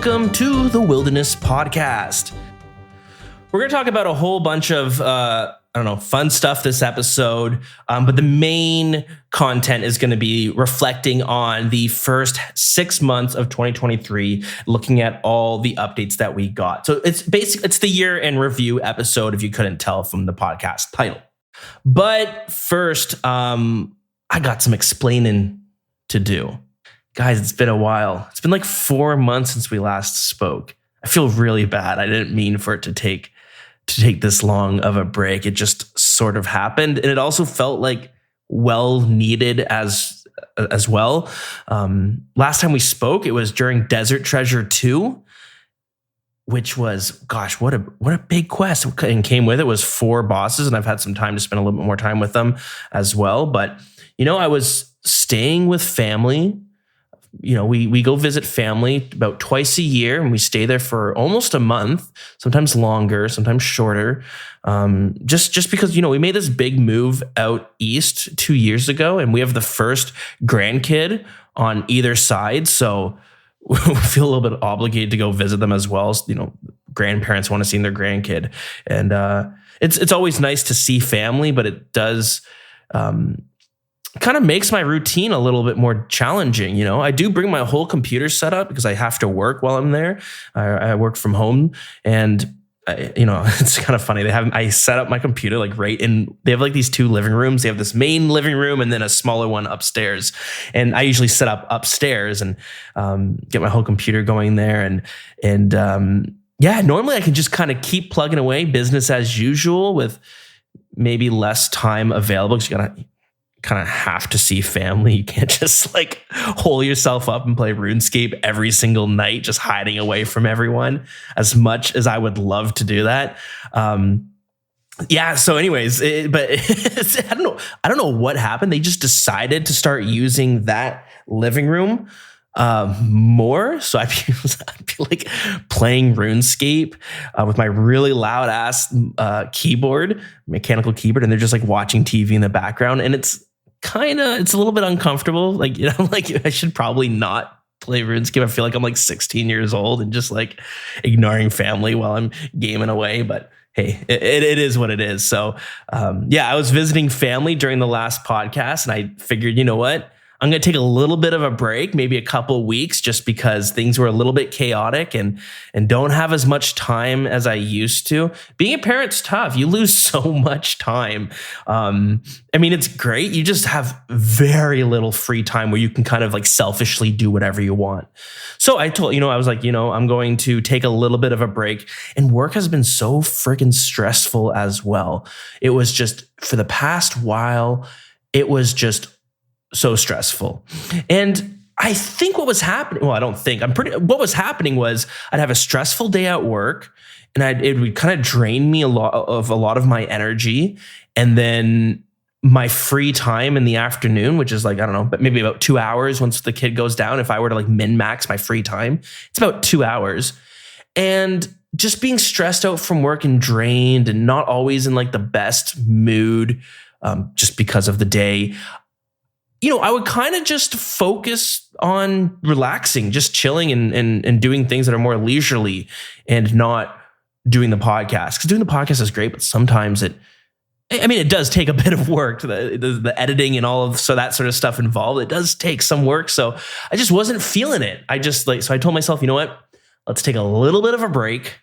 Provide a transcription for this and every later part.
welcome to the Wilderness Podcast. We're going to talk about a whole bunch of, fun stuff this episode, but the main content is going to be reflecting on the first 6 months of 2023, looking at all the updates that we got. So it's the year in review episode, if you couldn't tell from the podcast title. But first, I got some explaining to do. Guys, it's been a while. It's been like 4 months since we last spoke. I feel really bad. I didn't mean for it to take this long of a break. It just sort of happened. And it also felt like well needed as well. Last time we spoke, it was during Desert Treasure 2, which was, gosh, what a big quest. And came with it was 4 bosses, and I've had some time to spend a little bit more time with them as well. But, I was staying with family. We go visit family about twice a year, and we stay there for almost a month, sometimes longer, sometimes shorter. Just because, we made this big move out east 2 years ago, and we have the first grandkid on either side. So we feel a little bit obligated to go visit them as well. Grandparents want to see their grandkid. And it's always nice to see family, but it does kind of makes my routine a little bit more challenging. I do bring my whole computer set up because I have to work while I'm there. I work from home, and it's kind of funny. I set up my computer they have these 2 living rooms. They have this main living room and then a smaller one upstairs. And I usually set up upstairs and get my whole computer going there. And normally I can just kind of keep plugging away, business as usual, with maybe less time available because you gotta kind of have to see family. You can't just hole yourself up and play RuneScape every single night, just hiding away from everyone, as much as I would love to do that. So anyways, I don't know what happened. They just decided to start using that living room more. So I'd be playing RuneScape with my really loud ass mechanical keyboard, and they're just watching TV in the background, and it's a little bit uncomfortable. I should probably not play RuneScape. I feel like I'm 16 years old and just ignoring family while I'm gaming away. But hey, it is what it is. So I was visiting family during the last podcast, and I figured, you know what? I'm going to take a little bit of a break, maybe a couple weeks, just because things were a little bit chaotic and don't have as much time as I used to. Being a parent's tough. You lose so much time. It's great. You just have very little free time where you can kind of selfishly do whatever you want. So I told, I was I'm going to take a little bit of a break, and work has been so freaking stressful as well. It was just, for the past while, it was just so stressful. And I think what was happening, what was happening was I'd have a stressful day at work, and it would kind of drain me a lot of my energy. And then my free time in the afternoon, which is but maybe about 2 hours once the kid goes down. If I were to min-max my free time, it's about 2 hours. And just being stressed out from work and drained and not always in the best mood, just because of the day, I would kind of just focus on relaxing, just chilling and doing things that are more leisurely and not doing the podcast. Because doing the podcast is great, but sometimes it does take a bit of work, the editing and all of that sort of stuff involved. It does take some work. So I just wasn't feeling it. So I told myself, you know what? Let's take a little bit of a break,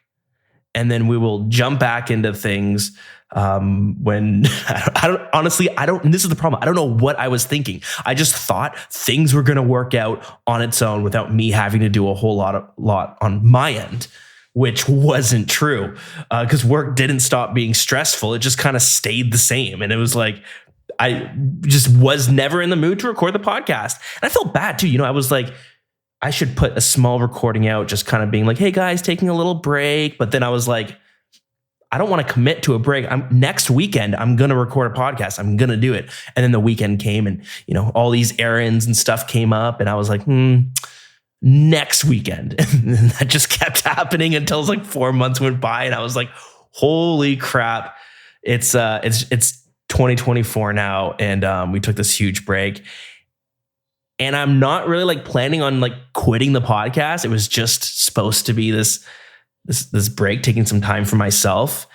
and then we will jump back into things. When this is the problem. I don't know what I was thinking. I just thought things were going to work out on its own without me having to do a whole lot on my end, which wasn't true. Because work didn't stop being stressful. It just kind of stayed the same. And it was I just was never in the mood to record the podcast. And I felt bad too. I was I should put a small recording out, just kind of being hey guys, taking a little break. But then I was I don't want to commit to a break. Next weekend, I'm going to record a podcast. I'm going to do it. And then the weekend came, and, all these errands and stuff came up, and I was next weekend. And that just kept happening until 4 months went by. And I was holy crap. It's 2024 now. And we took this huge break. And I'm not really like planning on like quitting the podcast. It was just supposed to be this break, taking some time for myself.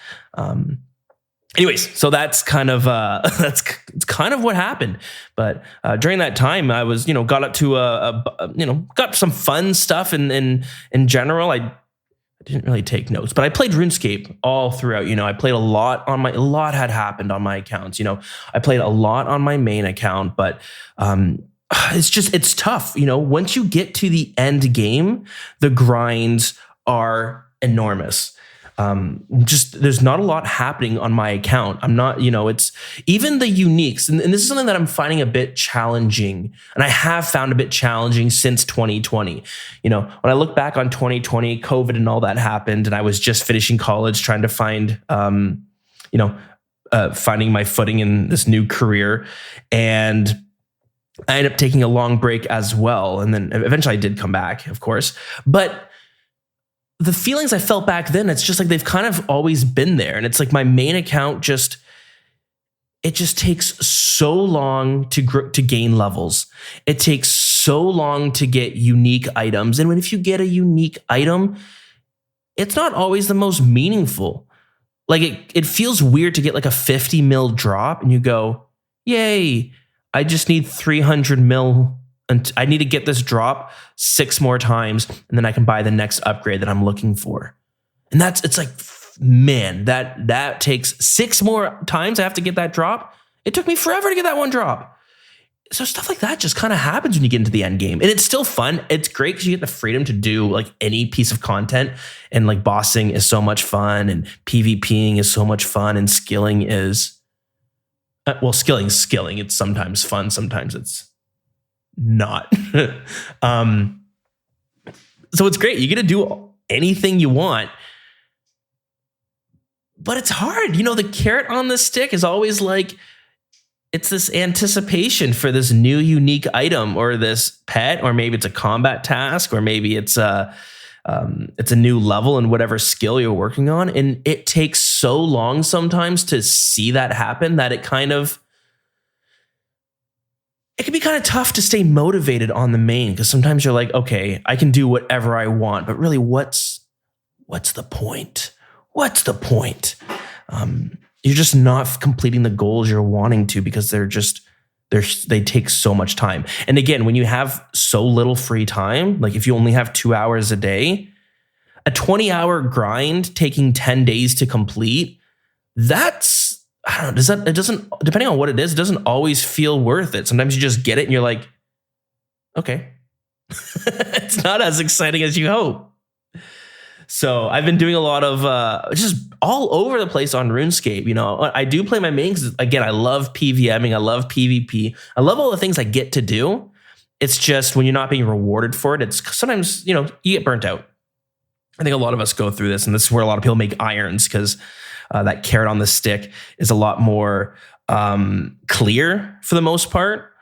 Anyways, so that's kind of what happened. But during that time, I was, got up to got some fun stuff in general. I didn't really take notes, but I played RuneScape all throughout. I played a lot a lot had happened on my accounts. I played a lot on my main account, but it's tough. Once you get to the end game, the grinds are enormous. There's not a lot happening on my account. I'm not, it's even the uniques. And this is something that I'm finding a bit challenging. And I have found a bit challenging since 2020. When I look back on 2020, COVID and all that happened, and I was just finishing college, trying to find, finding my footing in this new career. And I ended up taking a long break as well. And then eventually I did come back, of course. But the feelings I felt back then, it's just like they've kind of always been there. And it's like my main account it just takes so long to gain levels. It takes so long to get unique items. And if you get a unique item, it's not always the most meaningful. Like it feels weird to get like a 50 mil drop and you go, yay, I just need 300 mil. And I need to get this drop 6 more times, and then I can buy the next upgrade that I'm looking for. And it's like, man, that takes 6 more times I have to get that drop. It took me forever to get that one drop. So stuff like that just kind of happens when you get into the end game. And it's still fun. It's great because you get the freedom to do like any piece of content. And like bossing is so much fun, and PvPing is so much fun, and skilling is, skilling. It's sometimes fun, sometimes it's not. So it's great. You get to do anything you want, but it's hard. The carrot on the stick is always like, it's this anticipation for this new unique item or this pet, or maybe it's a combat task, or maybe it's a new level in whatever skill you're working on. And it takes so long sometimes to see that happen that it can be kind of tough to stay motivated on the main, because sometimes you're like, okay, I can do whatever I want, but really what's the point? What's the point? You're just not completing the goals you're wanting to, because they take so much time. And again, when you have so little free time, like if you only have 2 hours a day, a 20-hour grind taking 10 days to complete, I don't know, it doesn't, depending on what it is, it doesn't always feel worth it. Sometimes you just get it and you're like, okay. It's not as exciting as you hope. So I've been doing a lot of just all over the place on RuneScape. I do play my main because, again, I love PVMing. I love PvP. I love all the things I get to do. It's just when you're not being rewarded for it, it's sometimes, you get burnt out. I think a lot of us go through this, and this is where a lot of people make irons, because that carrot on the stick is a lot more clear for the most part.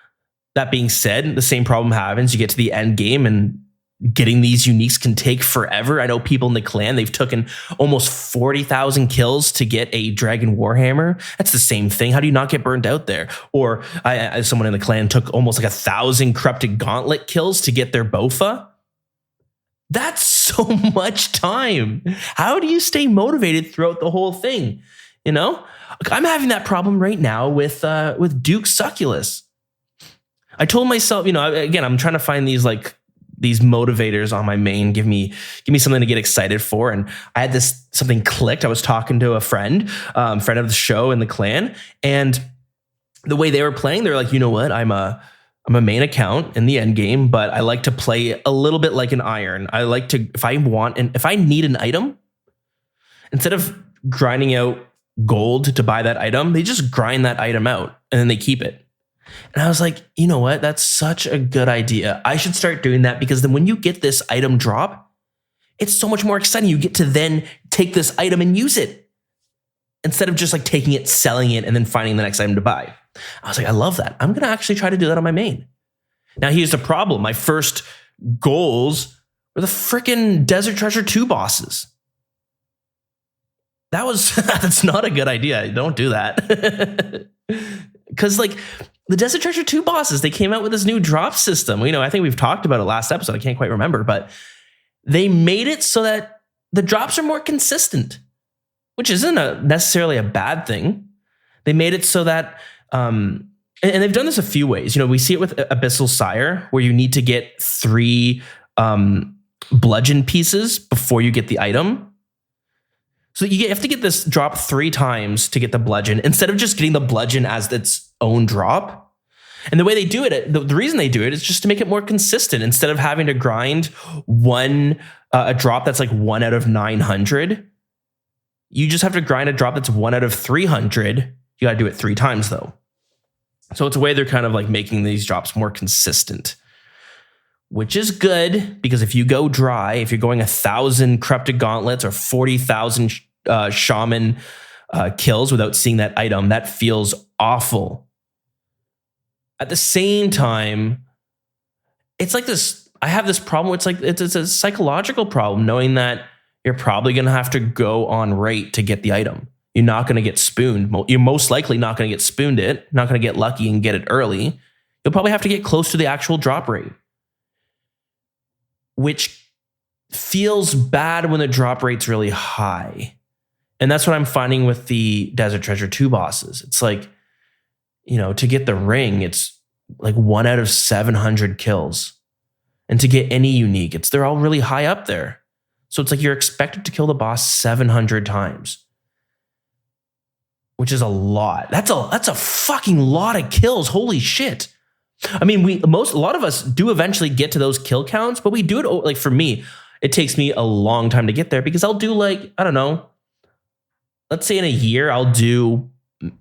That being said, the same problem happens. You get to the end game, and getting these uniques can take forever. I know people in the clan, they've taken almost 40,000 kills to get a Dragon Warhammer. That's the same thing. How do you not get burned out there? Or someone in the clan took almost like 1,000 Corrupted Gauntlet kills to get their Bofa. That's so much time. How do you stay motivated throughout the whole thing? I'm having that problem right now with Duke Succulus. I told myself, again, I'm trying to find these motivators on my main. Give me something to get excited for. And I had something clicked. I was talking to a friend of the show in the clan, and the way they were playing, they're like, you know what? I'm a main account in the end game, but I like to play a little bit like an iron. I like to, if I need an item, instead of grinding out gold to buy that item, they just grind that item out and then they keep it. And I was like, you know what? That's such a good idea. I should start doing that, because then when you get this item drop, it's so much more exciting. You get to then take this item and use it, instead of just like taking it, selling it, and then finding the next item to buy. I was like, I love that. I'm going to actually try to do that on my main. Now, here's the problem. My first goals were the freaking Desert Treasure 2 bosses. That's not a good idea. Don't do that. Because The Desert Treasure 2 bosses, they came out with this new drop system. I think we've talked about it last episode. I can't quite remember, but they made it so that the drops are more consistent, which isn't necessarily a bad thing. They made it so that, and they've done this a few ways. We see it with Abyssal Sire, where you need to get 3 bludgeon pieces before you get the item. So you have to get this drop 3 times to get the bludgeon, instead of just getting the bludgeon as its own drop. And the way they do it, the reason they do it is just to make it more consistent. Instead of having to grind a drop that's like 1 out of 900, you just have to grind a drop that's 1 out of 300. You got to do it 3 times though. So it's a way they're kind of like making these drops more consistent, which is good, because if you go dry, if you're going 1,000 corrupted gauntlets or 40,000 shaman kills without seeing that item, that feels awful. At the same time, it's like this. I have this problem. It's a psychological problem, knowing that you're probably going to have to go on rate to get the item. You're not going to get spooned. You're most likely not going to get spooned not going to get lucky and get it early. You'll probably have to get close to the actual drop rate, which feels bad when the drop rate's really high. And that's what I'm finding with the Desert Treasure 2 bosses. It's like, to get the ring, it's like 1 out of 700 kills. And to get any unique, they're all really high up there. So it's like you're expected to kill the boss 700 times, which is a lot. That's a fucking lot of kills. Holy shit. I mean, a lot of us do eventually get to those kill counts, but we do it, like, for me, it takes me a long time to get there, because I'll do, like, I don't know, let's say in a year, I'll do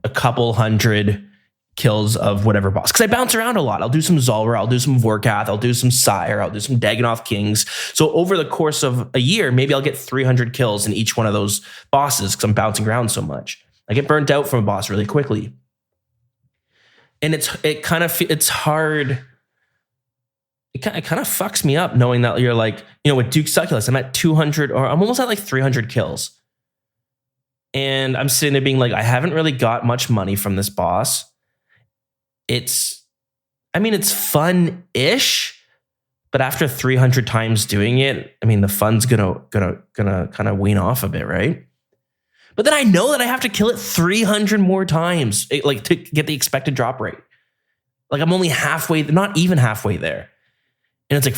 a couple hundred kills of whatever boss, because I bounce around a lot. I'll do some Zulrah, I'll do some Vorkath, I'll do some Sire, I'll do some Dagannoth Kings. So over the course of a year, maybe I'll get 300 kills in each one of those bosses, because I'm bouncing around so much. I get burnt out from a boss really quickly. And it's hard. It kind of fucks me up knowing that you're like, with Duke Succulus, I'm at 200, or I'm almost at like 300 kills. And I'm sitting there being like, I haven't really got much money from this boss. It's fun-ish, but after 300 times doing it, the fun's gonna kind of wean off a bit, right? But then I know that I have to kill it 300 more times, to get the expected drop rate. Like, I'm only not even halfway there. And it's like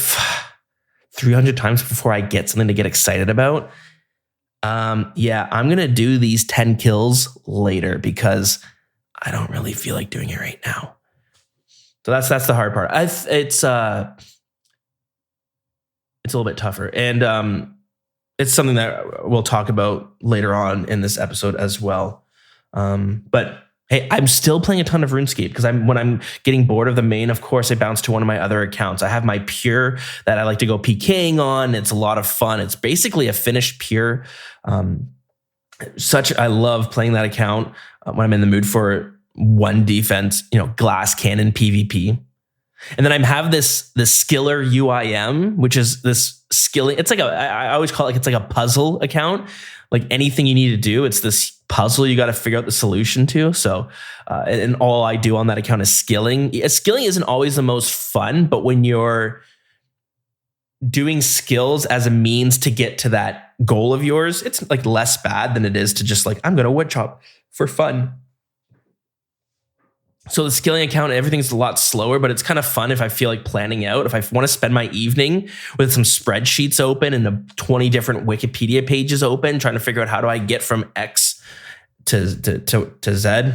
300 times before I get something to get excited about. Yeah, I'm going to do these 10 kills later, because I don't really feel like doing it right now. So that's the hard part. It's a little bit tougher. And it's something that we'll talk about later on in this episode as well. But hey, I'm still playing a ton of RuneScape, because when I'm getting bored of the main, of course, I bounce to one of my other accounts. I have my pure that I like to go PKing on. It's a lot of fun. It's basically a finished pure. I love playing that account when I'm in the mood for one defense, glass cannon PvP. And then I have this skiller UIM, which is this skilling. It's like I always call it, it's like a puzzle account. Like, anything you need to do, it's this puzzle you got to figure out the solution to. So, and all I do on that account is skilling. Skilling isn't always the most fun, but when you're doing skills as a means to get to that goal of yours, it's like less bad than it is to just like, I'm going to wood chop for fun. So the skilling account, everything's a lot slower, but it's kind of fun if I feel like planning out. If I want to spend my evening with some spreadsheets open and 20 different Wikipedia pages open, trying to figure out how do I get from X to Z.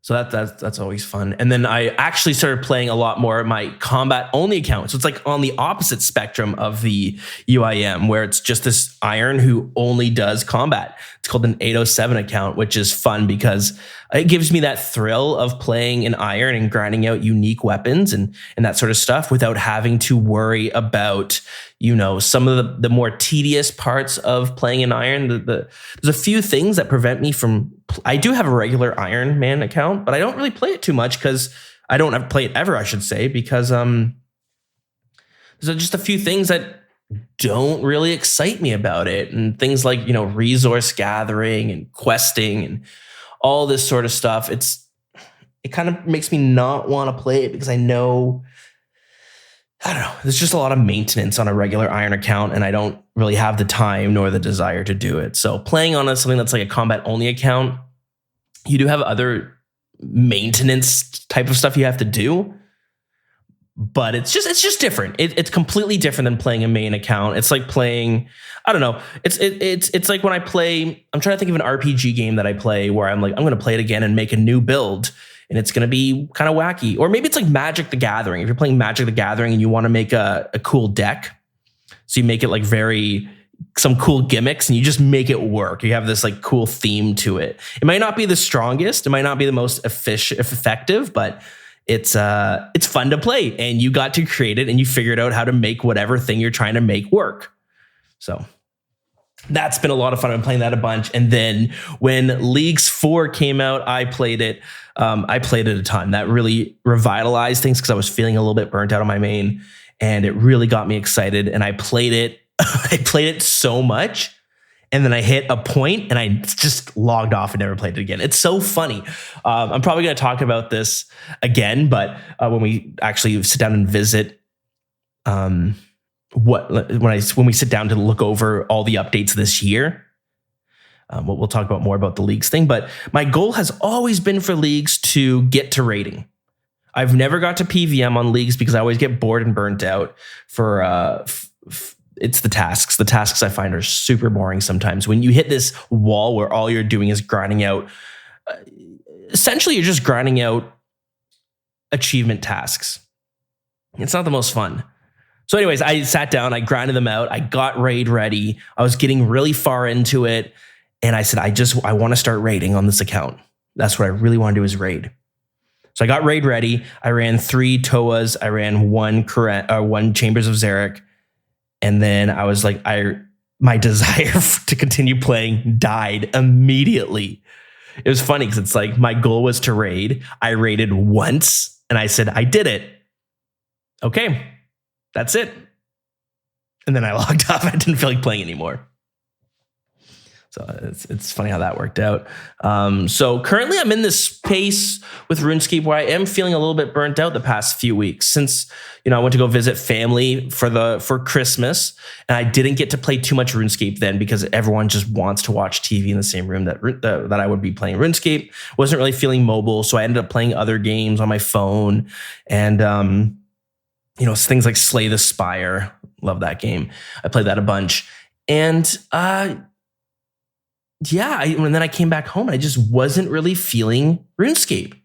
So that's always fun. And then I actually started playing a lot more of my combat only account. So it's like on the opposite spectrum of the UIM, where it's just this Iron who only does combat. It's called an 807 account, which is fun because it gives me that thrill of playing an Iron and grinding out unique weapons and that sort of stuff without having to worry about, some of the more tedious parts of playing an Iron. There's a few things that prevent me from. I do have a regular Iron Man account, but I don't really play it too much because I don't have play it ever, I should say, because there's just a few things that don't really excite me about it, and things like resource gathering and questing and all this sort of stuff. It kind of makes me not want to play it because I know, I don't know, there's just a lot of maintenance on a regular Iron account, and I don't really have the time nor the desire to do it. So playing on something that's like a combat only account, you do have other maintenance type of stuff you have to do, but it's just different. It's completely different than playing a main account. It's like playing, I don't know. It's like when I play, I'm trying to think of an RPG game that I play where I'm like, I'm going to play it again and make a new build, and it's going to be kind of wacky. Or maybe it's like Magic the Gathering. If you're playing Magic the Gathering and you want to make a cool deck, so you make it like some cool gimmicks and you just make it work. You have this like cool theme to it. It might not be the strongest, it might not be the most effective, but it's fun to play, and you got to create it and you figured out how to make whatever thing you're trying to make work. So that's been a lot of fun. I've been playing that a bunch. And then when Leagues 4 came out, I played it. I played it a ton. That really revitalized things because I was feeling a little bit burnt out on my main, and it really got me excited. And I played it. I played it so much, and then I hit a point and I just logged off and never played it again. It's so funny. I'm probably going to talk about this again, but when we actually sit down and visit, when we sit down to look over all the updates this year, we'll talk about more about the Leagues thing. But my goal has always been for Leagues to get to rating. I've never got to PVM on Leagues because I always get bored and burnt out for it's the tasks. The tasks I find are super boring sometimes. When you hit this wall where all you're doing is grinding out, essentially you're just grinding out achievement tasks. It's not the most fun. So anyways, I sat down, I grinded them out. I got raid ready. I was getting really far into it. And I said, I want to start raiding on this account. That's what I really want to do, is raid. So I got raid ready. I ran 3 Toas. I ran 1 Chambers of Xeric. And then I was like, my desire to continue playing died immediately. It was funny because it's like my goal was to raid. I raided once and I said, I did it. Okay, that's it. And then I logged off. I didn't feel like playing anymore. So it's funny how that worked out. So currently I'm in this space with RuneScape where I am feeling a little bit burnt out the past few weeks since, I went to go visit family for Christmas, and I didn't get to play too much RuneScape then because everyone just wants to watch TV in the same room that I would be playing RuneScape. Wasn't really feeling mobile, so I ended up playing other games on my phone, and things like Slay the Spire. Love that game. I played that a bunch, and and then I came back home and I just wasn't really feeling RuneScape.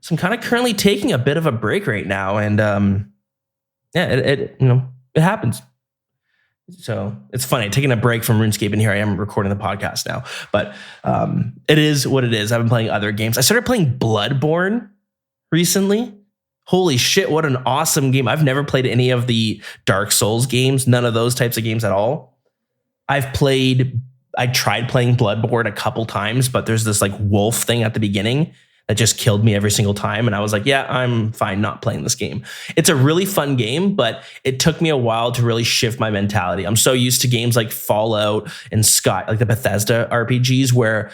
So I'm kind of currently taking a bit of a break right now, and it happens. So it's funny taking a break from RuneScape, and here I am recording the podcast now. But it is what it is. I've been playing other games. I started playing Bloodborne recently. Holy shit, what an awesome game. I've never played any of the Dark Souls games, none of those types of games at all. I tried playing Bloodborne a couple times, but there's this like wolf thing at the beginning that just killed me every single time. And I was like, yeah, I'm fine not playing this game. It's a really fun game, but it took me a while to really shift my mentality. I'm so used to games like Fallout and Sky, like the Bethesda RPGs where,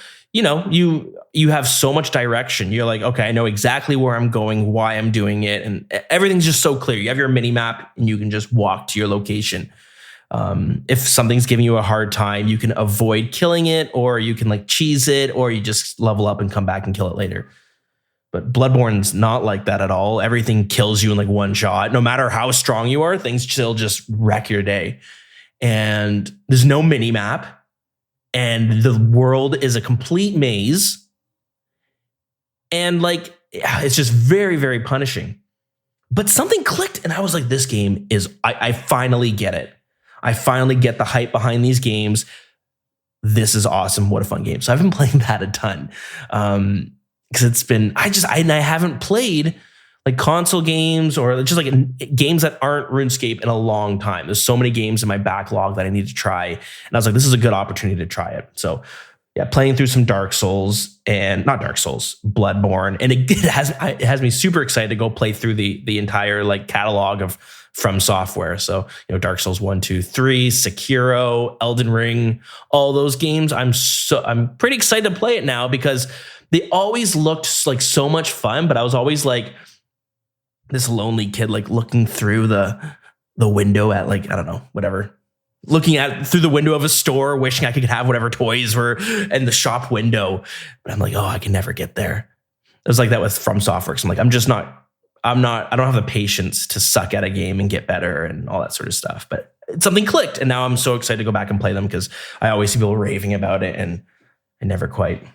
you have so much direction. You're like, okay, I know exactly where I'm going, why I'm doing it. And everything's just so clear. You have your mini map and you can just walk to your location. If something's giving you a hard time, you can avoid killing it, or you can like cheese it, or you just level up and come back and kill it later. But Bloodborne's not like that at all. Everything kills you in like one shot. No matter how strong you are, things still just wreck your day. And there's no mini map, and the world is a complete maze. And like, it's just very, very punishing. But something clicked, and I was like, this game is, I finally get it. I finally get the hype behind these games. This is awesome. What a fun game. So I've been playing that a ton. Because it's been, I haven't played like console games or just like games that aren't RuneScape in a long time. There's so many games in my backlog that I need to try. And I was like, this is a good opportunity to try it. So yeah, playing through some Dark Souls and not Dark Souls, Bloodborne, and it has me super excited to go play through the entire like catalog of From Software. So Dark Souls 1, 2, 3, Sekiro, Elden Ring, all those games. I'm pretty excited to play it now because they always looked like so much fun, but I was always like this lonely kid, like looking through the window at like I don't know whatever. Looking at through the window of a store, wishing I could have whatever toys were in the shop window. But I'm like, oh, I can never get there. It was like that with From Software. I'm like, I don't have the patience to suck at a game and get better and all that sort of stuff. But something clicked. And now I'm so excited to go back and play them because I always see people raving about it and I never quite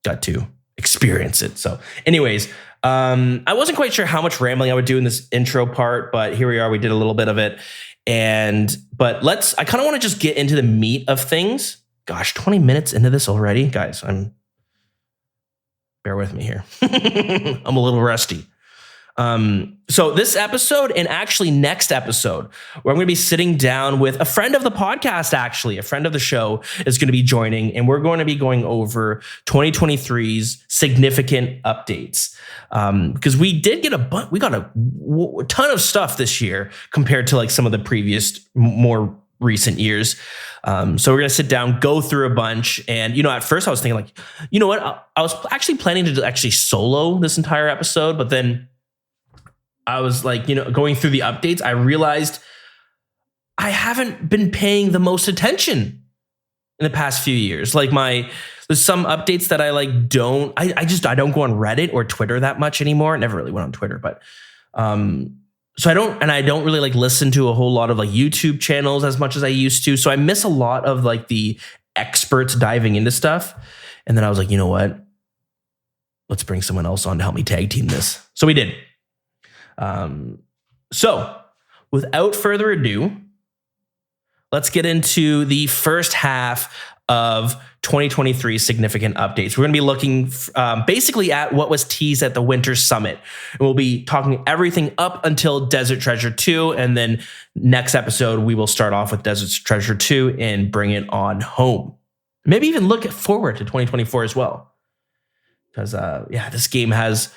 got to experience it. So anyways, I wasn't quite sure how much rambling I would do in this intro part, but here we are. We did a little bit of it. But I kind of want to just get into the meat of things. Gosh, 20 minutes into this already. Guys, bear with me here. I'm a little rusty. So this episode and actually next episode, where I'm going to be sitting down with a friend of the podcast, actually, a friend of the show is going to be joining, and we're going to be going over 2023's significant updates. Because we did get we got a ton of stuff this year compared to like some of the previous more recent years. So we're going to sit down, go through a bunch. And, at first I was thinking like, you know what? I was actually planning to actually solo this entire episode, but then I was like, going through the updates, I realized I haven't been paying the most attention in the past few years. Like there's some updates that I like I don't go on Reddit or Twitter that much anymore. I never really went on Twitter, but so I don't really like listen to a whole lot of like YouTube channels as much as I used to. So I miss a lot of like the experts diving into stuff. And then I was like, you know what? Let's bring someone else on to help me tag team this. So we did. So without further ado, let's get into the first half of 2023 significant updates. We're going to be looking basically at what was teased at the Winter Summit. And we'll be talking everything up until Desert Treasure 2. And then next episode, we will start off with Desert Treasure 2 and bring it on home. Maybe even look forward to 2024 as well. Because, this game has...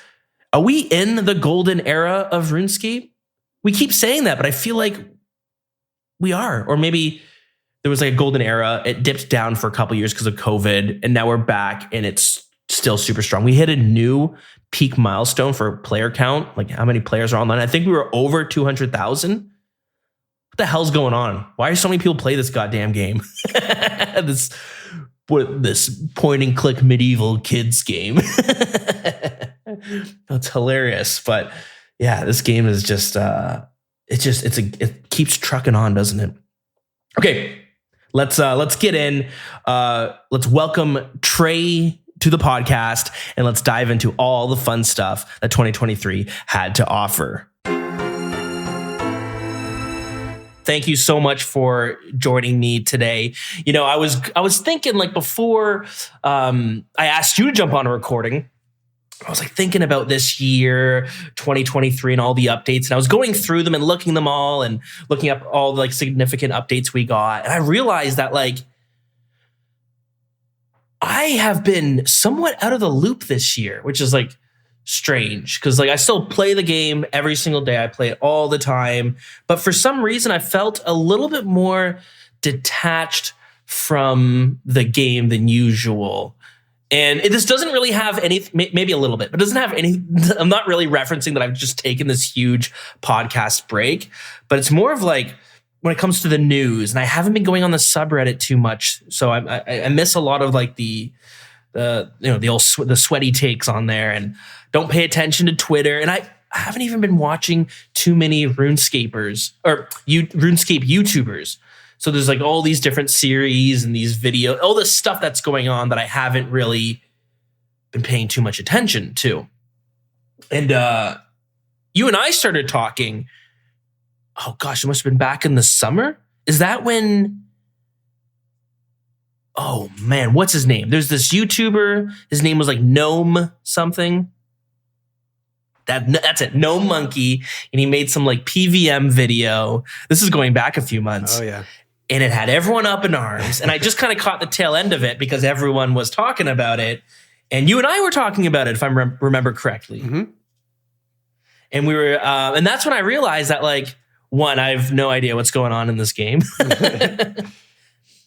Are we in the golden era of RuneScape? We keep saying that, but I feel like we are. Or maybe there was like a golden era. It dipped down for a couple years because of COVID, and now we're back, and it's still super strong. We hit a new peak milestone for player count, like how many players are online. I think we were over 200,000. What the hell's going on? Why are so many people play this goddamn game? this point and click medieval kids game. That's hilarious. But yeah, this game is just it keeps trucking on, doesn't it? Okay, let's get in. Let's welcome Trey to the podcast, and let's dive into all the fun stuff that 2023 had to offer. Thank you so much for joining me today. I was thinking like before I asked you to jump on a recording, I was like thinking about this year, 2023, and all the updates. And I was going through them and looking them all and looking up all the like significant updates we got. And I realized that like I have been somewhat out of the loop this year, which is like strange because like I still play the game every single day. I play it all the time. But for some reason, I felt a little bit more detached from the game than usual. And this doesn't really have any, maybe a little bit, but it doesn't have any, I'm not really referencing that I've just taken this huge podcast break, but it's more of like when it comes to the news, and I haven't been going on the subreddit too much. So I miss a lot of like the sweaty takes on there, and don't pay attention to Twitter. And I haven't even been watching too many RuneScapers or RuneScape YouTubers. So there's like all these different series and these videos, all this stuff that's going on that I haven't really been paying too much attention to. And you and I started talking, oh gosh, it must have been back in the summer. Is that when, oh man, what's his name? There's this YouTuber, his name was like Gnome something. That's it, Gnome Monkey. And he made some like PVM video. This is going back a few months. Oh yeah. and it had everyone up in arms. And I just kind of caught the tail end of it because everyone was talking about it. And you and I were talking about it, if I remember correctly. Mm-hmm. And we were, and that's when I realized that, like, one, I have no idea what's going on in this game.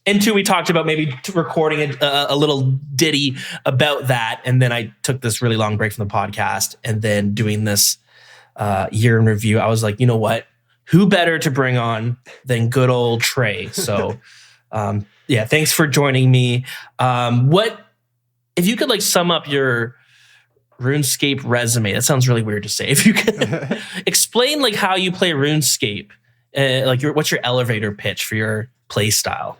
And two, we talked about maybe recording a little ditty about that. And then I took this really long break from the podcast and then doing this year in review. I was like, you know what? Who better to bring on than good old Trey? So, yeah, thanks for joining me. What, if you could like sum up your RuneScape resume, that sounds really weird to say. If you could explain like how you play RuneScape, like what's your elevator pitch for your play style?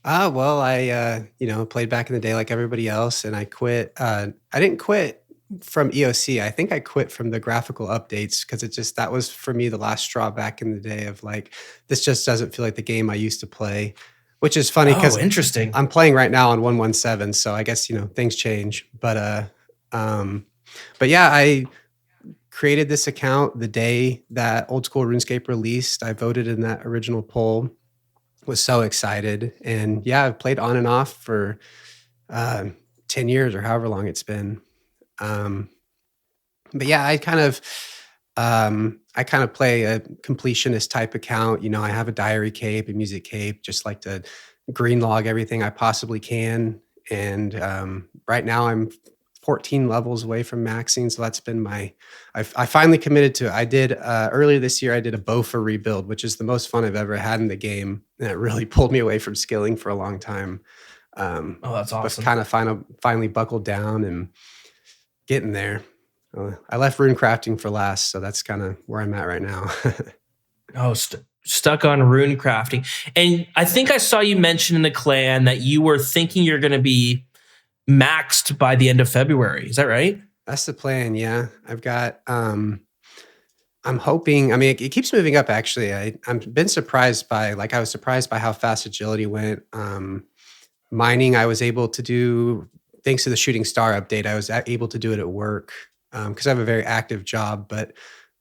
Well, I played back in the day like everybody else, and I quit. I didn't quit from EOC. I think I quit from the graphical updates because that was for me the last straw back in the day of like, this just doesn't feel like the game I used to play, which is funny because interesting. I'm playing right now on 117, so I guess things change. But yeah, I created this account the day that Old School RuneScape released. I voted in that original poll. Was so excited, and yeah, I've played on and off for 10 years or however long it's been. But yeah, I kind of play a completionist type account. I have a diary cape, a music cape, just like to green log everything I possibly can. And right now I'm 14 levels away from maxing. So that's been I finally committed to it. I did earlier this year, I did a Bofa rebuild, which is the most fun I've ever had in the game. And it really pulled me away from skilling for a long time. That's awesome. But kind of finally buckled down and getting there. I left rune crafting for last, so that's kind of where I'm at right now. Stuck on rune crafting. And I think I saw you mention in the clan that you were thinking you're going to be maxed by the end of February. Is that right? That's the plan. Yeah. I've got, I'm hoping, it keeps moving up actually. I've been surprised by, I was surprised by how fast agility went. Mining, I was able to do, thanks to the shooting star update, I was able to do it at work. Cause I have a very active job, but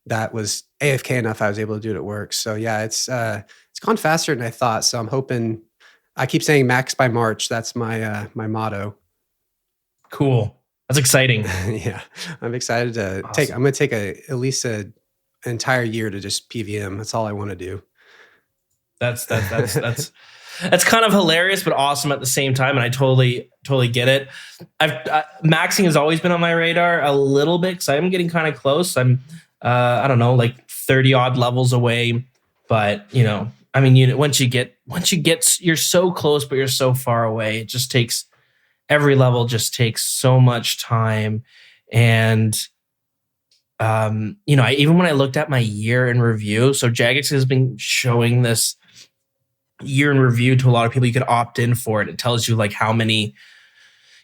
that was AFK enough. I was able to do it at work. So yeah, it's gone faster than I thought. So I'm hoping, I keep saying max by March. That's my, my motto. Cool. That's exciting. Yeah. I'm excited to awesome. I'm going to take at least an entire year to just PVM. That's all I want to do. That's kind of hilarious, but awesome at the same time. And I totally get it. Maxing has always been on my radar a little bit because I'm getting kind of close. I'm, I don't know, like 30 odd levels away, but once you get, you're so close, but you're so far away. It just takes, every level just takes so much time. And, even when I looked at my year in review, so Jagex has been showing this year in review to a lot of people. You could opt in for it. It tells you like how many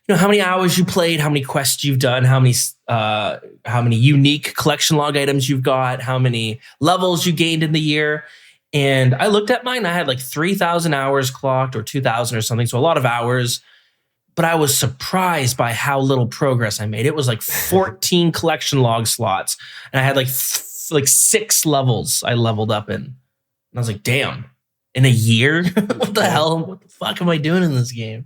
hours you played, how many quests you've done, how many unique collection log items you've got, how many levels you gained in the year. And I looked at mine. I had like 3,000 hours clocked or 2,000 or something. So a lot of hours. But I was surprised by how little progress I made. It was like 14 collection log slots. And I had like 6 levels I leveled up in. And I was like, damn, in a year? What the hell? What the fuck am I doing in this game?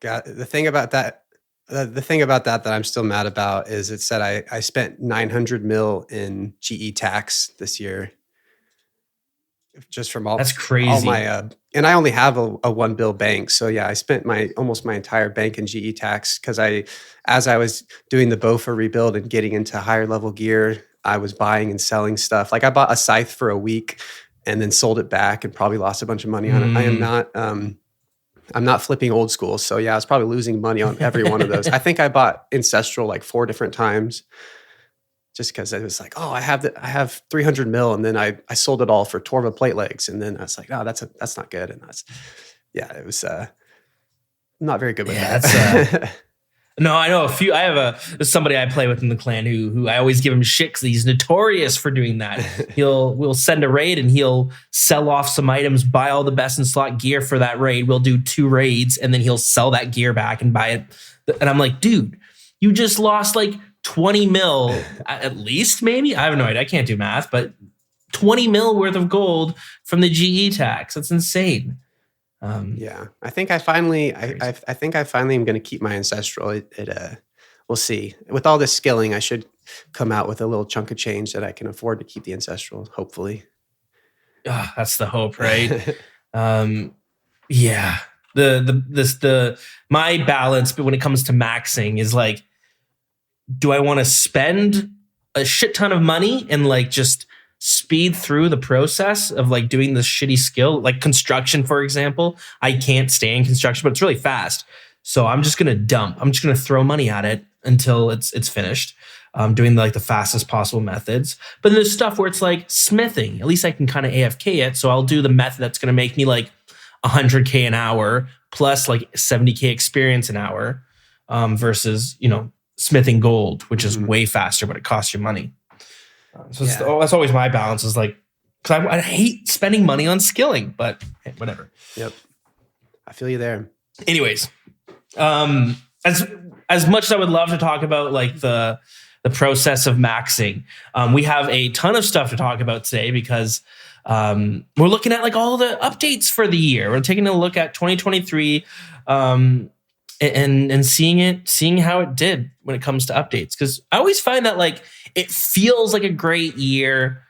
God, the thing about that that I'm still mad about is it said I spent 900 mil in GE tax this year. Just from that's crazy. All my and I only have a 1 bill bank, so yeah, I spent almost my entire bank in GE tax because as I was doing the Bofa rebuild and getting into higher level gear, I was buying and selling stuff. Like I bought a scythe for a week and then sold it back and probably lost a bunch of money on it. I am I'm not flipping old school, so yeah, I was probably losing money on every one of those. I think I bought ancestral like 4 different times. Just because it was like, oh, I have 300 mil, and then I sold it all for Torva plate legs, and then I was like, oh, that's not good, and it was not very good with that. No, I know a few. I have somebody I play with in the clan who I always give him shit because he's notorious for doing that. We'll send a raid and he'll sell off some items, buy all the best in slot gear for that raid. We'll do 2 raids, and then he'll sell that gear back and buy it. And I'm like, dude, you just lost like 20 mil at least, maybe. I have no idea. I can't do math, but 20 mil worth of gold from the GE tax. That's insane. Yeah, I think I finally, I think I finally am going to keep my ancestral. We'll see. With all this skilling, I should come out with a little chunk of change that I can afford to keep the ancestral. Hopefully, That's the hope, right? Yeah. The my balance, but when it comes to maxing, is like, do I want to spend a shit ton of money and like just speed through the process of like doing this shitty skill, like construction, for example? I can't stay in construction, but it's really fast. So I'm just gonna dump. I'm just gonna throw money at it until it's finished. Doing like the fastest possible methods. But there's stuff where it's like smithing. At least I can kind of AFK it. So I'll do the method that's gonna make me like 100K an hour plus like 70K experience an hour, versus smithing gold, which is way faster, but it costs you money. So that's always my balance, is like, because I hate spending money on skilling, but hey, whatever. Yep, I feel you there. Anyways, as much as I would love to talk about like the process of maxing, we have a ton of stuff to talk about today, because we're looking at like all the updates for the year. We're taking a look at 2023, and seeing how it did when it comes to updates. Because I always find that like it feels like a great year,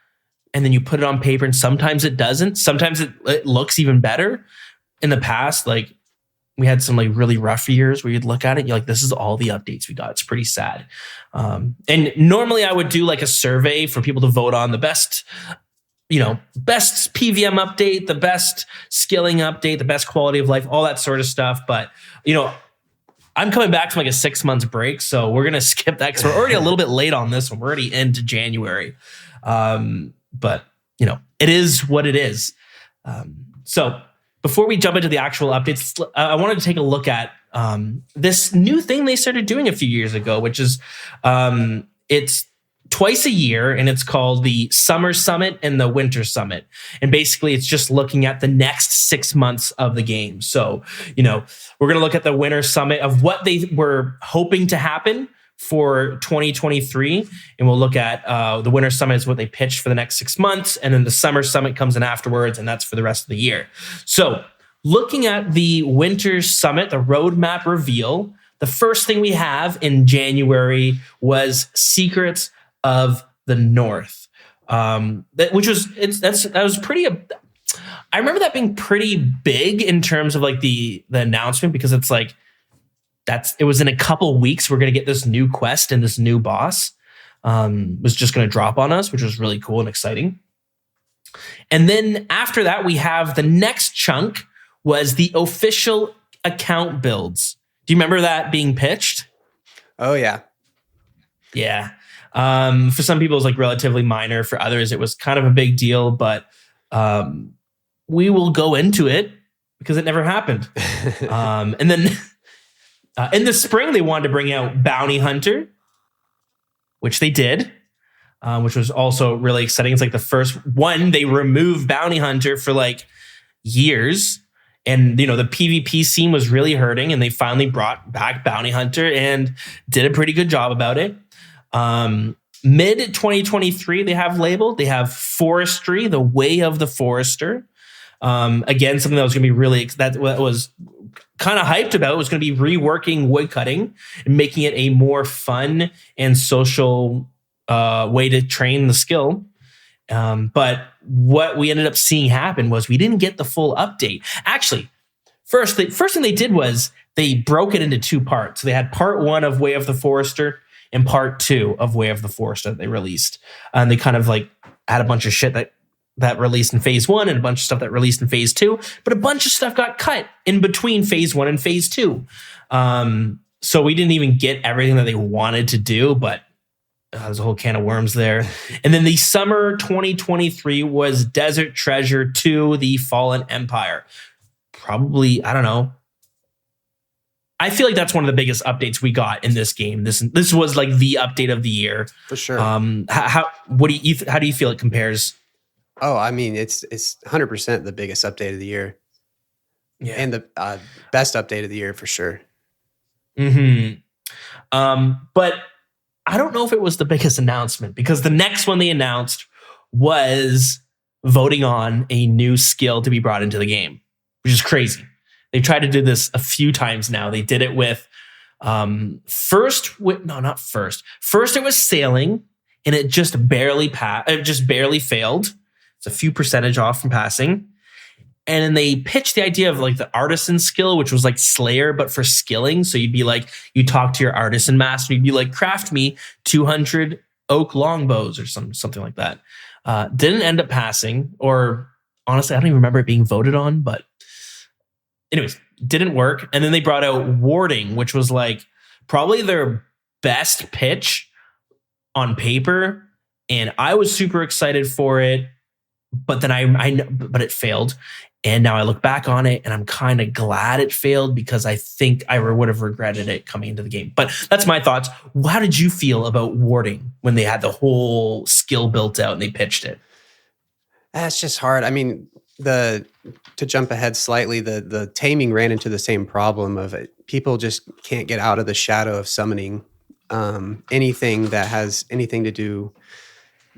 and then you put it on paper, and sometimes it doesn't. Sometimes it looks even better. In the past, like we had some like really rough years where you'd look at it, you're like, this is all the updates we got. It's pretty sad. And normally I would do like a survey for people to vote on the best PVM update, the best skilling update, the best quality of life, all that sort of stuff. But, I'm coming back from like a 6 months break, so we're going to skip that because we're already a little bit late on this one. We're already into January. But, it is what it is. So before we jump into the actual updates, I wanted to take a look at this new thing they started doing a few years ago, which is it's twice a year, and it's called the Summer Summit and the Winter Summit. And basically, it's just looking at the next 6 months of the game. So, we're going to look at the Winter Summit of what they were hoping to happen for 2023. And we'll look at the Winter Summit is what they pitched for the next 6 months. And then the Summer Summit comes in afterwards, and that's for the rest of the year. So looking at the Winter Summit, the roadmap reveal, the first thing we have in January was Secrets of the North, that was pretty. I remember that being pretty big in terms of like the announcement, because it's like it was in a couple weeks we're gonna get this new quest, and this new boss was just gonna drop on us, which was really cool and exciting. And then after that, we have the next chunk was the official account builds. Do you remember that being pitched? Oh yeah. Yeah. For some people, it's like relatively minor. For others, it was kind of a big deal, but we will go into it because it never happened. And then in the spring, they wanted to bring out Bounty Hunter, which they did, which was also really exciting. It's like the first one. They removed Bounty Hunter for like years. And, the PvP scene was really hurting, and they finally brought back Bounty Hunter and did a pretty good job about it. Mid 2023, they have Forestry, the Way of the Forester. Again, something that was going to be that was kind of hyped about was going to be reworking woodcutting and making it a more fun and social way to train the skill. But what we ended up seeing happen was we didn't get the full update. Actually, first thing they did was they broke it into two parts. So they had part 1 of Way of the Forester and part 2 of Way of the Forester that they released. And they kind of like had a bunch of shit that released in phase 1 and a bunch of stuff that released in phase 2, but a bunch of stuff got cut in between phase 1 and phase 2. So we didn't even get everything that they wanted to do, but there's a whole can of worms there. And then the summer 2023 was Desert Treasure 2, The Fallen Empire. Probably, I don't know. I feel like that's one of the biggest updates we got in this game. This was like the update of the year. For sure. How do you feel it compares? Oh, I mean, it's 100% the biggest update of the year. Yeah. And the best update of the year for sure. Mm-hmm. But I don't know if it was the biggest announcement, because the next one they announced was voting on a new skill to be brought into the game. which is crazy. They've tried to do this a few times now. They did it with first it was sailing, and it just barely failed. It's a few percentage off from passing. And then they pitched the idea of like the artisan skill, which was like Slayer, but for skilling. So you'd be like, you talk to your artisan master, you'd be like, craft me 200 oak longbows or something like that. Didn't end up passing, or honestly, I don't even remember it being voted on, but anyways, didn't work. And then they brought out warding, which was like probably their best pitch on paper. And I was super excited for it, but then but it failed. And now I look back on it and I'm kind of glad it failed, because I think I would have regretted it coming into the game. But that's my thoughts. How did you feel about warding when they had the whole skill built out and they pitched it? That's just hard. I mean, to jump ahead slightly, the taming ran into the same problem of it. People just can't get out of the shadow of summoning anything that has anything to do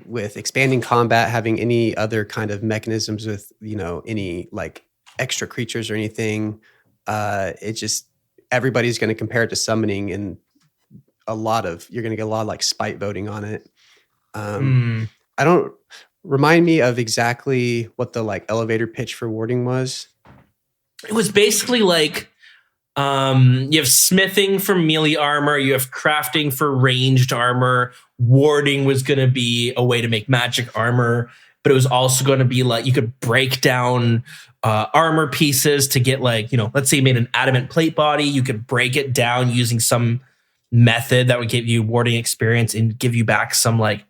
with expanding combat, having any other kind of mechanisms with, any like extra creatures or anything. It just, everybody's going to compare it to summoning, and you're going to get a lot of like spite voting on it. I don't remind me of exactly what the like elevator pitch for warding was. It was basically like, you have smithing for melee armor, you have crafting for ranged armor. Warding was going to be a way to make magic armor, but it was also going to be like you could break down armor pieces to get like, let's say you made an adamant plate body, you could break it down using some method that would give you warding experience and give you back some like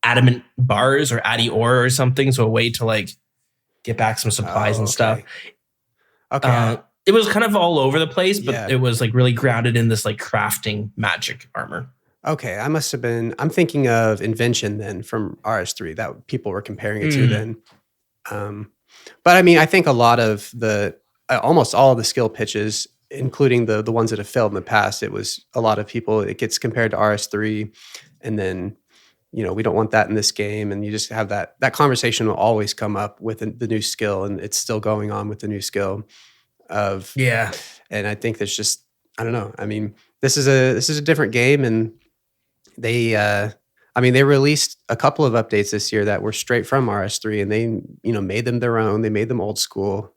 adamant bars or addy ore or something. So a way to like get back some supplies and stuff. Okay. It was kind of all over the place, but it was like really grounded in this like crafting magic armor. Okay, I'm thinking of Invention then from RS3 that people were comparing it to then. But I mean, I think a lot of almost all of the skill pitches, including the ones that have failed in the past, it was a lot of people, it gets compared to RS3, and then, we don't want that in this game. And you just have that conversation will always come up with the new skill, and it's still going on with the new skill and I think there's just, I don't know. I mean, this is a different game, and they released a couple of updates this year that were straight from RS3, and they, made them their own. They made them old school,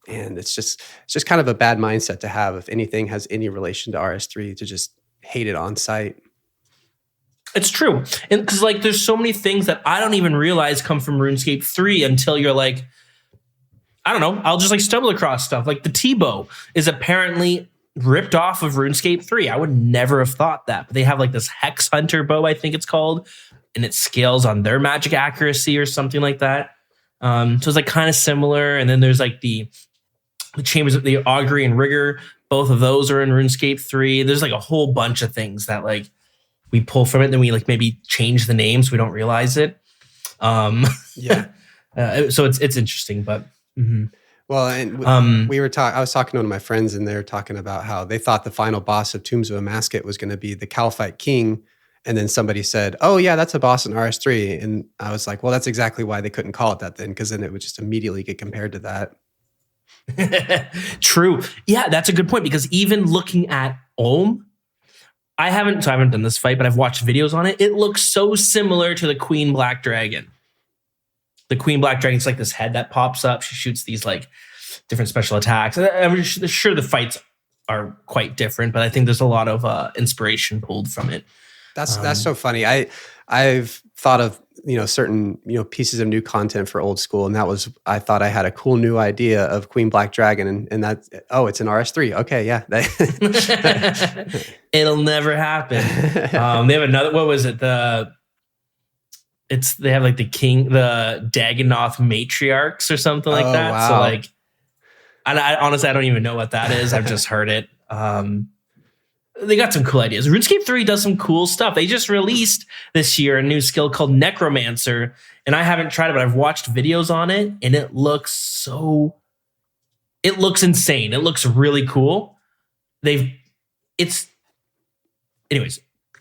and it's just kind of a bad mindset to have if anything has any relation to RS3 to just hate it on sight. It's true, and because like there's so many things that I don't even realize come from RuneScape 3 until you're like, I don't know, I'll just like stumble across stuff like the T-bow is apparently ripped off of RuneScape 3. I would never have thought that. But they have like this Hex Hunter bow, I think it's called, and it scales on their magic accuracy or something like that. So it's like kind of similar. And then there's like the chambers of the Augury and Rigor. Both of those are in RuneScape 3. There's like a whole bunch of things that like we pull from it, then we like maybe change the name so we don't realize it. So it's interesting, but Well, and I was talking to one of my friends, and they were talking about how they thought the final boss of Tombs of Amasket was going to be the Caliphite King. And then somebody said, oh yeah, that's a boss in RS3. And I was like, well, that's exactly why they couldn't call it that then, because then it would just immediately get compared to that. True. Yeah, that's a good point, because even looking at Ulm, I haven't done this fight, but I've watched videos on it. It looks so similar to the Queen Black Dragon. The Queen Black Dragon's like this head that pops up. She shoots these like different special attacks. I'm sure the fights are quite different, but I think there's a lot of inspiration pulled from it. That's so funny. I've thought of certain pieces of new content for old school, and I thought I had a cool new idea of Queen Black Dragon, and that's it's an RS3. Okay, yeah, it'll never happen. They have another. What was it? They have like the Dagannoth matriarchs or something like that. Wow. So like, I honestly, I don't even know what that is. I've just heard it. They got some cool ideas. RuneScape 3 does some cool stuff. They just released this year a new skill called Necromancer, and I haven't tried it, but I've watched videos on it, and it looks insane. It looks really cool. Anyways,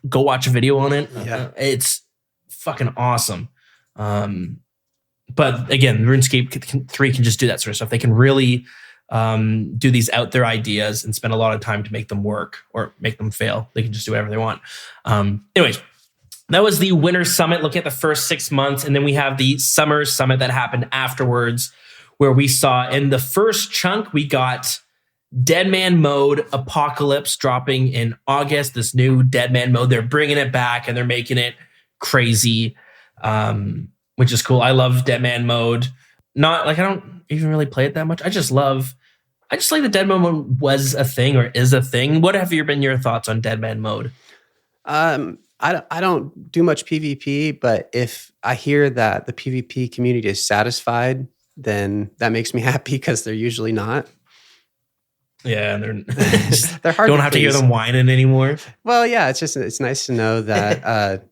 go watch a video on it. Yeah. It's fucking awesome. But again, RuneScape 3 can just do that sort of stuff. They can really do these out there ideas and spend a lot of time to make them work or make them fail. They can just do whatever they want. Anyways, that was the Winter Summit, looking at the first 6 months. And then we have the Summer Summit that happened afterwards, where we saw in the first chunk, we got Dead Man Mode Apocalypse dropping in August. This new Dead Man Mode, they're bringing it back and they're making it crazy, which is cool. I love Dead Man Mode. Not like I don't even really play it that much. I just like the Dead Man Mode was a thing or is a thing. What have been your thoughts on Dead Man Mode? I don't do much PvP, but if I hear that the PvP community is satisfied, then that makes me happy because they're usually not. Yeah, they're hard. Don't have to hear them whining anymore. Well, yeah, it's nice to know that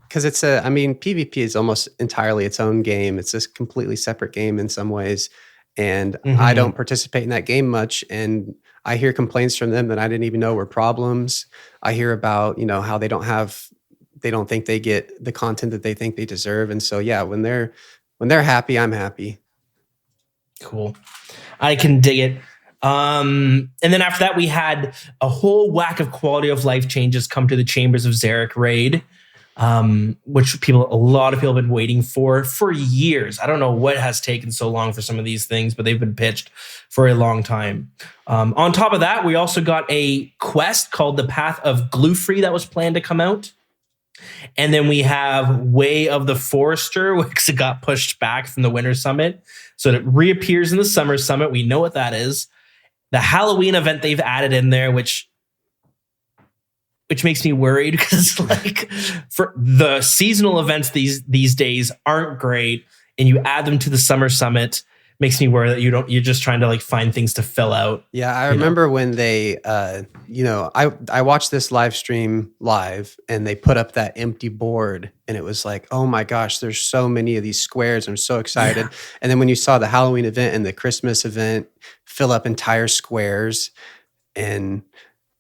because PvP is almost entirely its own game. It's a completely separate game in some ways, and I don't participate in that game much, and I hear complaints from them that I didn't even know were problems. I hear about how they don't think they get the content that they think they deserve, and so yeah, when they're happy, I'm happy. Cool, I can dig it. And then after that, we had a whole whack of quality of life changes come to the Chambers of Xeric raid, which a lot of people have been waiting for years. I don't know what has taken so long for some of these things, but they've been pitched for a long time. On top of that, we also got a quest called the Path of Glue-Free that was planned to come out. And then we have Way of the Forester, which got pushed back from the Winter Summit. So it reappears in the Summer Summit. We know what that is. The Halloween event they've added in there, which makes me worried because like for the seasonal events these days aren't great, and you add them to the Summer Summit, makes me worry that you're just trying to like find things to fill out. Yeah, I remember when they I watched this live stream live and they put up that empty board and it was like, oh my gosh, there's so many of these squares. I'm so excited. Yeah. And then when you saw the Halloween event and the Christmas event fill up entire squares, and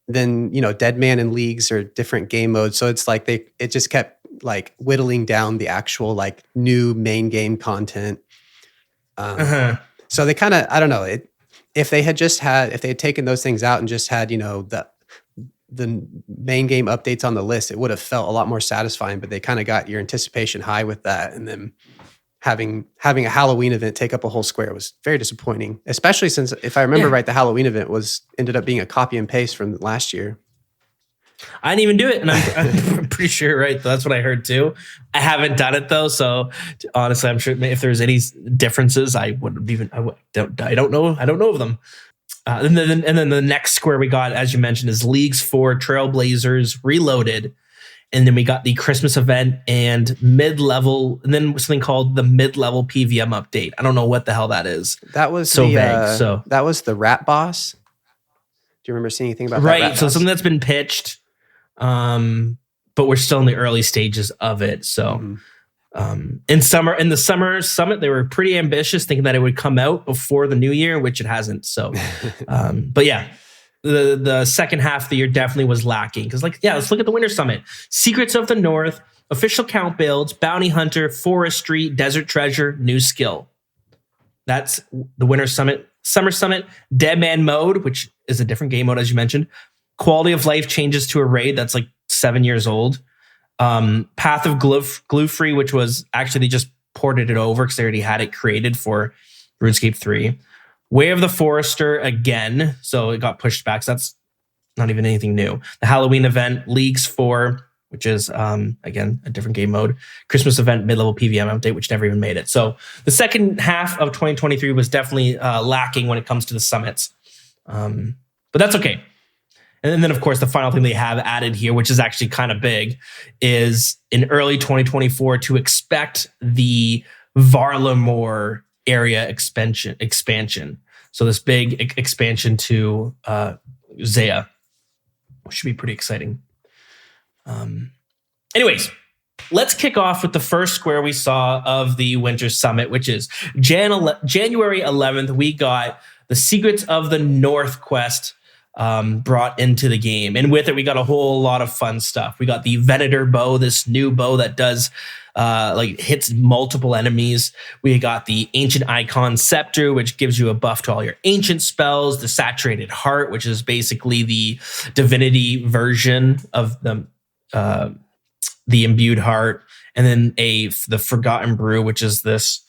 then Dead Man and Leagues are different game modes. So it's like it just kept like whittling down the actual like new main game content. So they kind of, I don't know, if they had taken those things out and just had, the main game updates on the list, it would have felt a lot more satisfying, but they kind of got your anticipation high with that. And then having a Halloween event take up a whole square was very disappointing, especially since, if I remember right, the Halloween event ended up being a copy and paste from last year. I didn't even do it, and I'm pretty sure, right? That's what I heard too. I haven't done it though, so honestly, I'm sure if there's any differences, I wouldn't even. I don't know. I don't know of them. And then the next square we got, as you mentioned, is Leagues for Trailblazers Reloaded, and then we got the Christmas event and mid-level, and then something called the mid-level PVM update. I don't know what the hell that is. That was so vague. So that was the rat boss. Do you remember seeing anything about that? Right. So something that's been pitched. But we're still in the early stages of it. So, in the Summer Summit, they were pretty ambitious, thinking that it would come out before the new year, which it hasn't. So, but yeah, the second half of the year definitely was lacking. Because let's look at the Winter Summit. Secrets of the North, official count builds, bounty hunter, forestry, desert treasure, new skill. That's the Winter Summit. Summer Summit, Dead Man Mode, which is a different game mode, as you mentioned. Quality of life changes to a raid that's like 7 years old. Path of Glue-Free, which was actually, they just ported it over because they already had it created for RuneScape 3. Way of the Forester again, so it got pushed back. So that's not even anything new. The Halloween event, Leagues 4, which is, again, a different game mode. Christmas event, mid-level PVM update, which never even made it. So the second half of 2023 was definitely lacking when it comes to the summits. But that's okay. And then, of course, the final thing they have added here, which is actually kind of big, is in early 2024 to expect the Varlamore area expansion. So this big expansion to Zaya, which should be pretty exciting. Anyways, let's kick off with the first square we saw of the Winter Summit, which is January 11th. We got the Secrets of the North quest. brought into the game. And with it, we got a whole lot of fun stuff. We got the Venator bow, this new bow that does hits multiple enemies. We got the Ancient Icon Scepter, which gives you a buff to all your ancient spells. The Saturated Heart, which is basically the divinity version of the Imbued Heart. And then the Forgotten Brew, which is this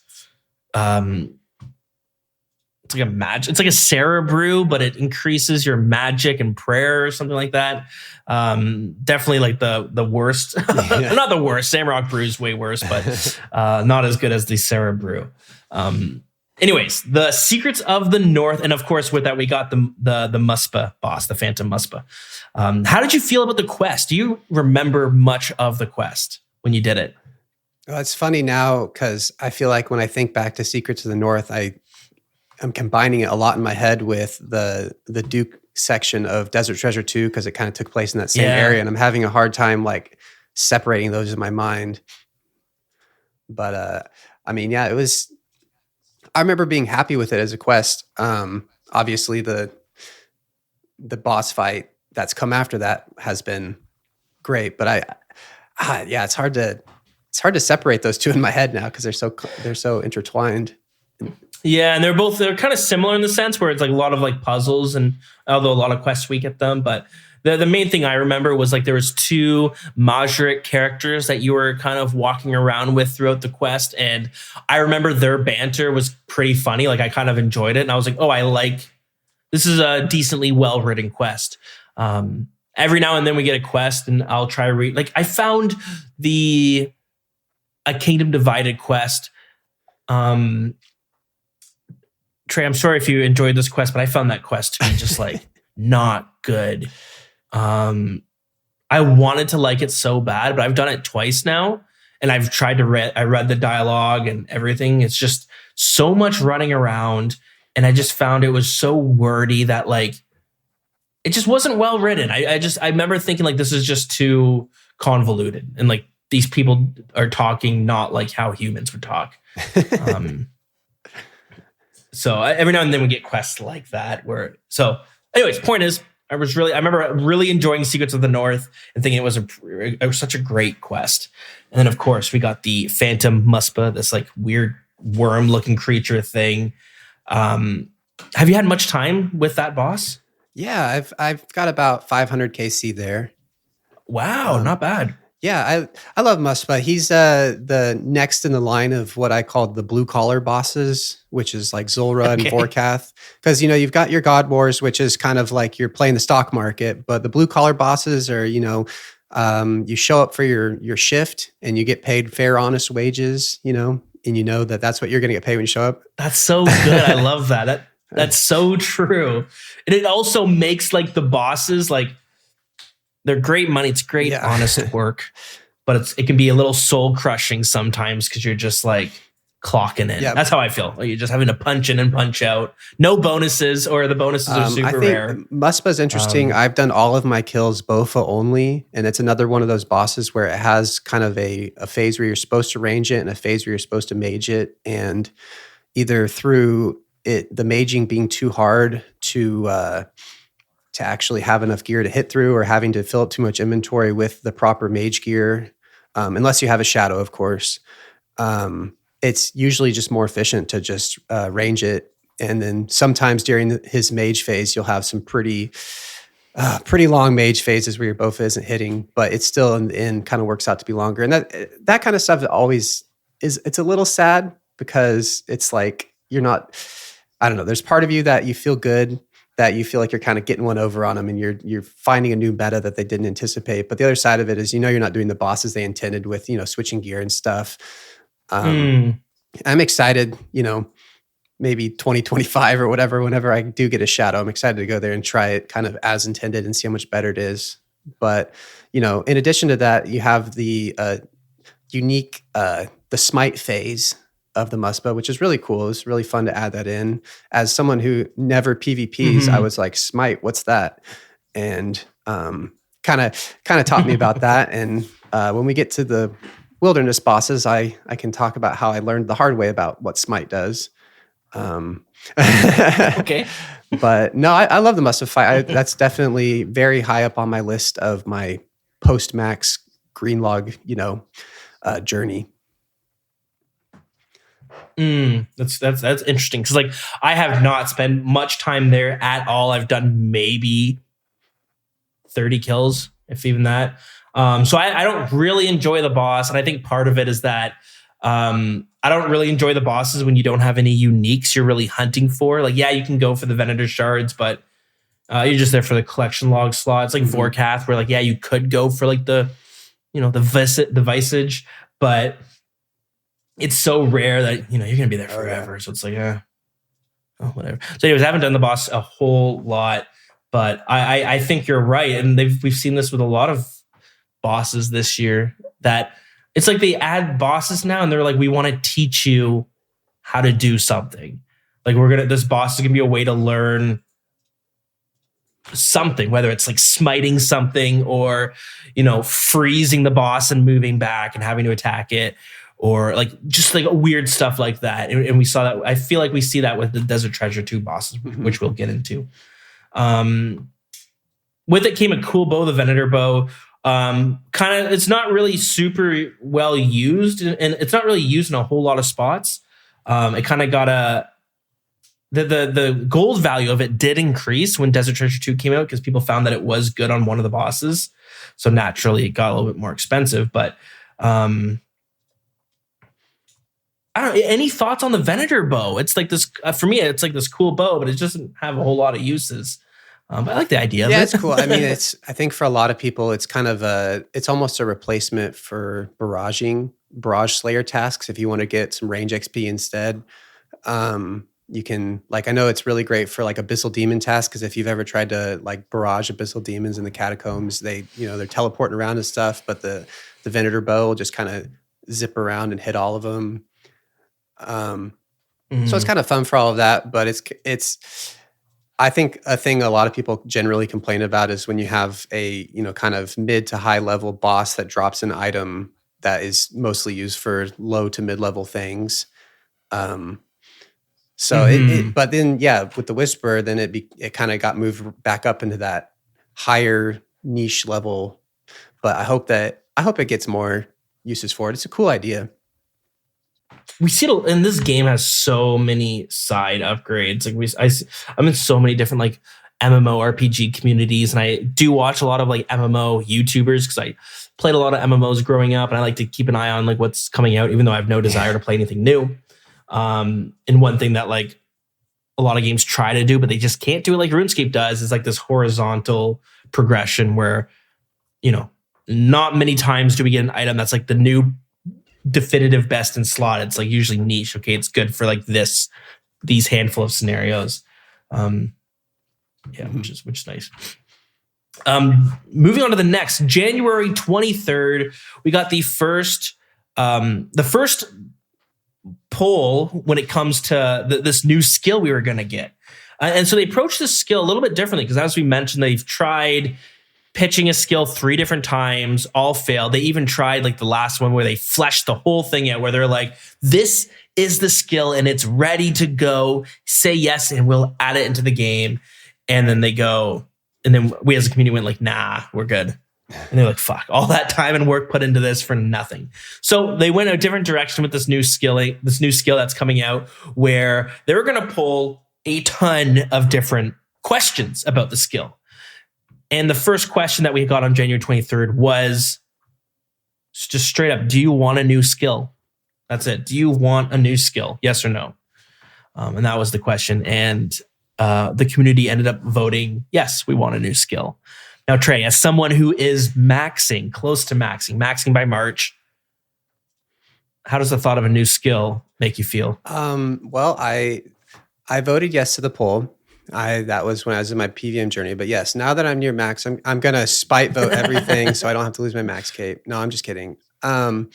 it's like a magic. It's like a Sarah brew, but it increases your magic and prayer or something like that. Definitely like the worst. Not the worst. Samrock brew is way worse, but not as good as the Sarah brew. Anyways, the Secrets of the North, and of course with that we got the Muspa boss, the Phantom Muspa. How did you feel about the quest? Do you remember much of the quest when you did it? Well, it's funny now because I feel like when I think back to Secrets of the North, I'm combining it a lot in my head with the Duke section of Desert Treasure 2 because it kind of took place in that same area, and I'm having a hard time like separating those in my mind. But I mean, yeah, it was. I remember being happy with it as a quest. Obviously, the boss fight that's come after that has been great, but it's hard to separate those two in my head now because they're so intertwined. Yeah, and they're kind of similar in the sense where it's like a lot of like puzzles, and although a lot of quests we get them, but the main thing I remember was like there was 2 Majoric characters that you were kind of walking around with throughout the quest, and I remember their banter was pretty funny. Like I kind of enjoyed it, and I was like, this is a decently well-written quest. Every now and then we get a quest, and I'll try to read. Like I found a Kingdom Divided quest. Trey, I'm sorry if you enjoyed this quest, but I found that quest to be just like not good. I wanted to like it so bad, but I've done it twice now, and I've tried to I read the dialogue and everything. It's just so much running around, and I just found it was so wordy that like it just wasn't well written. I remember thinking like this is just too convoluted, and like these people are talking not like how humans would talk. So every now and then we get quests like that anyways, point is I remember really enjoying Secrets of the North and thinking it was such a great quest. And then of course we got the Phantom Muspa, this like weird worm looking creature thing. Have you had much time with that boss? Yeah, I've got about 500 KC there. Wow, not bad. Yeah, I love Muspa. He's the next in the line of what I called the blue collar bosses, which is like Zulrah and Vorkath. Because you've got your God Wars, which is kind of like you're playing the stock market, but the blue collar bosses are you show up for your shift and you get paid fair, honest wages. And that's what you're going to get paid when you show up. That's so good. I love that. That's so true, and it also makes like the bosses like. They're great money. It's great, honest work, but it can be a little soul crushing sometimes because you're just like clocking in. Yeah. That's how I feel. Like you're just having to punch in and punch out. No bonuses, or the bonuses are super rare. Muspa's interesting. I've done all of my kills Bofa only, and it's another one of those bosses where it has kind of a phase where you're supposed to range it and a phase where you're supposed to mage it, and either through the maging being too hard to actually have enough gear to hit through, or having to fill up too much inventory with the proper mage gear, unless you have a shadow, of course. It's usually just more efficient to just range it. And then sometimes during his mage phase, you'll have some pretty long mage phases where your Bofa isn't hitting, but it's still in the end kind of works out to be longer. And that kind of stuff always it's a little sad because it's like you're not, I don't know, there's part of you that you feel good, that you feel like you're kind of getting one over on them, and you're finding a new meta that they didn't anticipate. But the other side of it is, you're not doing the bosses they intended with, switching gear and stuff. I'm excited, maybe 2025 or whatever, whenever I do get a shadow, I'm excited to go there and try it kind of as intended and see how much better it is. But, in addition to that, you have the unique, the smite phase of the Muspa, which is really cool. It's really fun to add that in. As someone who never PvPs, I was like, smite, what's that? And kind of taught me about that. And when we get to the wilderness bosses, I can talk about how I learned the hard way about what smite does. Okay. But no, I love the must have fight. That's definitely very high up on my list of my post max green log, journey. That's interesting because like I have not spent much time there at all. I've done maybe 30 kills, if even that. So I don't really enjoy the boss, and I think part of it is that I don't really enjoy the bosses when you don't have any uniques you're really hunting for. Like, yeah, you can go for the Venator shards, but you're just there for the collection log slot. It's like Vorkath, where like, yeah, you could go for like the Visage, but it's so rare that you're gonna be there forever. So it's like, whatever. So anyways, I haven't done the boss a whole lot, but I think you're right, and we've seen this with a lot of bosses this year that. It's like they add bosses now and they're like, we want to teach you how to do something. Like this boss is going to be a way to learn something, whether it's like smiting something or, freezing the boss and moving back and having to attack it or like just like weird stuff like that. And we saw that. I feel like we see that with the Desert Treasure 2 bosses, which we'll get into. With it came a cool bow, the Venator bow. It's not really super well used and it's not really used in a whole lot of spots. It kind of got the gold value of it did increase when Desert Treasure 2 came out because people found that it was good on one of the bosses. So naturally it got a little bit more expensive, but I don't know. Any thoughts on the Venator bow? It's like this, for me, it's like this cool bow, but it doesn't have a whole lot of uses. I like the idea of it. Yeah, it's cool. I mean, I think for a lot of people, it's kind of it's almost a replacement for Barrage Slayer tasks. If you want to get some range XP instead, you can, like, I know it's really great for like Abyssal Demon tasks. Cause if you've ever tried to like barrage Abyssal Demons in the catacombs, they're teleporting around and stuff, but the Venator bow will just kind of zip around and hit all of them. So it's kind of fun for all of that, but it's, I think a thing a lot of people generally complain about is when you have a, kind of mid to high level boss that drops an item that is mostly used for low to mid level things. But then, with the Whisperer, then it kind of got moved back up into that higher niche level. But I hope it gets more uses for it. It's a cool idea. We see it, and this game has so many side upgrades. Like I'm in so many different like MMORPG communities, and I do watch a lot of like MMO YouTubers because I played a lot of MMOs growing up, and I like to keep an eye on like what's coming out, even though I have no desire to play anything new. And one thing that like a lot of games try to do, but they just can't do it like RuneScape does, is like this horizontal progression where, not many times do we get an item that's like the new definitive best in slot. It's like usually niche. Okay, it's good for like these handful of scenarios. Which is nice. Moving on to the next, January 23rd, we got the first poll when it comes to this new skill we were going to get. And so they approached this skill a little bit differently because, as we mentioned, they've tried pitching a skill 3 different times, all failed. They even tried like the last one where they fleshed the whole thing out, where they're like, this is the skill and it's ready to go. Say yes and we'll add it into the game. And then they go, and then we as a community went like, nah, we're good. And they're like, fuck, all that time and work put into this for nothing. So they went a different direction with this new skill that's coming out, where they were going to pull a ton of different questions about the skill. And the first question that we got on January 23rd was just straight up, do you want a new skill? That's it. Do you want a new skill? Yes or no? And that was the question. And the community ended up voting, yes, we want a new skill. Now, Trey, as someone who is close to maxing by March, how does the thought of a new skill make you feel? Well, I voted yes to the poll. That was when I was in my PVM journey. But yes, now that I'm near max, I'm gonna spite vote everything so I don't have to lose my max cape. No, I'm just kidding. No.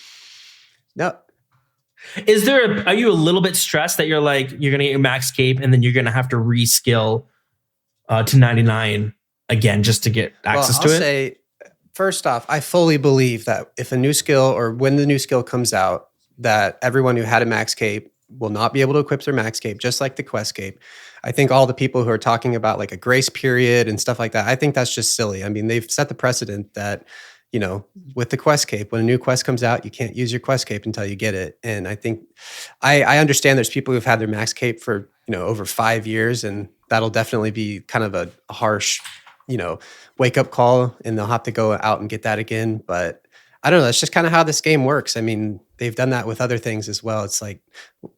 Are you a little bit stressed that you're gonna get your max cape and then you're gonna have to reskill to 99 again just to get access to it? I'll say, first off, I fully believe that if a new skill or when the new skill comes out, that everyone who had a max cape will not be able to equip their Maxscape, just like the Questscape. I think all the people who are talking about like a grace period and stuff like that, I think that's just silly. I mean, they've set the precedent that, you know, with the Questscape, when a new quest comes out, you can't use your Questscape until you get it. And I think I understand there's people who've had their Maxscape for, you know, over 5 years, and that'll definitely be kind of a harsh, you know, wake up call, and they'll have to go out and get that again. But I don't know. That's just kind of how this game works. I mean, they've done that with other things as well. It's like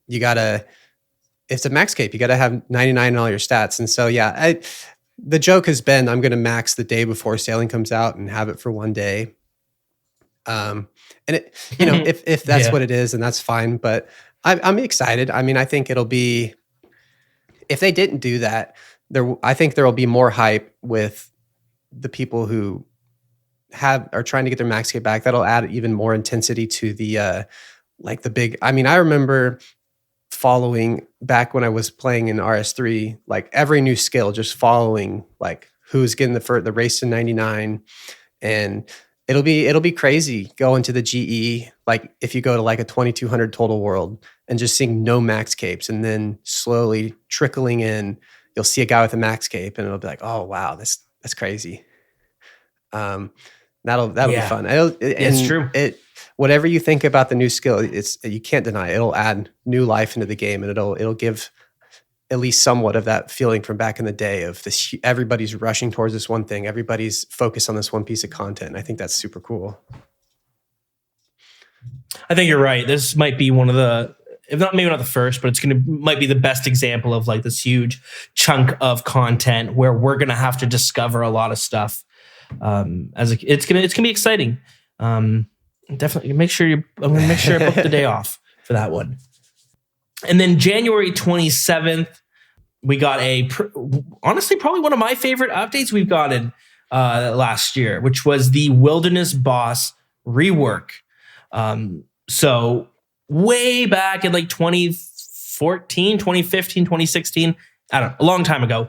it's a Maxscape. You got to have 99 in all your stats. And so, yeah, the joke has been I'm going to max the day before sailing comes out and have it for one day. And it, you know, if that's what it is, and that's fine. But I'm excited. I mean, I think it'll be, if they didn't do that, I think there will be more hype with the people who are trying to get their Maxscape back. That'll add even more intensity to the like the big. I mean, I remember following back when I was playing in RS3, like every new skill, just following like who's getting the race to 99, and it'll be crazy going to the GE. Like if you go to like a 2200 total world and just seeing no Maxscapes, and then slowly trickling in, you'll see a guy with a Maxscape, and it'll be like, oh wow, that's crazy. That'll be fun. It's true. Whatever you think about the new skill, you can't deny it. It'll add new life into the game, and it'll give at least somewhat of that feeling from back in the day of this. Everybody's rushing towards this one thing. Everybody's focused on this one piece of content. And I think that's super cool. I think you're right. This might be one of the, if not maybe not the first, but might be the best example of like this huge chunk of content where we're gonna have to discover a lot of stuff. It's gonna be exciting. Definitely I'm gonna make sure I book the day off for that one. And then January 27th, we got honestly probably one of my favorite updates we've gotten last year, which was the Wilderness Boss rework. So way back in like 2014, 2015, 2016, I don't know, a long time ago,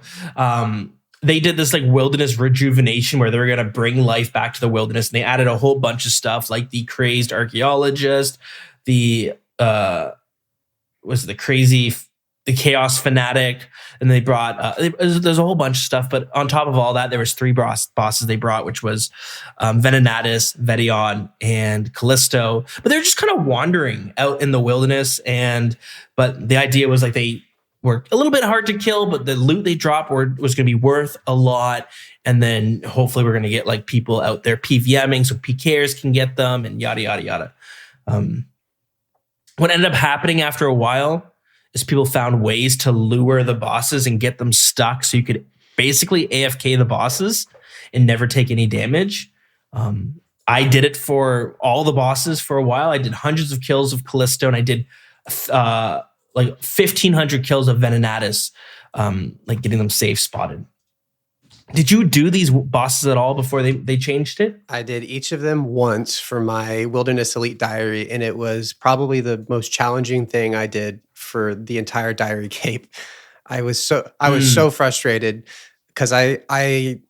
they did this like wilderness rejuvenation where they were going to bring life back to the wilderness. And they added a whole bunch of stuff like the crazed archaeologist, the chaos fanatic. And they brought, there's a whole bunch of stuff. But on top of all that, there was 3 bosses they brought, which was Venenatis, Vedion, and Callisto. But they're just kind of wandering out in the wilderness. But the idea was like they were a little bit hard to kill, but the loot they dropped was going to be worth a lot. And then hopefully we're going to get like people out there PVMing so PKers can get them and yada, yada, yada. What ended up happening after a while is people found ways to lure the bosses and get them stuck so you could basically AFK the bosses and never take any damage. I did it for all the bosses for a while. I did hundreds of kills of Callisto, and I did like 1,500 kills of Venenatis, like getting them safe spotted. Did you do these bosses at all before they changed it? I did each of them once for my Wilderness Elite Diary, and it was probably the most challenging thing I did for the entire Diary Cape. I was so frustrated because the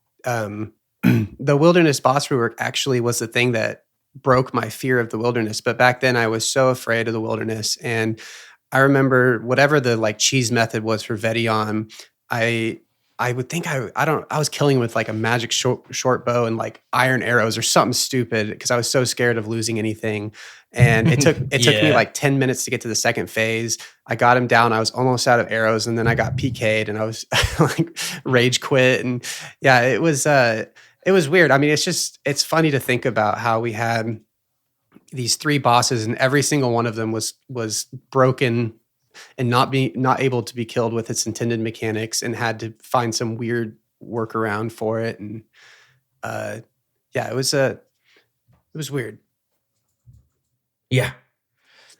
Wilderness boss rework actually was the thing that broke my fear of the wilderness. But back then I was so afraid of the wilderness, and I remember whatever the like cheese method was for Vedion, I would think I was killing with like a magic short bow and like iron arrows or something stupid because I was so scared of losing anything. And it took me like 10 minutes to get to the second phase. I got him down. I was almost out of arrows, and then I got PK'd, and I was like rage quit. And yeah, it was weird. I mean, it's funny to think about how we had these 3 bosses, and every single one of them was broken and not able to be killed with its intended mechanics, and had to find some weird workaround for it. And it was weird. Yeah,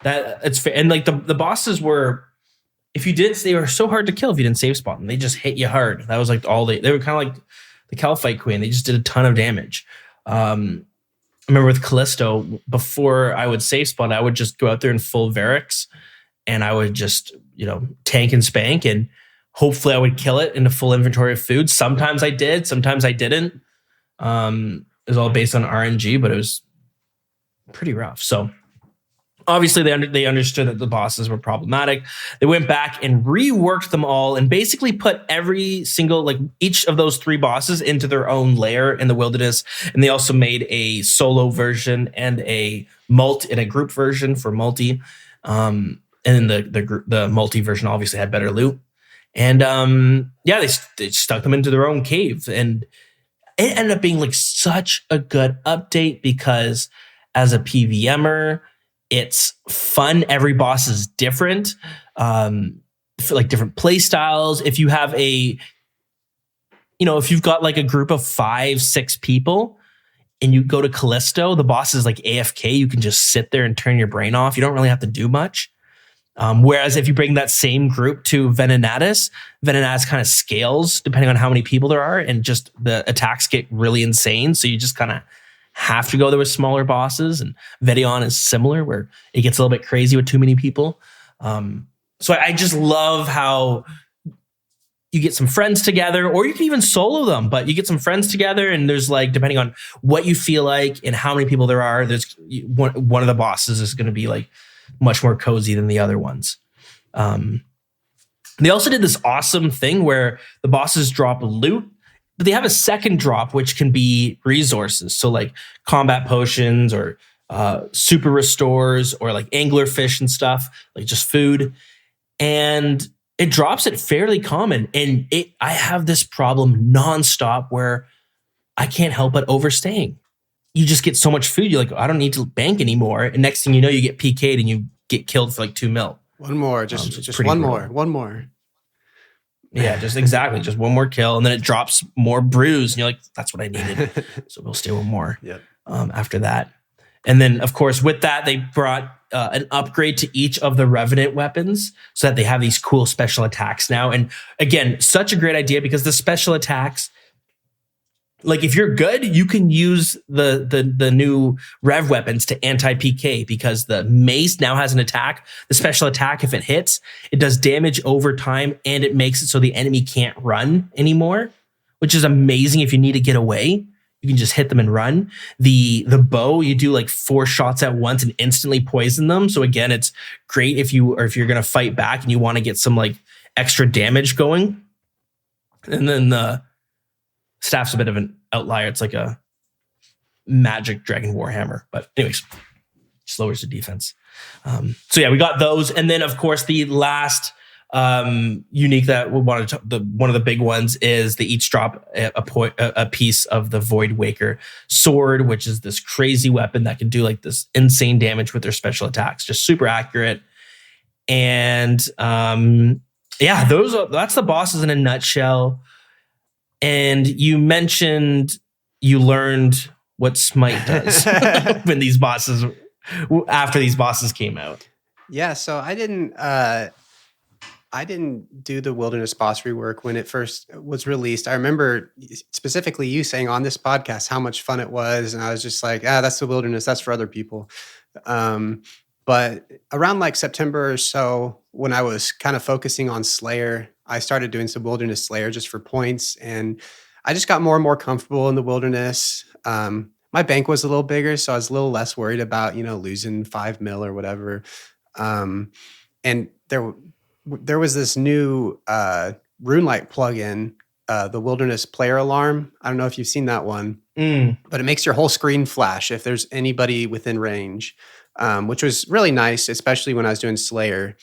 that it's fair. And like the bosses were, they were so hard to kill if you didn't save spot them. They just hit you hard. That was like they were kind of like the Calphite Queen. They just did a ton of damage. I remember with Callisto, before I would save spawn, I would just go out there in full Varix, and I would just, tank and spank, and hopefully I would kill it in a full inventory of food. Sometimes I did, sometimes I didn't. It was all based on RNG, but it was pretty rough. So Obviously, they understood that the bosses were problematic. They went back and reworked them all and basically put every single, like each of those 3 bosses into their own layer in the wilderness. And they also made a solo version and a group version for multi. And then the multi version obviously had better loot. And they stuck them into their own cave. And it ended up being like such a good update because as a PVMer, it's fun. Every boss is different, for like different play styles. If you have if you've got like a group of 5-6 people and you go to Callisto, the boss is like AFK. You can just sit there and turn your brain off. You don't really have to do much. Whereas if you bring that same group to Venenatis kind of scales depending on how many people there are, and just the attacks get really insane. So you just kind of have to go there with smaller bosses, and Vedion is similar where it gets a little bit crazy with too many people. So I just love how you get some friends together, or you can even solo them, but you get some friends together and there's like, depending on what you feel like and how many people there are, there's one of the bosses is going to be like much more cozy than the other ones. They also did this awesome thing where the bosses drop loot, but they have a second drop, which can be resources. So like combat potions or super restores or like angler fish and stuff, like just food. And it drops it fairly common. And I have this problem nonstop where I can't help but overstaying. You just get so much food. You're like, I don't need to bank anymore. And next thing you know, you get PK'd and you get killed for like 2 mil. One more, just one more. Yeah, just one more kill, and then it drops more brews, and you're like, "That's what I needed." So we'll stay one more. Yep. After that, and then of course with that they brought an upgrade to each of the Revenant weapons, so that they have these cool special attacks now. And again, such a great idea because the special attacks, like if you're good, you can use the new Rev weapons to anti-PK, because the mace now has an attack. The special attack, if it hits, it does damage over time, and it makes it so the enemy can't run anymore, which is amazing. If you need to get away, you can just hit them and run. The bow, you do like 4 shots at once and instantly poison them. So again, it's great if you're going to fight back and you want to get some like extra damage going. And then the staff's a bit of an outlier. It's like a magic dragon warhammer, but anyways, just lowers the defense. So yeah, we got those, and then of course the last unique that we wanted to, one of the big ones is they each drop a piece of the Void Waker sword, which is this crazy weapon that can do like this insane damage with their special attacks, just super accurate. And yeah, that's the bosses in a nutshell. And you mentioned you learned what Smite does after these bosses came out. Yeah, so I didn't do the Wilderness boss rework when it first was released. I remember specifically you saying on this podcast how much fun it was, and I was just like, that's the Wilderness, that's for other people. But around like September or so, when I was kind of focusing on Slayer, I started doing some Wilderness Slayer just for points, and I just got more and more comfortable in the Wilderness. My bank was a little bigger, so I was a little less worried about, losing 5 mil or whatever. And there was this new RuneLite plugin, the Wilderness Player Alarm. I don't know if you've seen that one, but it makes your whole screen flash if there's anybody within range, which was really nice, especially when I was doing Slayer.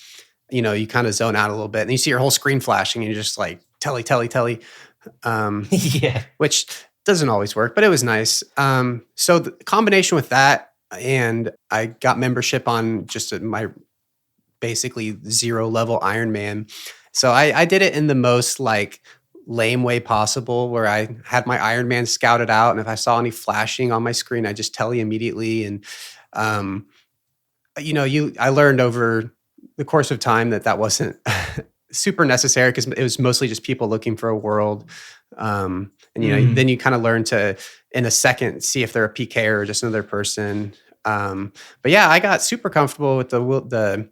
You kind of zone out a little bit and you see your whole screen flashing and you're just like, telly. Yeah. Which doesn't always work, but it was nice. So the combination with that, and I got membership on just my basically 0 level Iron Man. So I did it in the most like lame way possible, where I had my Iron Man scouted out, and if I saw any flashing on my screen, I just telly immediately. And I learned over the course of time that wasn't super necessary, because it was mostly just people looking for a world. And then you kind of learn to, in a second, see if they're a PK or just another person. But yeah, I got super comfortable with the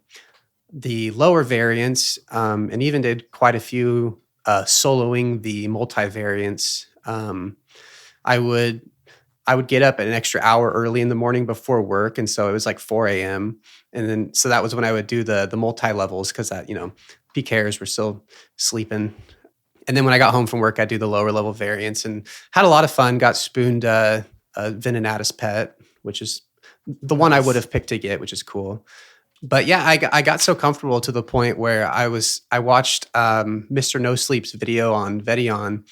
lower variants, and even did quite a few soloing the multi variants. I would I would get up an extra hour early in the morning before work. And so it was like 4 a.m. And then, so that was when I would do the multi-levels because that, PKers were still sleeping. And then when I got home from work, I'd do the lower level variants and had a lot of fun. Got spooned a Venenatus pet, which is the one I would have picked to get, which is cool. But yeah, I got so comfortable to the point where I watched Mr. No Sleep's video on Vedion,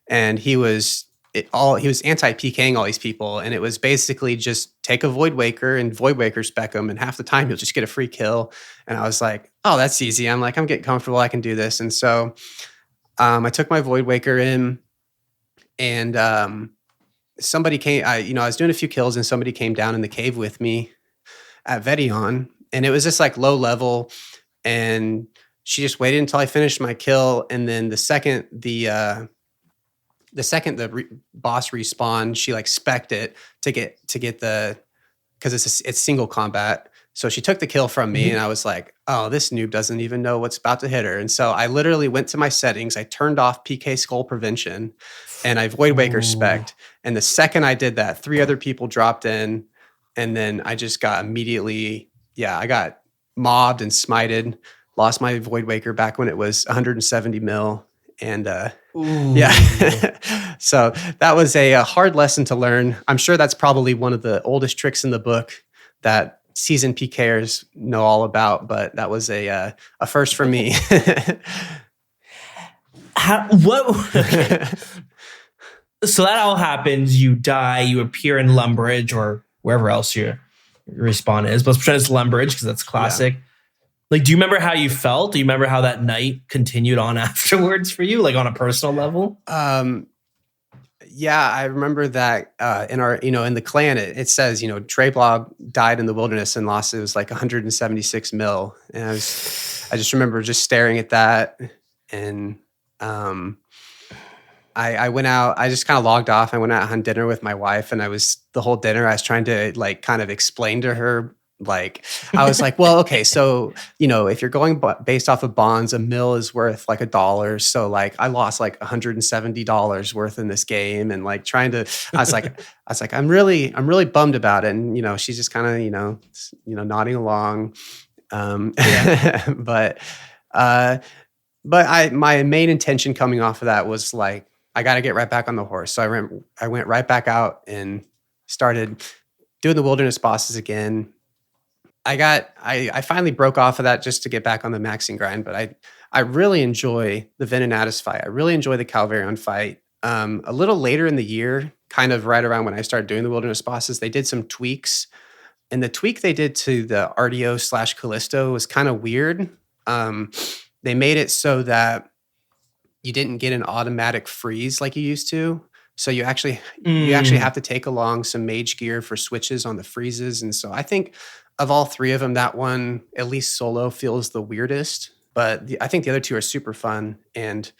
and he was anti-PKing all these people, and it was basically just take a Void Waker and Void Waker spec him, and half the time you'll just get a free kill. And I was like, oh, that's easy. I'm getting comfortable. I can do this. And so I took my Void Waker in, and somebody came. I was doing a few kills, and somebody came down in the cave with me at Vedion. And it was just like low level, and she just waited until I finished my kill. And then the second the boss respawned, she like spec'd it to get the, because it's single combat. So she took the kill from me, and I was like, oh, this noob doesn't even know what's about to hit her. And so I literally went to my settings, I turned off PK skull prevention, and I Void Waker spec'd. And the second I did that, 3 other people dropped in, and then I just got immediately. Yeah, I got mobbed and smited, lost my Void Waker back when it was 170 mil. And yeah, so that was a hard lesson to learn. I'm sure that's probably one of the oldest tricks in the book that seasoned PKers know all about, but that was a first for me. Okay. So that all happens, you die, you appear in Lumbridge or wherever else your respawn is. But let's pretend it's Lumbridge because that's classic. Yeah. Like, do you remember how you felt? Do you remember how that night continued on afterwards for you, like on a personal level? Yeah, I remember that in our, in the clan, it says, Trey Blog died in the wilderness and lost, it was like 176 mil. And I just remember just staring at that. And I went out, I just kind of logged off. I went out on dinner with my wife, and the whole dinner, I was trying to like kind of explain to her, like, I was like, well, okay, so, if you're going based off of bonds, a mil is worth like $1. So like I lost like $170 worth in this game. And like I was like, I'm really bummed about it. And, she's just kind of, nodding along. But my main intention coming off of that was like, I got to get right back on the horse. So I went right back out and started doing the wilderness bosses again. I finally broke off of that just to get back on the maxing grind, but I really enjoy the Venenatus fight. I really enjoy the Calvarion fight. A little later in the year, kind of right around when I started doing the wilderness bosses, they did some tweaks. And the tweak they did to the RDO / Callisto was kind of weird. They made it so that you didn't get an automatic freeze like you used to. So you actually have to take along some mage gear for switches on the freezes. And so I think of all 3 of them, that one, at least solo, feels the weirdest. But I think the other 2 are super fun. And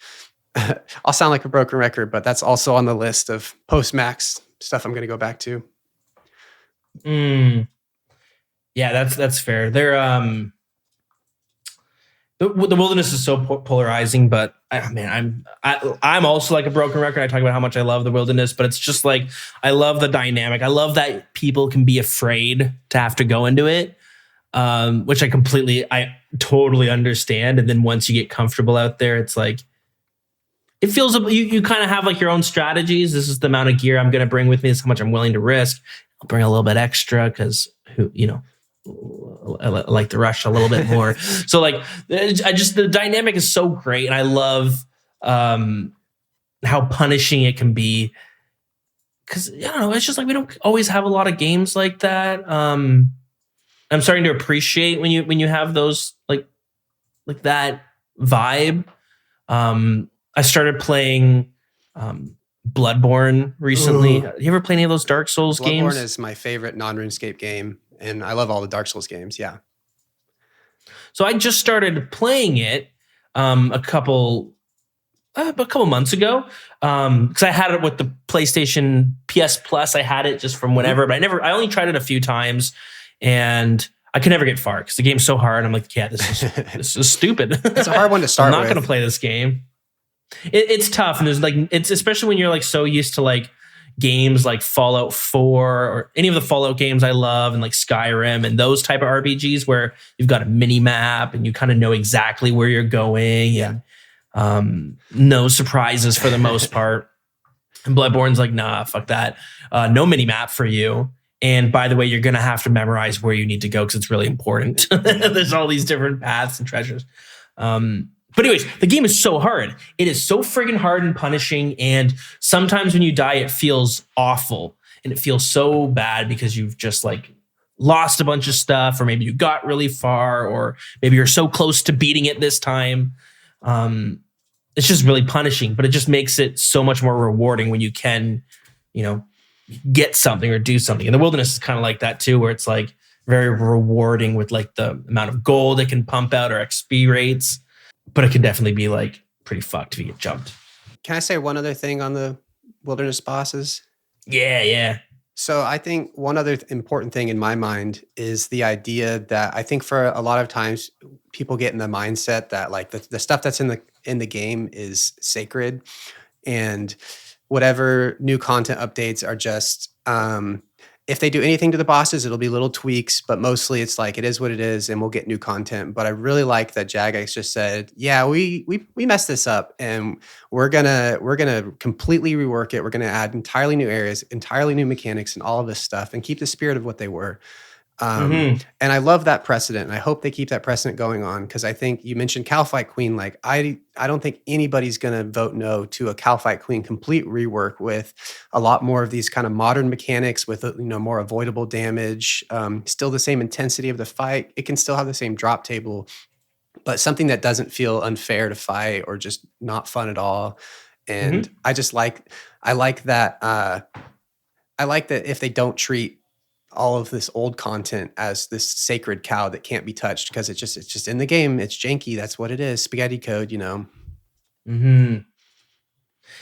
I'll sound like a broken record, but that's also on the list of post-max stuff I'm going to go back to. Yeah, that's fair. They're the wilderness is so polarizing, but I'm also like a broken record. I talk about how much I love the wilderness, but it's just like, I love the dynamic. I love that people can be afraid to have to go into it, which I totally understand. And then once you get comfortable out there, it's like, it feels, you kind of have like your own strategies. This is the amount of gear I'm going to bring with me. This is how much I'm willing to risk. I'll bring a little bit extra because I like to rush a little bit more. So like, the dynamic is so great. And I love how punishing it can be. Cause I don't know, it's just like, we don't always have a lot of games like that. I'm starting to appreciate when you have those like that vibe. I started playing Bloodborne recently. You ever play any of those Dark Souls games? Bloodborne is my favorite non-RuneScape game. And I love all the Dark Souls games, yeah. So I just started playing it a couple months ago because I had it with the PlayStation PS Plus. I had it just from whenever, but I only tried it a few times, and I could never get far because the game's so hard. I'm like, yeah, this is stupid. It's a hard one to start with. I'm not going to play this game. It's tough, and there's like, it's especially when you're like so used to like, games like Fallout 4 or any of the Fallout games I love, and like Skyrim and those type of RPGs where you've got a mini map and you kind of know exactly where you're going, and no surprises for the most part. And Bloodborne's like, nah, fuck that. No mini map for you. And by the way, you're going to have to memorize where you need to go because it's really important. There's all these different paths and treasures. But anyways, the game is so hard. It is so friggin' hard and punishing. And sometimes when you die, it feels awful. And it feels so bad because you've just like lost a bunch of stuff, or maybe you got really far, or maybe you're so close to beating it this time. It's just really punishing, but it just makes it so much more rewarding when you can, get something or do something. And the wilderness is kind of like that too, where it's like very rewarding with like the amount of gold it can pump out or XP rates. But it can definitely be like pretty fucked if you get jumped. Can I say one other thing on the wilderness bosses? Yeah. So I think one other important thing in my mind is the idea that I think for a lot of times people get in the mindset that like the stuff that's in the game is sacred, and whatever new content updates are just if they do anything to the bosses, it'll be little tweaks, but mostly it's like, it is what it is, and we'll get new content. But I really like that Jagex just said, yeah, we messed this up, and we're gonna completely rework it. We're gonna add entirely new areas, entirely new mechanics, and all of this stuff, and keep the spirit of what they were. And I love that precedent, and I hope they keep that precedent going on, because I think you mentioned Calfight Queen. Like I don't think anybody's going to vote no to a Calfight Queen complete rework with a lot more of these kind of modern mechanics with more avoidable damage, still the same intensity of the fight. It can still have the same drop table, but something that doesn't feel unfair to fight or just not fun at all. And I like that. I like that if they don't treat all of this old content as this sacred cow that can't be touched, because it's just in the game. It's janky. That's what it is. Spaghetti code, Yeah,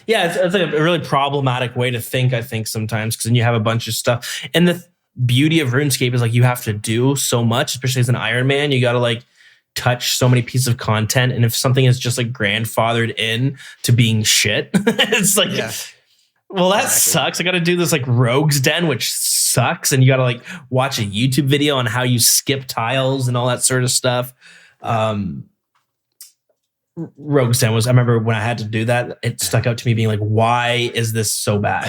it's like a really problematic way to think, I think, sometimes, because then you have a bunch of stuff. And the beauty of RuneScape is like you have to do so much, especially as an Iron Man. You got to like touch so many pieces of content. And if something is just like grandfathered in to being shit, it's like, well, that sucks. I got to do this like Rogue's Den, which sucks. And you got to like watch a YouTube video on how you skip tiles and all that sort of stuff. Rogue's Den I remember when I had to do that, it stuck out to me being like, why is this so bad?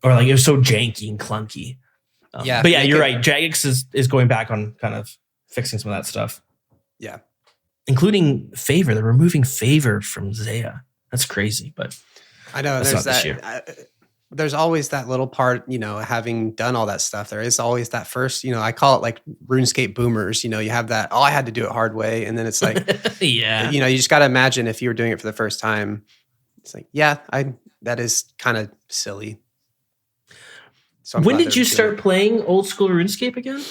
Or like it was so janky and clunky. But yeah, you're right. Jagex is going back on kind of fixing some of that stuff. Yeah. Including favor. They're removing favor from Zaya. That's crazy, but I know there's that. There's always that little part, having done all that stuff. There is always that first, I call it like RuneScape boomers. You have that, I had to do it hard way. And then it's like, you just got to imagine if you were doing it for the first time, it's like, that is kind of silly. So when did you start playing old school RuneScape again?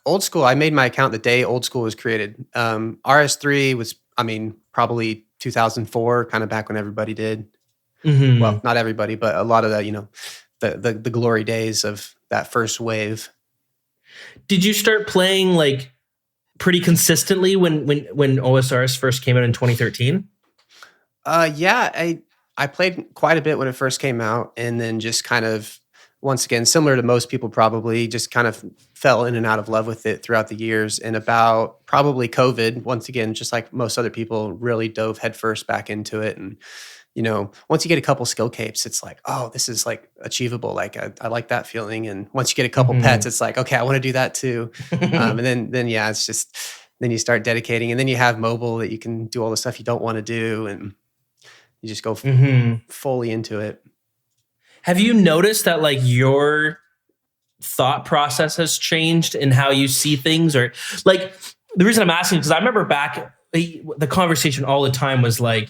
Old school, I made my account the day old school was created. RS3 was, probably 2004, kind of back when everybody did. Well, not everybody, but a lot of that, the glory days of that first wave. Did you start playing like pretty consistently when OSRS first came out in 2013? Yeah, I played quite a bit when it first came out, and then just kind of, once again, similar to most people probably, just kind of fell in and out of love with it throughout the years. And about probably COVID, once again, just like most other people, really dove headfirst back into it. And, once you get a couple skill capes, it's like, oh, this is like achievable. Like I like that feeling. And once you get a couple pets, it's like, okay, I want to do that too. And then it's just, then you start dedicating, and then you have mobile that you can do all the stuff you don't want to do. And you just go fully into it. Have you noticed that like your thought process has changed in how you see things? Or like the reason I'm asking, because I remember back, the conversation all the time was like,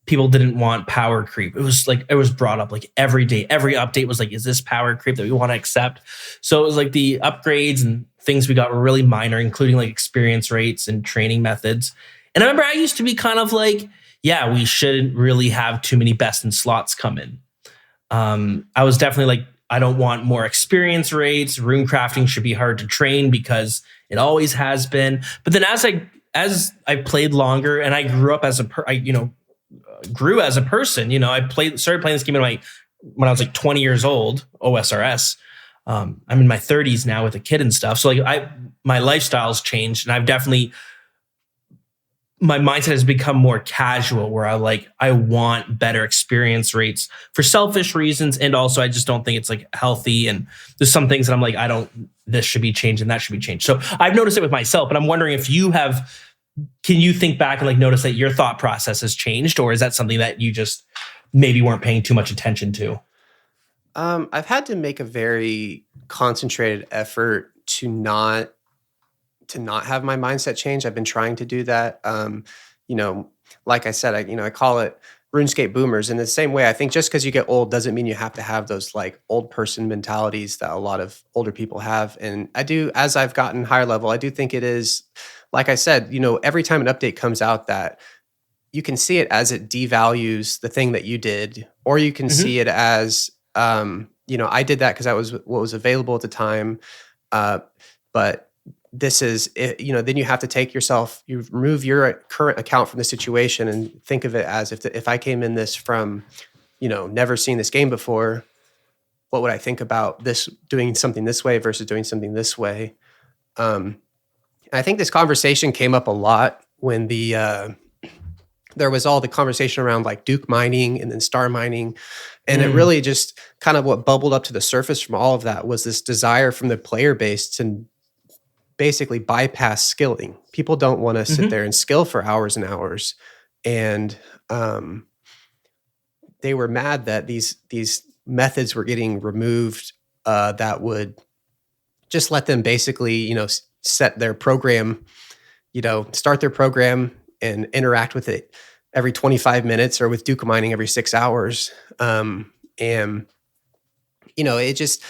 people didn't want power creep. It was brought up like every day. Every update was like, is this power creep that we want to accept? So it was like the upgrades and things we got were really minor, including like experience rates and training methods. And I remember I used to be kind of like, yeah, we shouldn't really have too many best in slots come in. I was definitely like, I don't want more experience rates. Rune crafting should be hard to train because it always has been. But then as I played longer and I grew up as grew as a person. You know, started playing this game when I was like 20 years old, OSRS. I'm in my 30s now with a kid and stuff. So like my lifestyle's changed, and I've definitely, my mindset has become more casual, where I want better experience rates for selfish reasons. And also I just don't think it's like healthy. And there's some things that I'm like, this should be changed and that should be changed. So I've noticed it with myself, but I'm wondering if can you think back and like notice that your thought process has changed, or is that something that you just maybe weren't paying too much attention to? I've had to make a very concentrated effort to not have my mindset change. I've been trying to do that. You know, like I said, I call it RuneScape boomers. In the same way, I think just because you get old doesn't mean you have to have those like old person mentalities that a lot of older people have. And I do, as I've gotten higher level, I do think it is, like I said, you know, every time an update comes out, that you can see it as it devalues the thing that you did, or you can see it as, you know, I did that because that was what was available at the time. But this is, you know, then you have to you remove your current account from the situation and think of it as if I came in this from, you know, never seen this game before, what would I think about this, doing something this way versus doing something this way? I think this conversation came up a lot when there was all the conversation around like Duke mining and then star mining. And it really just kind of what bubbled up to the surface from all of that was this desire from the player base to basically bypass skilling. People don't want to sit there and skill for hours and hours. And they were mad that these methods were getting removed that would just let them basically, you know, set their program, you know, start their program and interact with it every 25 minutes, or with Duke mining every 6 hours. And, you know, it just,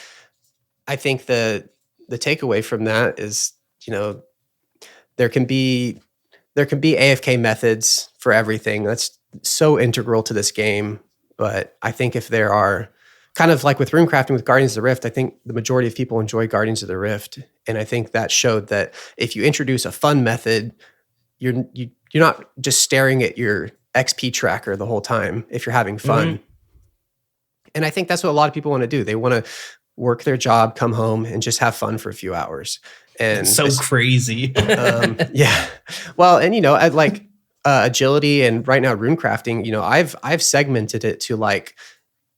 I think the takeaway from that is, you know, there can be AFK methods for everything. That's so integral to this game. But I think if there are, kind of like with runecrafting with Guardians of the Rift, I think the majority of people enjoy Guardians of the Rift. And I think that showed that if you introduce a fun method, you're not just staring at your XP tracker the whole time if you're having fun. And I think that's what a lot of people want to do. They want to work their job, come home, and just have fun for a few hours. And it's so crazy. Yeah. Well, and you know, I like agility, and right now runecrafting, you know, I've segmented it to like,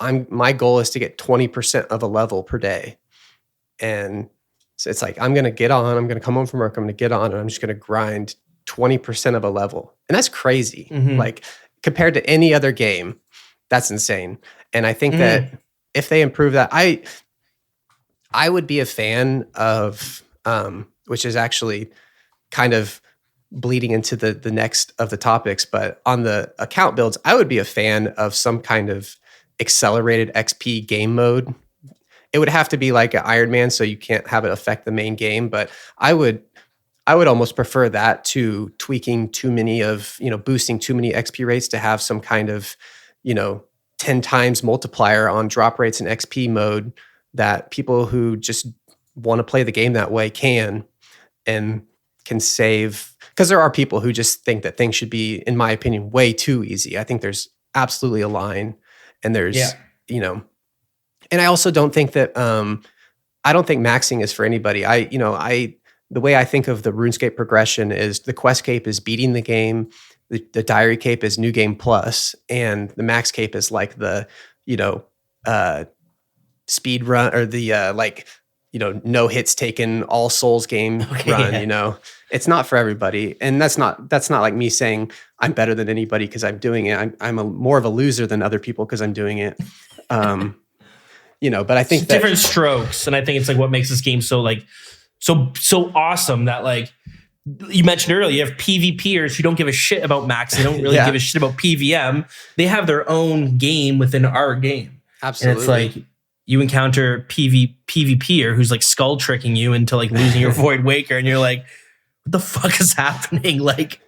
my goal is to get 20% of a level per day. And so it's like, I'm going to come home from work, I'm going to get on, and I'm just going to grind 20% of a level. And that's crazy. Like compared to any other game, that's insane. And I think that if they improve that, I would be a fan of, which is actually kind of bleeding into the next of the topics, but on the account builds, I would be a fan of some kind of accelerated XP game mode. It would have to be like an Iron Man, so you can't have it affect the main game, but I would almost prefer that to tweaking too many of, you know, boosting too many XP rates to have some kind of, you know, 10 times multiplier on drop rates and XP mode that people who just want to play the game that way can save. Because there are people who just think that things should be, in my opinion, way too easy. I think there's absolutely a line, and there's, you know, and I also don't think that, I don't think maxing is for anybody. The way I think of the RuneScape progression is the quest cape is beating the game, the diary cape is new game plus, and the max cape is like the, you know, speed run, or the like, you know, no hits taken, all souls game run. You know, it's not for everybody, and that's not like me saying I'm better than anybody because I'm doing it. I'm more of a loser than other people because I'm doing it. You know, but I think it's different strokes, and I think it's like what makes this game so like so awesome that like you mentioned earlier, you have PvPers who don't give a shit about max. They don't really give a shit about PVM. They have their own game within our game. Absolutely. And it's like you encounter PvPer who's like skull tricking you into like losing your Void Waker, and you're like, what the fuck is happening? Like,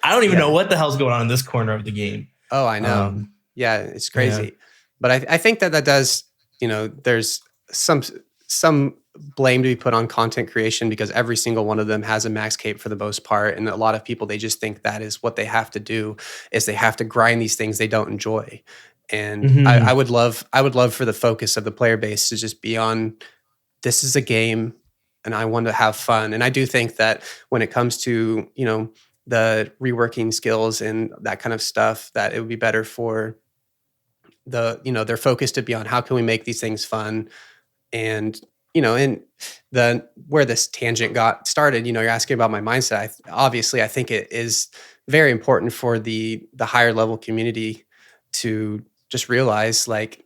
I don't even know what the hell's going on in this corner of the game. Oh, I know. Yeah, it's crazy. Yeah. But I think that does, you know, there's some blame to be put on content creation because every single one of them has a max cape for the most part. And a lot of people, they just think that is what they have to do, is they have to grind these things they don't enjoy. And I would love for the focus of the player base to just be on, this is a game and I want to have fun. And I do think that when it comes to, the reworking skills and that kind of stuff, that it would be better for their focus to be on how can we make these things fun. And and where this tangent got started, you're asking about my mindset. Obviously, I think it is very important for the higher level community to just realize, like,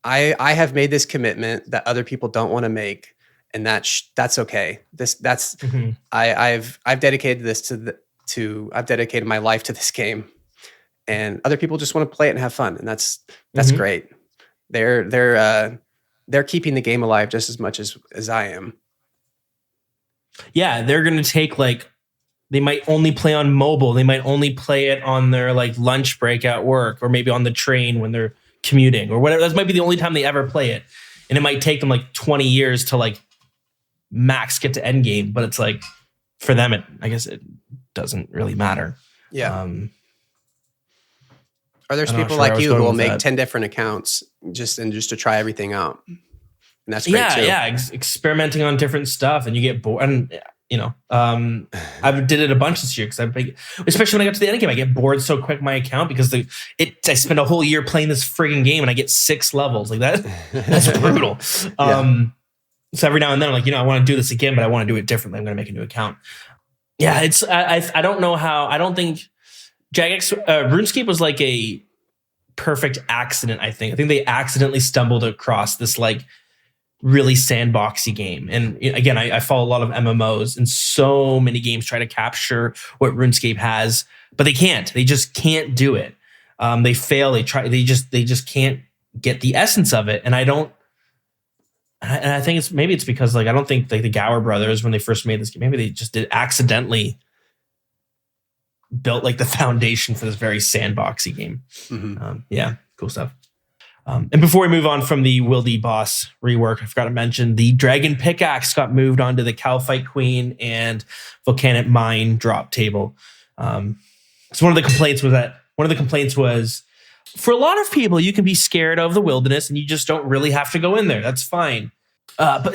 I have made this commitment that other people don't want to make, and that's okay. I've dedicated this I've dedicated my life to this game, and other people just want to play it and have fun, and that's great. They're keeping the game alive just as much as I am. Yeah, they're going to take, like, they might only play on mobile. They might only play it on their, like, lunch break at work, or maybe on the train when they're commuting or whatever. That might be the only time they ever play it. And it might take them like 20 years to, like, max get to end game. But it's like, for them, I guess it doesn't really matter. Yeah. Or there's people like you who will make 10 different accounts just to try everything out. And that's great too. Yeah, experimenting on different stuff, and you get bored. And I did it a bunch this year because especially when I got to the end game, I get bored so quick my account because I spend a whole year playing this friggin' game and I get 6 levels like that. That's brutal. So every now and then I'm like, I want to do this again, but I want to do it differently. I'm going to make a new account. Yeah, I don't know how. I don't think Jagex RuneScape was like a perfect accident. I think they accidentally stumbled across this, like, really sandboxy game. And again, I follow a lot of MMOs, and so many games try to capture what RuneScape has, but they can't. They just can't do it. They fail. They try. They just can't get the essence of it. And I think it's because, like, I don't think, like, the Gower brothers, when they first made this game, maybe they just did accidentally built, like, the foundation for this very sandboxy game. Yeah, cool stuff. And before we move on from the Wildy Boss rework, I forgot to mention the Dragon Pickaxe got moved onto the Calphite Queen and Volcanic Mine drop table. So one of the complaints was, for a lot of people, you can be scared of the wilderness and you just don't really have to go in there. That's fine. But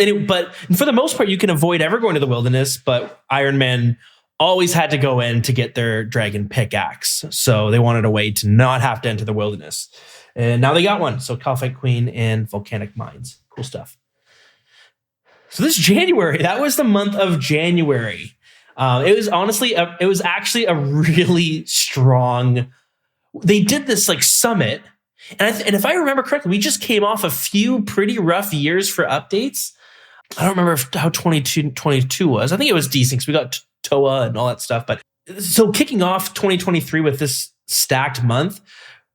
for the most part, you can avoid ever going to the wilderness. But Iron Man always had to go in to get their Dragon Pickaxe. So they wanted a way to not have to enter the wilderness. And now they got one. So Calphite Queen and Volcanic Mines. Cool stuff. So this January, that was the month of January. It was actually a really strong. They did this, like, summit. And if I remember correctly, we just came off a few pretty rough years for updates. I don't remember how 22 was. I think it was decent because we got Toa and all that stuff. But so kicking off 2023 with this stacked month,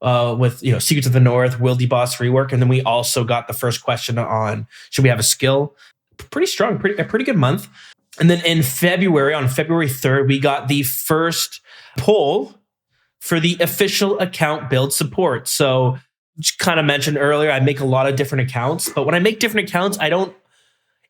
with Secrets of the North, Wildy Boss rework, and then we also got the first question on should we have a skill. Pretty strong, a pretty good month. And then in February, on February 3rd, we got the first poll for the official account build support. So, just kind of mentioned earlier, I make a lot of different accounts, but when I make different accounts,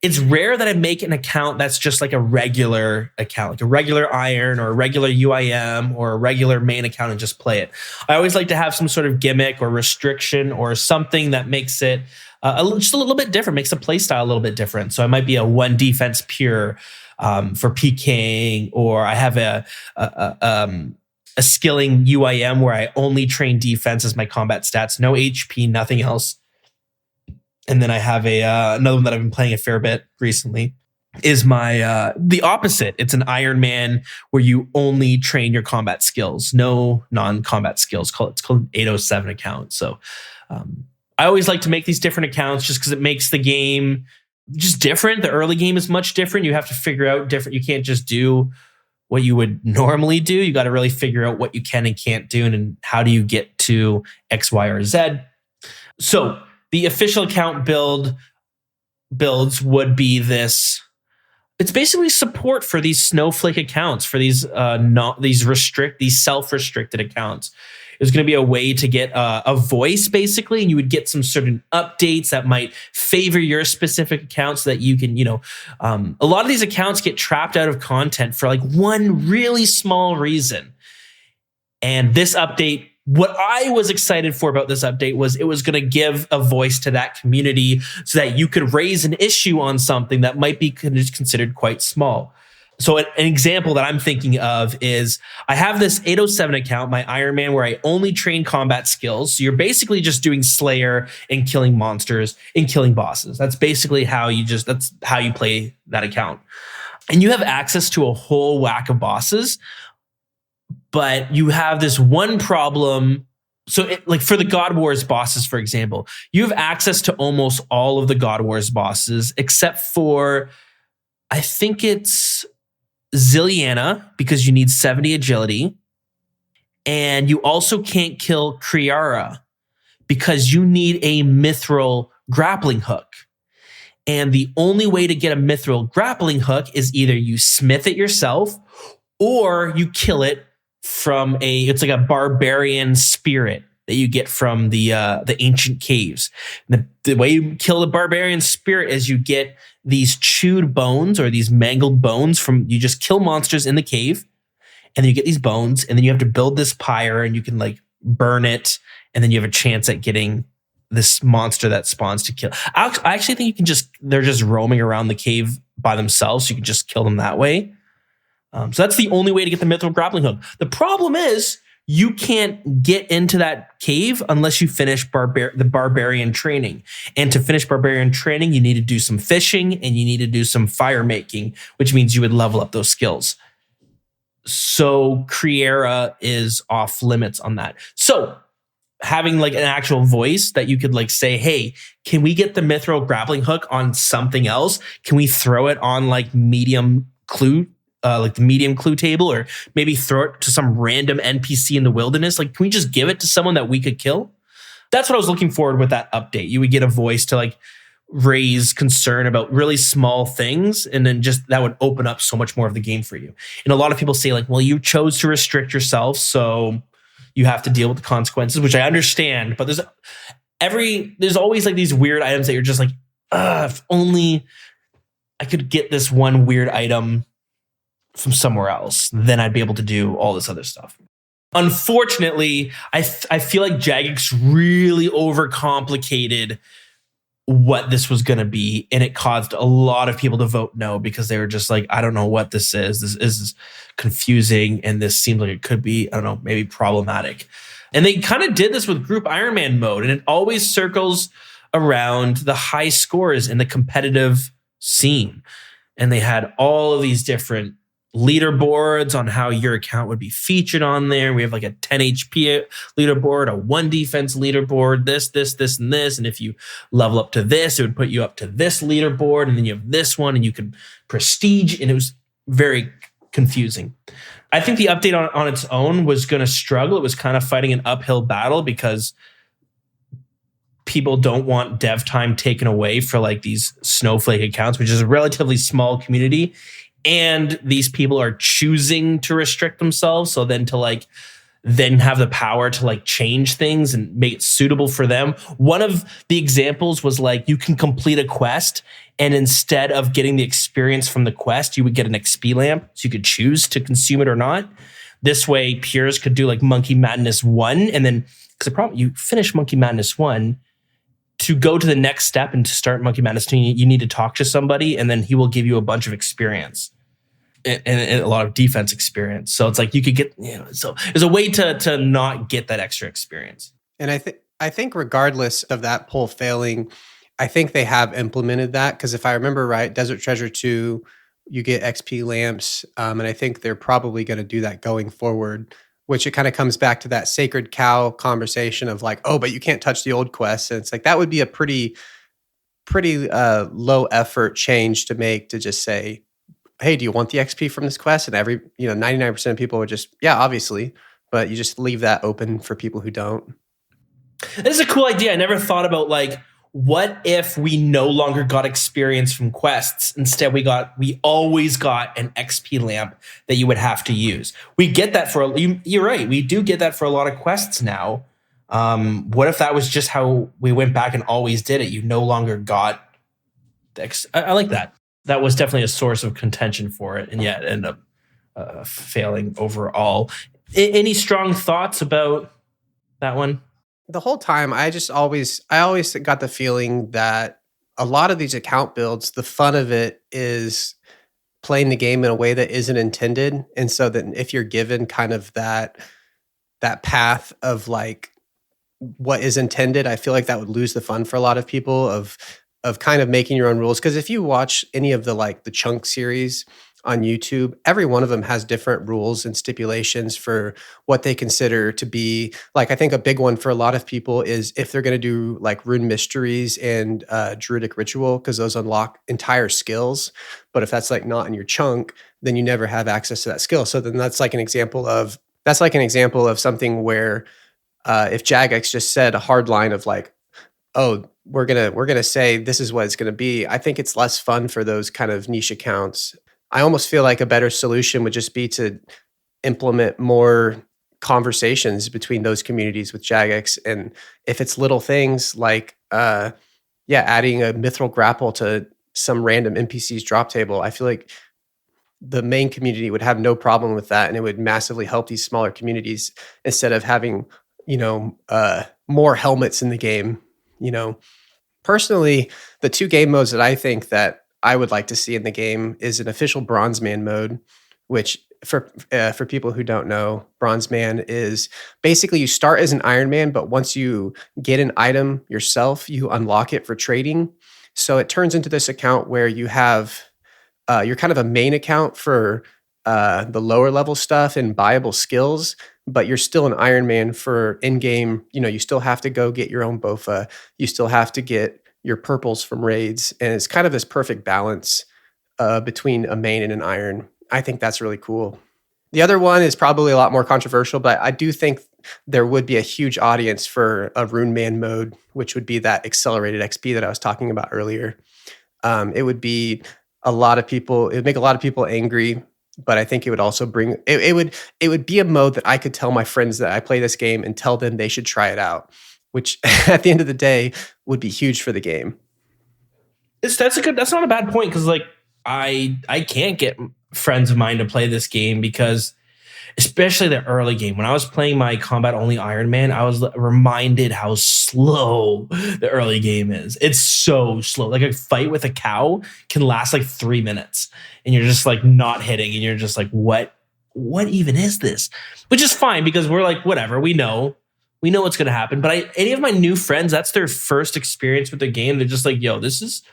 it's rare that I make an account that's just like a regular account, like a regular Iron or a regular UIM or a regular main account, and just play it. I always like to have some sort of gimmick or restriction or something that makes it just a little bit different, makes the playstyle a little bit different. So I might be a 1 defense pure for PKing, or I have a skilling UIM where I only train defense as my combat stats, no HP, nothing else. And then I have another one that I've been playing a fair bit recently is my the opposite. It's an Iron Man where you only train your combat skills, no non-combat skills. It's called an 807 account. So I always like to make these different accounts just because it makes the game just different. The early game is much different. You have to figure out different. You can't just do what you would normally do. You got to really figure out what you can and can't do, and how do you get to X, Y, or Z. So the official account builds would be this. It's basically support for these snowflake accounts, for these self-restricted accounts. was going to be a way to get a voice basically, and you would get some certain updates that might favor your specific account so that you can, a lot of these accounts get trapped out of content for like one really small reason. And this update, what I was excited for about this update was it was going to give a voice to that community so that you could raise an issue on something that might be considered quite small. So an example that I'm thinking of is I have this 807 account, my Iron Man, where I only train combat skills. So you're basically just doing Slayer and killing monsters and killing bosses. That's basically that's how you play that account. And you have access to a whole whack of bosses, but you have this one problem. So like for the God Wars bosses, for example, you have access to almost all of the God Wars bosses, except for, I think it's Zilliana, because you need 70 agility. And you also can't kill Kriara because you need a mithril grappling hook. And the only way to get a mithril grappling hook is either you smith it yourself or you kill it from it's like a barbarian spirit that you get from the ancient caves. The way you kill the barbarian spirit is you get these chewed bones or these mangled bones you just kill monsters in the cave, and then you get these bones, and then you have to build this pyre, and you can like burn it, and then you have a chance at getting this monster that spawns to kill. I actually think they're just roaming around the cave by themselves, so you can just kill them that way. So that's the only way to get the mithril grappling hook. The problem is you can't get into that cave unless you finish the barbarian training. And to finish barbarian training, you need to do some fishing and you need to do some fire making, which means you would level up those skills. So Kriara is off limits on that. So having like an actual voice that you could like say, hey, can we get the mithril grappling hook on something else? Can we throw it on like medium clue? Like the medium clue table, or maybe throw it to some random NPC in the wilderness. Like, can we just give it to someone that we could kill? That's what I was looking forward with that update. You would get a voice to like raise concern about really small things, and then just that would open up so much more of the game for you. And a lot of people say like, well, you chose to restrict yourself, so you have to deal with the consequences, which I understand. But there's always like these weird items that you're just like, if only I could get this one weird item from somewhere else, then I'd be able to do all this other stuff. Unfortunately, I feel like Jagex really overcomplicated what this was going to be, and it caused a lot of people to vote no because they were just like, I don't know what this is. This is confusing, and this seems like it could be, I don't know, maybe problematic. And they kind of did this with Group Iron Man mode, and it always circles around the high scores in the competitive scene. And they had all of these different leaderboards on how your account would be featured on there. We have like a 10 HP leaderboard, a 1 defense leaderboard, this, and this. And if you level up to this, it would put you up to this leaderboard. And then you have this one, and you could prestige. And it was very confusing. I think the update on its own was going to struggle. It was kind of fighting an uphill battle because people don't want dev time taken away for like these snowflake accounts, which is a relatively small community. And these people are choosing to restrict themselves. So then then have the power to like change things and make it suitable for them. One of the examples was like, you can complete a quest, and instead of getting the experience from the quest, you would get an XP lamp. So you could choose to consume it or not. This way, peers could do like Monkey Madness 1. And then, because the problem, you finish Monkey Madness 1, to go to the next step and to start Monkey Madness 2, you need to talk to somebody, and then he will give you a bunch of experience and a lot of defense experience. So it's like you could get, so there's a way to not get that extra experience. And I think regardless of that poll failing, I think they have implemented that, because if I remember right, Desert Treasure 2, you get XP lamps, and I think they're probably going to do that going forward. Which it kind of comes back to that sacred cow conversation of like, oh, but you can't touch the old quests. And it's like, that would be a pretty low effort change to make, to just say, hey, do you want the XP from this quest? And 99% of people would just, yeah, obviously. But you just leave that open for people who don't. This is a cool idea. I never thought about like, what if we no longer got experience from quests? Instead, we always got an XP lamp that you would have to use. We get that for you're right. We do get that for a lot of quests now. What if that was just how we went back and always did it? You no longer got I like that. That was definitely a source of contention for it, and yet ended up failing overall. Any strong thoughts about that one? The whole time, I always got the feeling that a lot of these account builds, the fun of it is playing the game in a way that isn't intended. And so that if you're given kind of that path of like what is intended, I feel like that would lose the fun for a lot of people of kind of making your own rules. Because if you watch any of the chunk series on YouTube, every one of them has different rules and stipulations for what they consider to be like. I think a big one for a lot of people is if they're going to do like rune mysteries and druidic ritual, because those unlock entire skills. But if that's like not in your chunk, then you never have access to that skill. So then that's like an example of something where if Jagex just said a hard line of like, oh, we're gonna say this is what it's gonna be, I think it's less fun for those kind of niche accounts. I almost feel like a better solution would just be to implement more conversations between those communities with Jagex. And if it's little things like, adding a mithril grapple to some random NPC's drop table, I feel like the main community would have no problem with that. And it would massively help these smaller communities instead of having, more helmets in the game. Personally, the two game modes that I think that I would like to see in the game is an official Bronze Man mode, which for people who don't know, Bronze Man is basically you start as an Iron Man, but once you get an item yourself, you unlock it for trading. So it turns into this account where you have you're kind of a main account for the lower level stuff and buyable skills, but you're still an Iron Man for in-game. You still have to go get your own Bofa. You still have to get your purples from raids. And it's kind of this perfect balance between a main and an iron. I think that's really cool. The other one is probably a lot more controversial, but I do think there would be a huge audience for a Rune Man mode, which would be that accelerated XP that I was talking about earlier. It would be it would make a lot of people angry, but I think it would also bring it would be a mode that I could tell my friends that I play this game and tell them they should try it out, which at the end of the day would be huge for the game. That's not a bad point, because like I can't get friends of mine to play this game because, especially the early game, when I was playing my combat only Iron Man, I was reminded how slow the early game is. It's so slow. Like a fight with a cow can last like 3 minutes and you're just like not hitting and you're just like, what even is this? Which is fine because we're like, whatever, we know what's going to happen. But any of my new friends, that's their first experience with the game. They're just like, yo, this is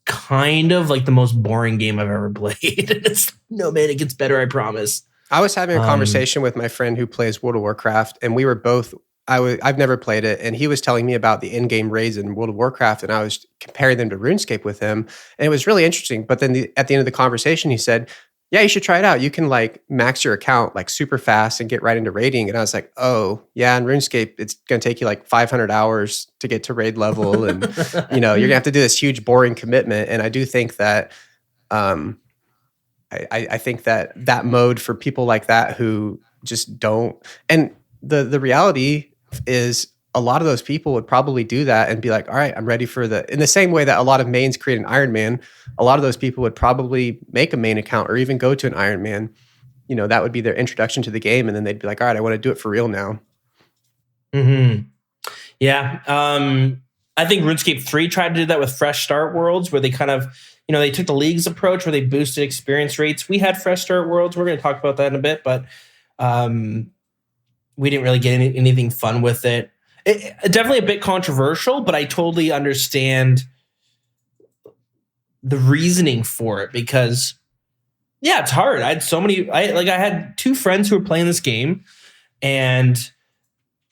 kind of like the most boring game I've ever played. No, man, it gets better, I promise. I was having a conversation with my friend who plays World of Warcraft, and we were both, I've never played it, and he was telling me about the in-game raids in World of Warcraft, and I was comparing them to RuneScape with him, and it was really interesting. But then at the end of the conversation, he said, yeah, you should try it out. You can like max your account like super fast and get right into raiding. And I was like, oh yeah, in RuneScape, it's going to take you like 500 hours to get to raid level. And, you're going to have to do this huge boring commitment. And I do think that, I think that mode for people like that who just don't, and the reality is a lot of those people would probably do that and be like, all right, I'm ready for in the same way that a lot of mains create an Iron Man, a lot of those people would probably make a main account or even go to an Iron Man. That would be their introduction to the game. And then they'd be like, all right, I want to do it for real now. Mm-hmm. Yeah. I think RuneScape 3 tried to do that with Fresh Start Worlds, where they kind of, they took the League's approach where they boosted experience rates. We had Fresh Start Worlds. We're going to talk about that in a bit, but we didn't really get anything fun with it. Definitely a bit controversial, but I totally understand the reasoning for it because, yeah, it's hard. I had two friends who were playing this game, and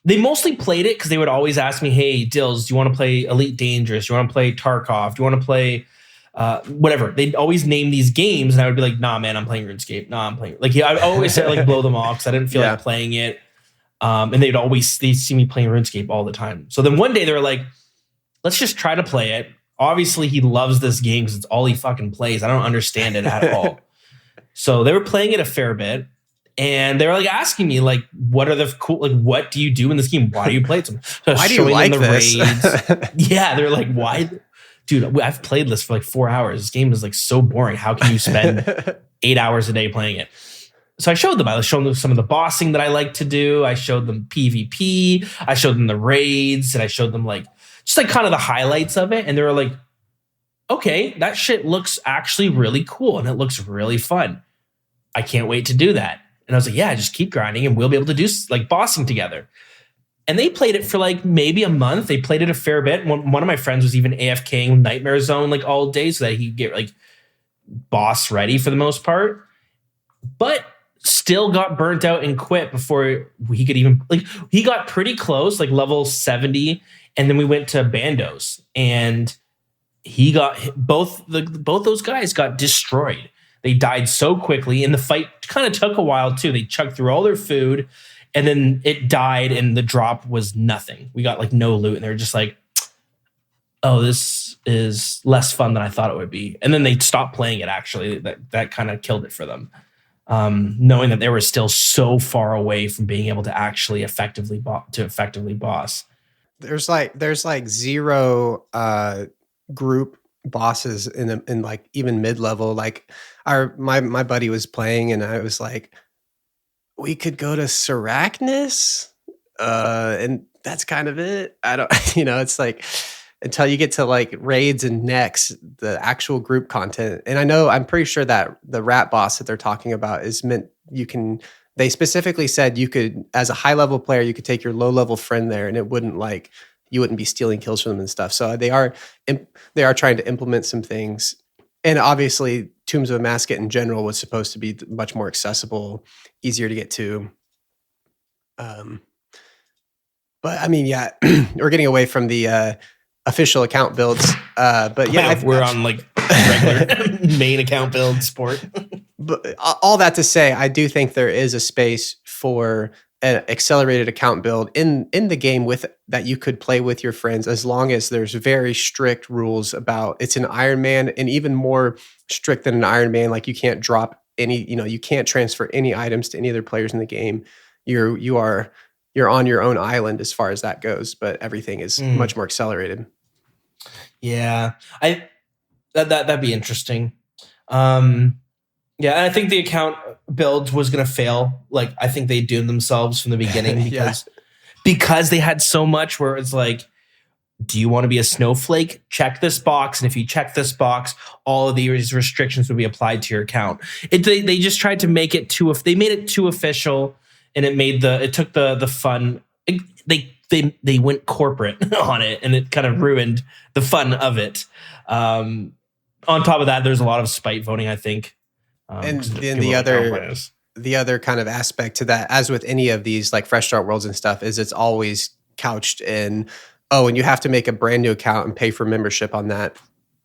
they mostly played it because they would always ask me, "Hey, Dilz, do you want to play Elite Dangerous? Do you want to play Tarkov? Do you want to play whatever?" They'd always name these games, and I would be like, "Nah, man, I'm playing RuneScape. Nah, I'm playing." I always said like blow them off because I didn't feel like playing it. And they'd see me playing RuneScape all the time. So then one day they were like, let's just try to play it. Obviously, he loves this game because it's all he fucking plays. I don't understand it at all. So they were playing it a fair bit, and they were like asking me like, "What are the cool? Like, what do you do in this game? Why do you play it?" So why do you like this? Raids. Yeah, they're like, "Why, dude? I've played this for like 4 hours. This game is like so boring. How can you spend 8 hours a day playing it?" So I showed them. I showed them some of the bossing that I like to do. I showed them PvP. I showed them the raids, and I showed them like just like kind of the highlights of it. And they were like, "Okay, that shit looks actually really cool, and it looks really fun. I can't wait to do that." And I was like, "Yeah, just keep grinding and we'll be able to do like bossing together." And they played it for like maybe a month. They played it a fair bit. One of my friends was even AFKing Nightmare Zone like all day so that he'd get like boss ready for the most part. But still got burnt out and quit before he could even like he got pretty close, like level 70. And then we went to Bandos and he got both those guys got destroyed. They died so quickly, and the fight kind of took a while too. They chugged through all their food, and then it died, and the drop was nothing. We got like no loot, and they were just like, "Oh, this is less fun than I thought it would be." And then they stopped playing it. Actually, that kind of killed it for them, knowing that they were still so far away from being able to actually effectively boss. There's like zero group bosses in like even mid-level. Like my buddy was playing and I was like, we could go to Sarachnis, and that's kind of it. I don't it's like until you get to like raids and necks, the actual group content. And I'm pretty sure that the rat boss that they're talking about is meant they specifically said you could, as a high level player, you could take your low level friend there and it wouldn't like, you wouldn't be stealing kills from them and stuff. So they are trying to implement some things. And obviously Tombs of Amasket in general was supposed to be much more accessible, easier to get to. But I mean, yeah, we're getting away from the official account builds. But yeah, we're on like regular main account build sport. But all that to say, I do think there is a space for an accelerated account build in the game with that you could play with your friends, as long as there's very strict rules about it's an Iron Man, and even more strict than an Iron Man. Like you can't drop any, you can't transfer any items to any other players in the game. You're on your own island as far as that goes, but everything is much more accelerated. Yeah, that'd be interesting. Yeah, and I think the account build was going to fail. Like, I think they doomed themselves from the beginning because they had so much where it's like, do you want to be a snowflake? Check this box. And if you check this box, all of these restrictions would be applied to your account. They just tried to make it they made it too official, and it took the fun. They went corporate on it, and it kind of ruined the fun of it. On top of that, there's a lot of spite voting, I think. And then the other kind of aspect to that, as with any of these like fresh start worlds and stuff, is it's always couched in, and you have to make a brand new account and pay for membership on that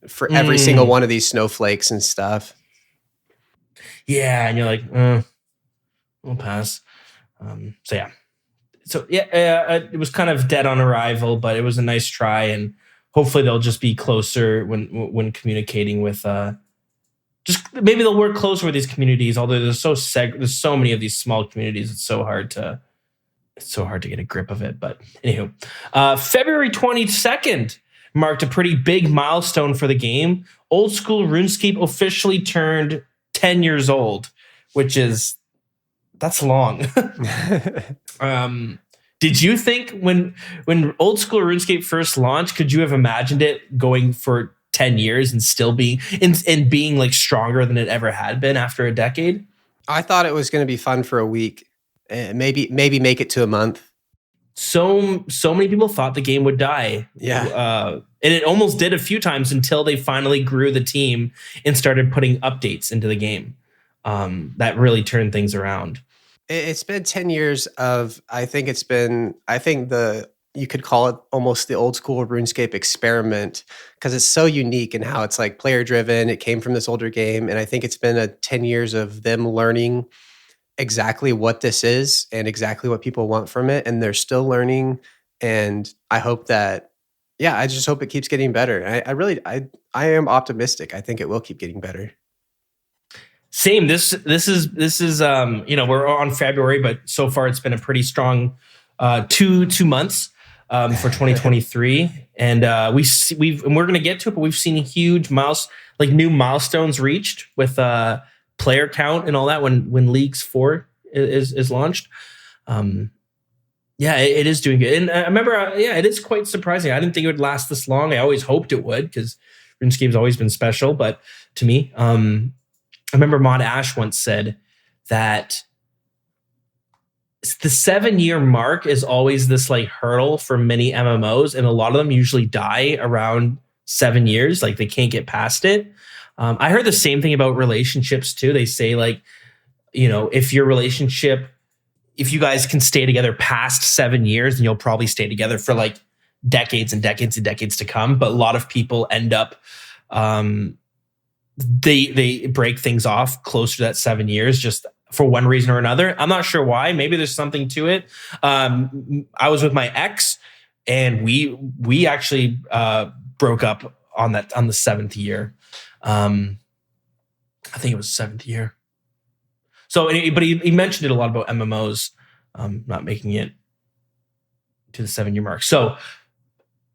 for every single one of these snowflakes and stuff. Yeah, and you're like, we'll pass. It was kind of dead on arrival, but it was a nice try, and hopefully they'll just be closer when communicating with. Just maybe they'll work closer with these communities. Although there's so many of these small communities, it's so hard to get a grip of it. But anywho, February 22nd marked a pretty big milestone for the game. Old school RuneScape officially turned 10 years old, which is that's long. Did you think when old school RuneScape first launched, could you have imagined it going for 10 years and still being like stronger than it ever had been after a decade? I thought it was going to be fun for a week, and maybe make it to a month. So many people thought the game would die. Yeah. And it almost did a few times until they finally grew the team and started putting updates into the game. That really turned things around. It's been 10 years of, you could call it almost the old school RuneScape experiment, because it's so unique in how it's like player driven. It came from this older game. And I think it's been 10 years of them learning exactly what this is and exactly what people want from it. And they're still learning. And I hope that Yeah, I just hope it keeps getting better. I really, I am optimistic. I think it will keep getting better. Same. This is we're on February, but so far it's been a pretty strong 2 months for 2023, and we're gonna get to it, but we've seen huge new milestones reached with player count and all that when Leagues 4 is launched. Yeah, it is doing good. And I remember, it is quite surprising. I didn't think it would last this long. I always hoped it would because RuneScape's always been special. But to me, I remember Mod Ash once said that the 7-year mark is always this like hurdle for many MMOs, and a lot of them usually die around 7 years. Like they can't get past it. I heard the same thing about relationships too. They say like, if you guys can stay together past 7 years, then you'll probably stay together for like decades and decades and decades to come. But a lot of people end up, they break things off closer to that 7 years just for one reason or another. I'm not sure why. Maybe there's something to it. I was with my ex, and we actually broke up on the 7th year. I think it was 7th year. So, but he mentioned it a lot about MMOs not making it to the 7-year mark. So,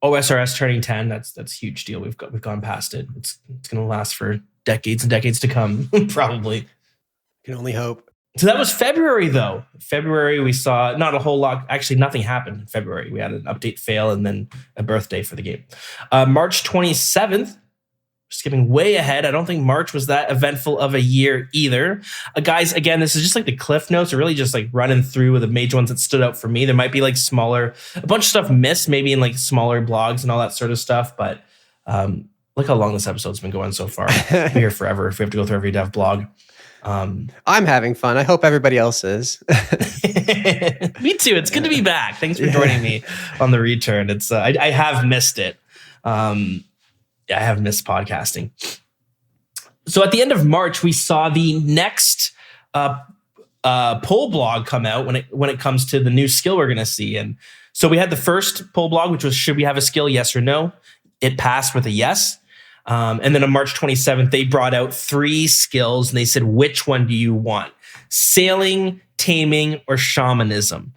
OSRS turning 10, that's a huge deal. We've gone past it. It's going to last for decades and decades to come, probably. Can only hope. So that was February, though. February, we saw not a whole lot. Actually, nothing happened in February. We had an update fail and then a birthday for the game. March 27th. Skipping way ahead. I don't think March was that eventful of a year either. Guys, again, this is just like the cliff notes. Are really just like running through with the major ones that stood out for me. There might be like a bunch of stuff missed, maybe in like smaller blogs and all that sort of stuff. But look how long this episode's been going so far. We're here forever if we have to go through every dev blog. I'm having fun. I hope everybody else is. Me too. It's good to be back. Thanks for joining me on the return. It's I have missed it. I have missed podcasting. So at the end of March, we saw the next poll blog come out when it comes to the new skill we're going to see. And so we had the first poll blog, which was, should we have a skill, yes or no? It passed with a yes. And then on March 27th, they brought out 3 skills, and they said, which one do you want? Sailing, taming, or shamanism?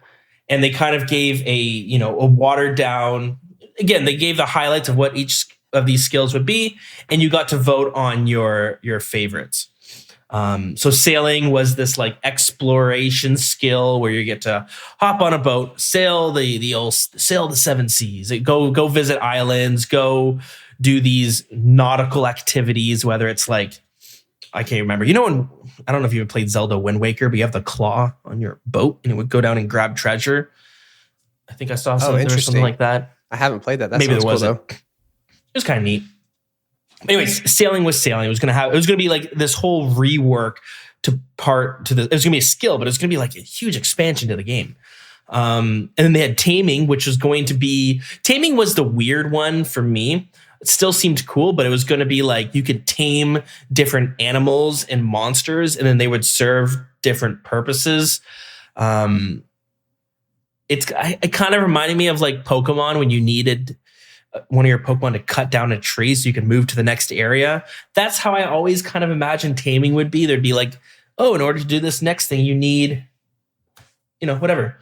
And they kind of gave a watered down, again, they gave the highlights of what each of these skills would be, and you got to vote on your favorites. So sailing was this like exploration skill where you get to hop on a boat, sail the 7 seas, go visit islands, go do these nautical activities, whether it's like, I can't remember. I don't know if you ever played Zelda Wind Waker, but you have the claw on your boat and it would go down and grab treasure. I think I saw something like that. I haven't played that. Maybe there was cool, though. It was kind of neat. Anyways, sailing was sailing. It was gonna be like this whole rework it was gonna be a skill, but it was gonna be like a huge expansion to the game. And then they had taming, which was taming was the weird one for me. It still seemed cool, but it was gonna be like you could tame different animals and monsters, and then they would serve different purposes. It kind of reminded me of like Pokemon when you needed one of your Pokemon to cut down a tree so you can move to the next area. That's how I always kind of imagined taming would be. There'd be like, in order to do this next thing, you need, whatever.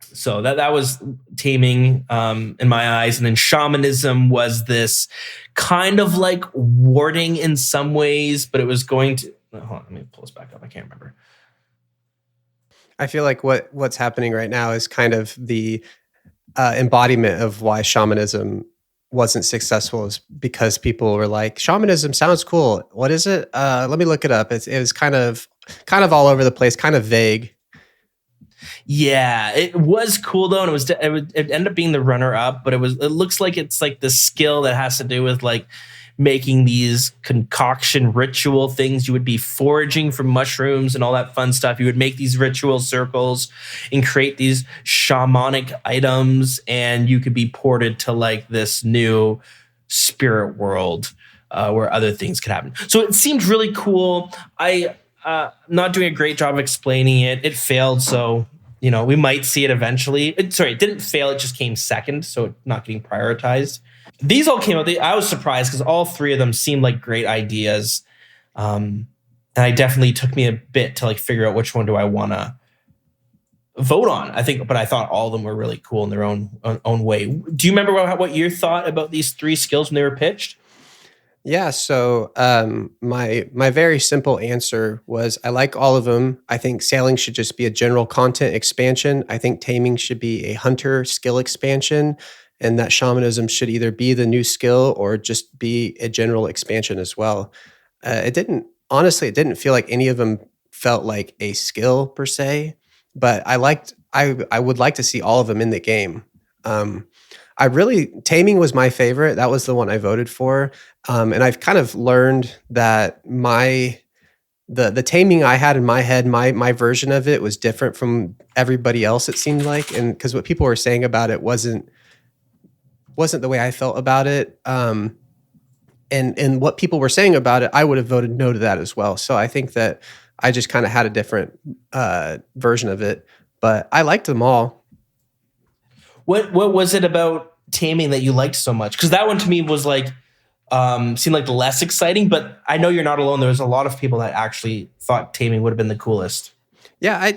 So that was taming in my eyes. And then shamanism was this kind of like warding in some ways, but it was going to, hold on, let me pull this back up. I can't remember. I feel like what's happening right now is kind of the embodiment of why shamanism wasn't successful, is because people were like, shamanism sounds cool. What is it? Let me look it up. It was kind of all over the place, kind of vague. Yeah, it was cool though, and it ended up being the runner up. But it looks like it's like the skill that has to do with like making these concoction ritual things. You would be foraging for mushrooms and all that fun stuff. You would make these ritual circles and create these shamanic items, and you could be ported to like this new spirit world where other things could happen. So it seemed really cool. I not doing a great job of explaining it. It failed, so we might see it eventually. It didn't fail. It just came second, so not getting prioritized. These all came out. I was surprised because all three of them seemed like great ideas. And I definitely took me a bit to like figure out which one do I want to vote on. But I thought all of them were really cool in their own way. Do you remember what you thought about these three skills when they were pitched? Yeah, so my very simple answer was I like all of them. I think sailing should just be a general content expansion. I think taming should be a hunter skill expansion, and that shamanism should either be the new skill or just be a general expansion as well. It didn't feel like any of them felt like a skill per se, but I would like to see all of them in the game. Taming was my favorite. That was the one I voted for. And I've kind of learned that the taming I had in my head, my version of it was different from everybody else, it seemed like. And because what people were saying about it wasn't the way I felt about it. And what people were saying about it, I would have voted no to that as well. So I think that I just kind of had a different version of it, but I liked them all. What was it about taming that you liked so much? Because that one to me was like seemed like the less exciting, but I know you're not alone. There was a lot of people that actually thought taming would have been the coolest. Yeah,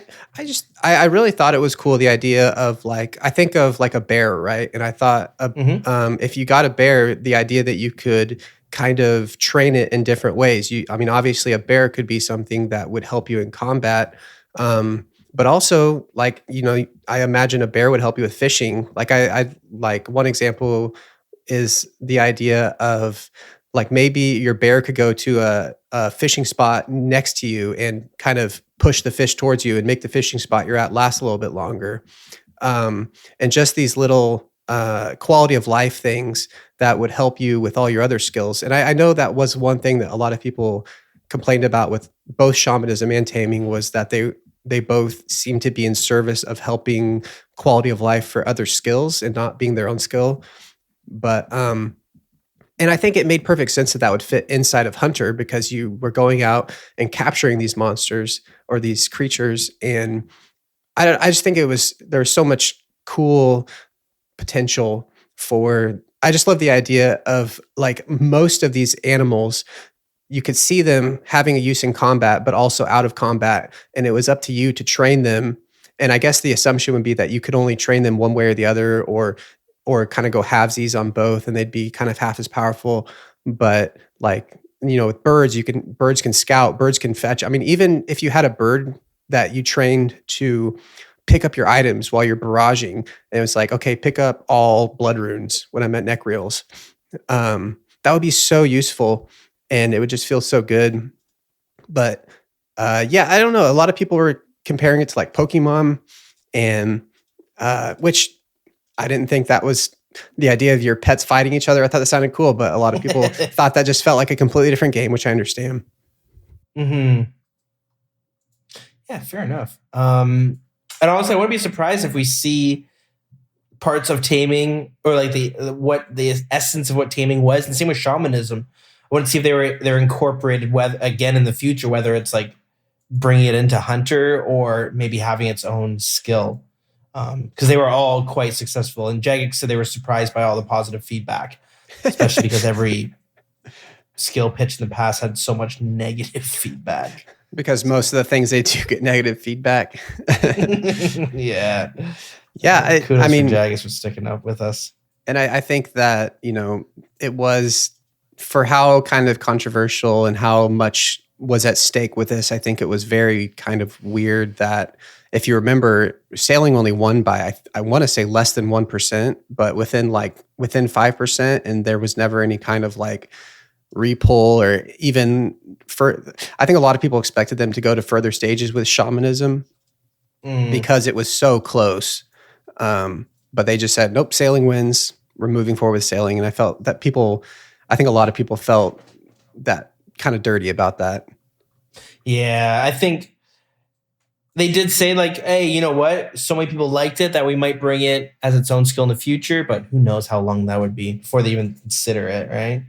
I really thought it was cool, the idea of like, I think of like a bear, right? And I thought if you got a bear, the idea that you could kind of train it in different ways. Obviously a bear could be something that would help you in combat. But also, like, I imagine a bear would help you with fishing. Like I like one example is the idea of like maybe your bear could go to a fishing spot next to you and kind of push the fish towards you and make the fishing spot you're at last a little bit longer. And just these little quality of life things that would help you with all your other skills. And I know that was one thing that a lot of people complained about with both shamanism and taming, was that they both seem to be in service of helping quality of life for other skills and not being their own skill. But, and I think it made perfect sense that would fit inside of Hunter, because you were going out and capturing these monsters or these creatures. And I just think there's so much cool potential I just love the idea of like most of these animals, you could see them having a use in combat, but also out of combat. And it was up to you to train them. And I guess the assumption would be that you could only train them one way or the other, or kind of go halvesies on both, and they'd be kind of half as powerful. But like, with birds, birds can scout, birds can fetch. I mean, even if you had a bird that you trained to pick up your items while you're barraging, and it was like, okay, pick up all blood runes when I meant neck reels. That would be so useful. And it would just feel so good. But yeah, I don't know. A lot of people were comparing it to like Pokemon, and which I didn't think that was the idea of your pets fighting each other. I thought that sounded cool, but a lot of people thought that just felt like a completely different game, which I understand. Mm-hmm. Yeah, fair enough. And honestly, I wouldn't be surprised if we see parts of taming, or like the essence of what taming was, and same with shamanism. I want to see if they're incorporated again in the future, whether it's like bringing it into Hunter or maybe having its own skill. Because they were all quite successful. And Jagex said they were surprised by all the positive feedback, especially because every skill pitch in the past had so much negative feedback. Because most of the things they do get negative feedback. Yeah. Yeah. Kudos for Jagex for sticking up with us. And I think that, it was, for how kind of controversial and how much was at stake with this, I think it was very kind of weird that, if you remember, sailing only won by, I want to say less than 1%, but within 5%. And there was never any kind of like repull, or even I think a lot of people expected them to go to further stages with shamanism because it was so close. But they just said, nope, sailing wins. We're moving forward with sailing. And I felt that I think a lot of people felt that kind of dirty about that. Yeah, I think they did say like, hey, you know what? So many people liked it that we might bring it as its own skill in the future, but who knows how long that would be before they even consider it, right?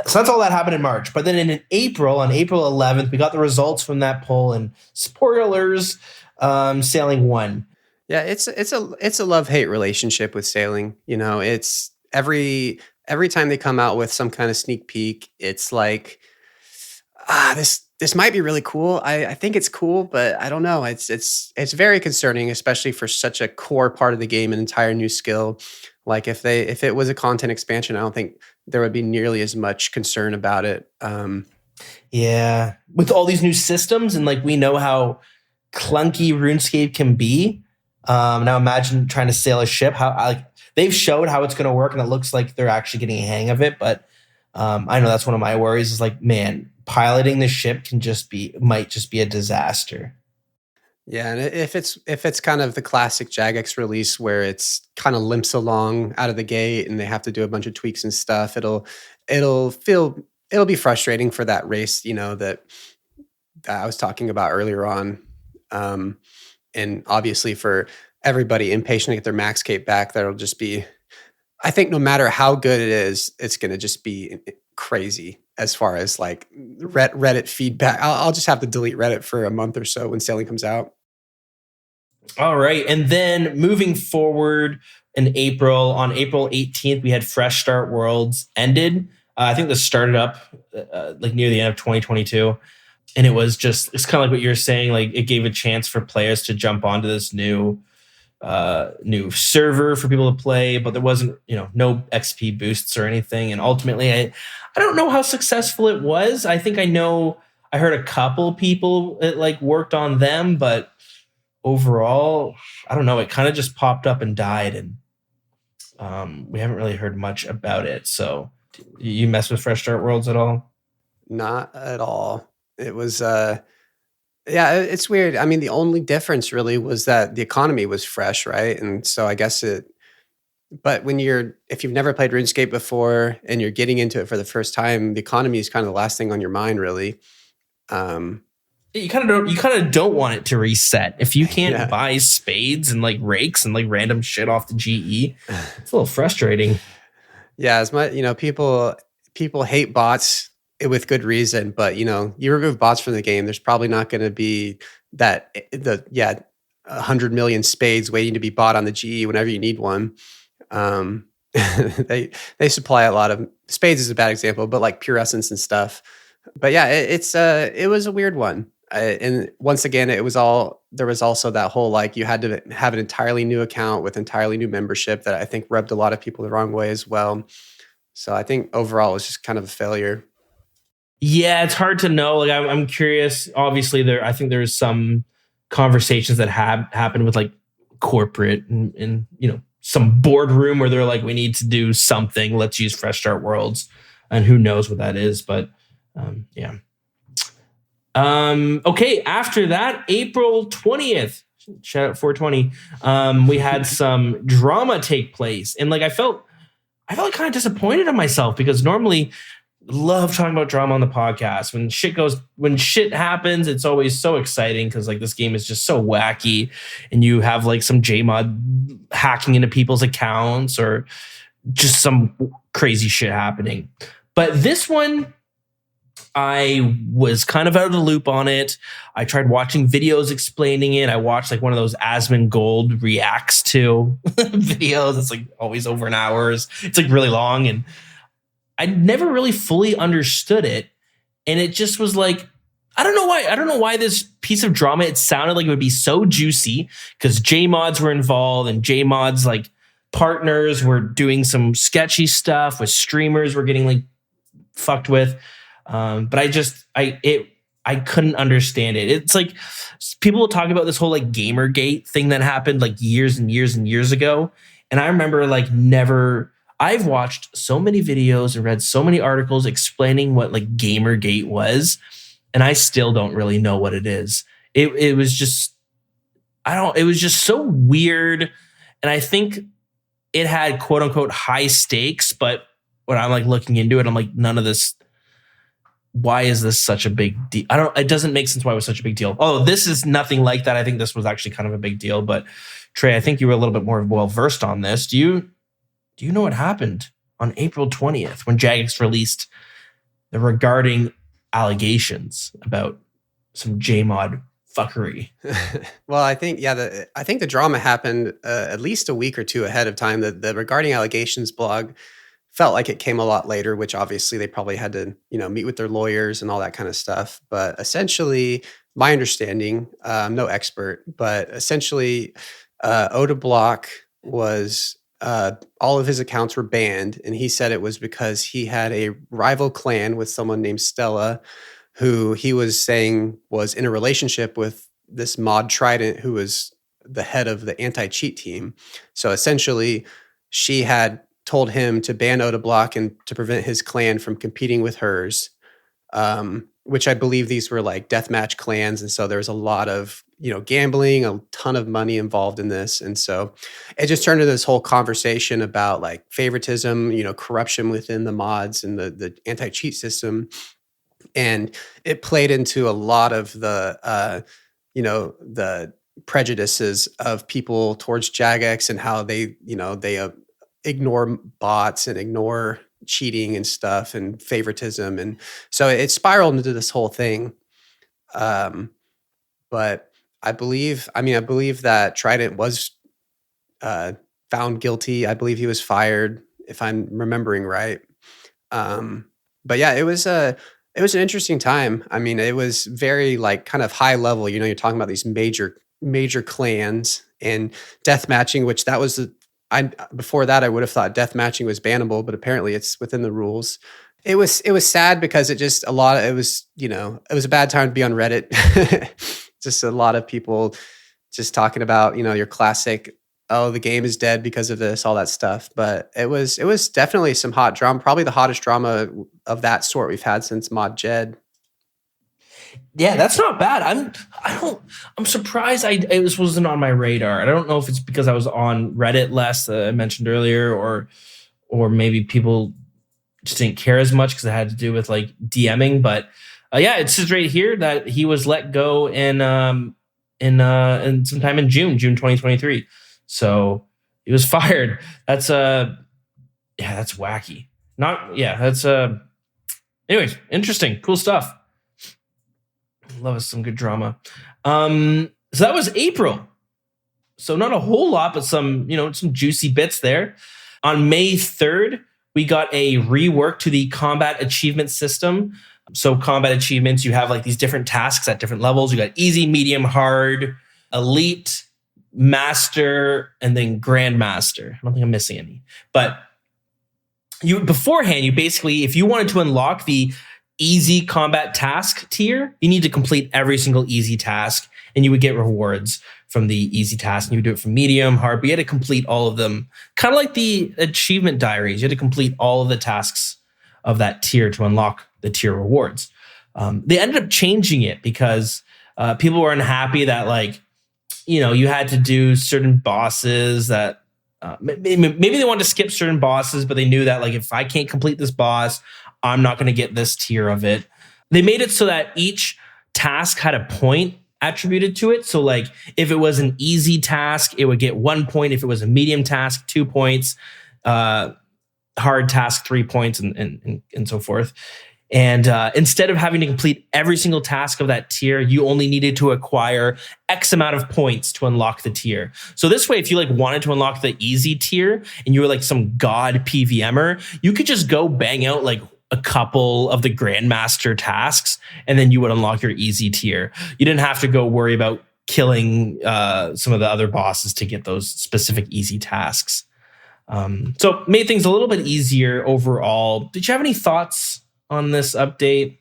So that's all that happened in March. But then on April 11th, we got the results from that poll, and spoilers, Sailing 1. Yeah, it's a love-hate relationship with sailing. You know, it's every time they come out with some kind of sneak peek, it's like, this might be really cool. I think it's cool, but I don't know. It's very concerning, especially for such a core part of the game, an entire new skill. Like if it was a content expansion, I don't think there would be nearly as much concern about it. Yeah. With all these new systems and like we know how clunky RuneScape can be. Now imagine trying to sail a ship. How like they've showed how it's going to work, and it looks like they're actually getting a hang of it. But I know that's one of my worries. Is like, man, piloting the ship might just be a disaster. Yeah, and if it's kind of the classic Jagex release where it's kind of limps along out of the gate and they have to do a bunch of tweaks and stuff, it'll be frustrating for that race, you know, that I was talking about earlier on. And obviously for everybody impatient to get their max cape back, that'll just be, I think no matter how good it is, it's going to just be crazy as far as like Reddit feedback. I'll just have to delete Reddit for a month or so when sailing comes out. All right. And then moving forward on April 18th, we had Fresh Start Worlds ended. I think this started up like near the end of 2022. And it's kind of like what you're saying. Like it gave a chance for players to jump onto this new server for people to play, but there wasn't, no XP boosts or anything. And ultimately, I don't know how successful it was. I think I heard a couple people that like worked on them, but overall, I don't know. It kind of just popped up and died, and we haven't really heard much about it. So, you mess with Fresh Start Worlds at all? Not at all. It was, yeah, it's weird. I mean, the only difference really was that the economy was fresh, right? And so I guess but if you've never played RuneScape before and you're getting into it for the first time, the economy is kind of the last thing on your mind, really. You kind of don't want it to reset. If you can't buy spades and like rakes and like random shit off the GE, it's a little frustrating. Yeah, as much, people hate bots with good reason, but you remove bots from the game, there's probably not going to be 100 million spades waiting to be bought on the GE whenever you need one. They supply a lot of spades is a bad example, but like pure essence and stuff. But yeah, it was a weird one. And once again, there was also that whole, like, you had to have an entirely new account with entirely new membership that I think rubbed a lot of people the wrong way as well. So I think overall it was just kind of a failure. Yeah, it's hard to know. Like, I'm curious. Obviously, I think there's some conversations that have happened with like corporate and some boardroom where they're like, we need to do something. Let's use Fresh Start Worlds, and who knows what that is. But yeah. Okay. After that, April 20th, shout out 420. We had some drama take place, and like I felt kind of disappointed in myself because normally love talking about drama on the podcast. When shit happens, it's always so exciting because like this game is just so wacky, and you have like some JMod hacking into people's accounts or just some crazy shit happening. But this one, I was kind of out of the loop on it. I tried watching videos explaining it. I watched like one of those Asmongold reacts to videos. It's like always over an hour. It's like really long, and I never really fully understood it. And it just was like, I don't know why this piece of drama, it sounded like it would be so juicy because JMods were involved, and JMods like partners were doing some sketchy stuff with streamers were getting like fucked with. But I couldn't understand it. It's like people will talk about this whole like Gamergate thing that happened like years and years and years ago. And I remember like I've watched so many videos and read so many articles explaining what like Gamergate was, and I still don't really know what it is. It was just, it was just so weird. And I think it had quote unquote high stakes, but when I'm like looking into it, I'm like, none of this. Why is this such a big deal? It doesn't make sense why it was such a big deal. Oh, this is nothing like that. I think this was actually kind of a big deal. But Trey, I think you were a little bit more well-versed on this. Do you know what happened on April 20th when Jagex released the regarding allegations about some JMod fuckery. Well, I think I think the drama happened at least a week or two ahead of time. The regarding allegations blog felt like it came a lot later, which obviously they probably had to meet with their lawyers and all that kind of stuff. But essentially, my understanding, I'm no expert, but essentially, Oda Block was all of his accounts were banned, and he said it was because he had a rival clan with someone named Stella, who he was saying was in a relationship with this mod Trident, who was the head of the anti-cheat team. So essentially, she had told him to ban Oda Block and to prevent his clan from competing with hers, which I believe these were like deathmatch clans. And so there was a lot of, gambling, a ton of money involved in this. And so it just turned into this whole conversation about like favoritism, corruption within the mods and the anti-cheat system. And it played into a lot of the prejudices of people towards Jagex and how they ignore bots and ignore cheating and stuff and favoritism. And so it spiraled into this whole thing. But I believe that Trident was found guilty. I believe he was fired, if I'm remembering right. But yeah, it was an interesting time. I mean, it was very like kind of high level. You're talking about these major clans and death matching, which that was before that I would have thought death matching was bannable, but apparently it's within the rules. It was sad because it was a bad time to be on Reddit. Just a lot of people just talking about, your classic, oh, the game is dead because of this, all that stuff. But it was definitely some hot drama, probably the hottest drama of that sort we've had since Mod Jed. Yeah, that's not bad. I'm surprised it wasn't on my radar. I don't know if it's because I was on Reddit less, I mentioned earlier, or maybe people just didn't care as much because it had to do with like DMing. But yeah, it says right here that he was let go in sometime in June 2023. So he was fired. That's that's wacky. Anyways, interesting, cool stuff. Love us some good drama. So that was April. So not a whole lot, but some juicy bits there. On May 3rd, we got a rework to the combat achievement system. So combat achievements, you have like these different tasks at different levels. You got easy, medium, hard, elite, master, and then grandmaster. I don't think I'm missing any. But beforehand, you basically, if you wanted to unlock the easy combat task tier, you need to complete every single easy task and you would get rewards from the easy task. And you would do it from medium, hard, but you had to complete all of them. Kind of like the achievement diaries. You had to complete all of the tasks of that tier to unlock the tier rewards. They ended up changing it because people were unhappy that you had to do certain bosses that maybe they wanted to skip certain bosses, but they knew that if I can't complete this boss, I'm not going to get this tier of it. They made it so that each task had a point attributed to it. So if it was an easy task, it would get 1 point. If it was a medium task, 2 points, hard task, 3 points, and so forth. And instead of having to complete every single task of that tier, you only needed to acquire X amount of points to unlock the tier. So this way, if you wanted to unlock the easy tier and you were some god PVMer, you could just go bang out a couple of the grandmaster tasks, and then you would unlock your easy tier. You didn't have to go worry about killing some of the other bosses to get those specific easy tasks. So made things a little bit easier overall. Did you have any thoughts on this update?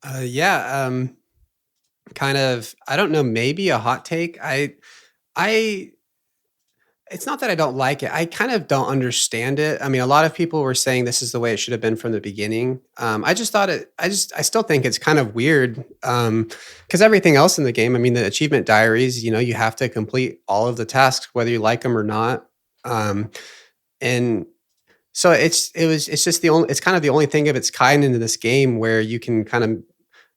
Kind of, I don't know, maybe a hot take. It's not that I don't like it. I kind of don't understand it. I mean, a lot of people were saying this is the way it should have been from the beginning. I still think it's kind of weird because everything else in the game, I mean, the achievement diaries, you have to complete all of the tasks, whether you like them or not. And so it's kind of the only thing of its kind into this game where you can kind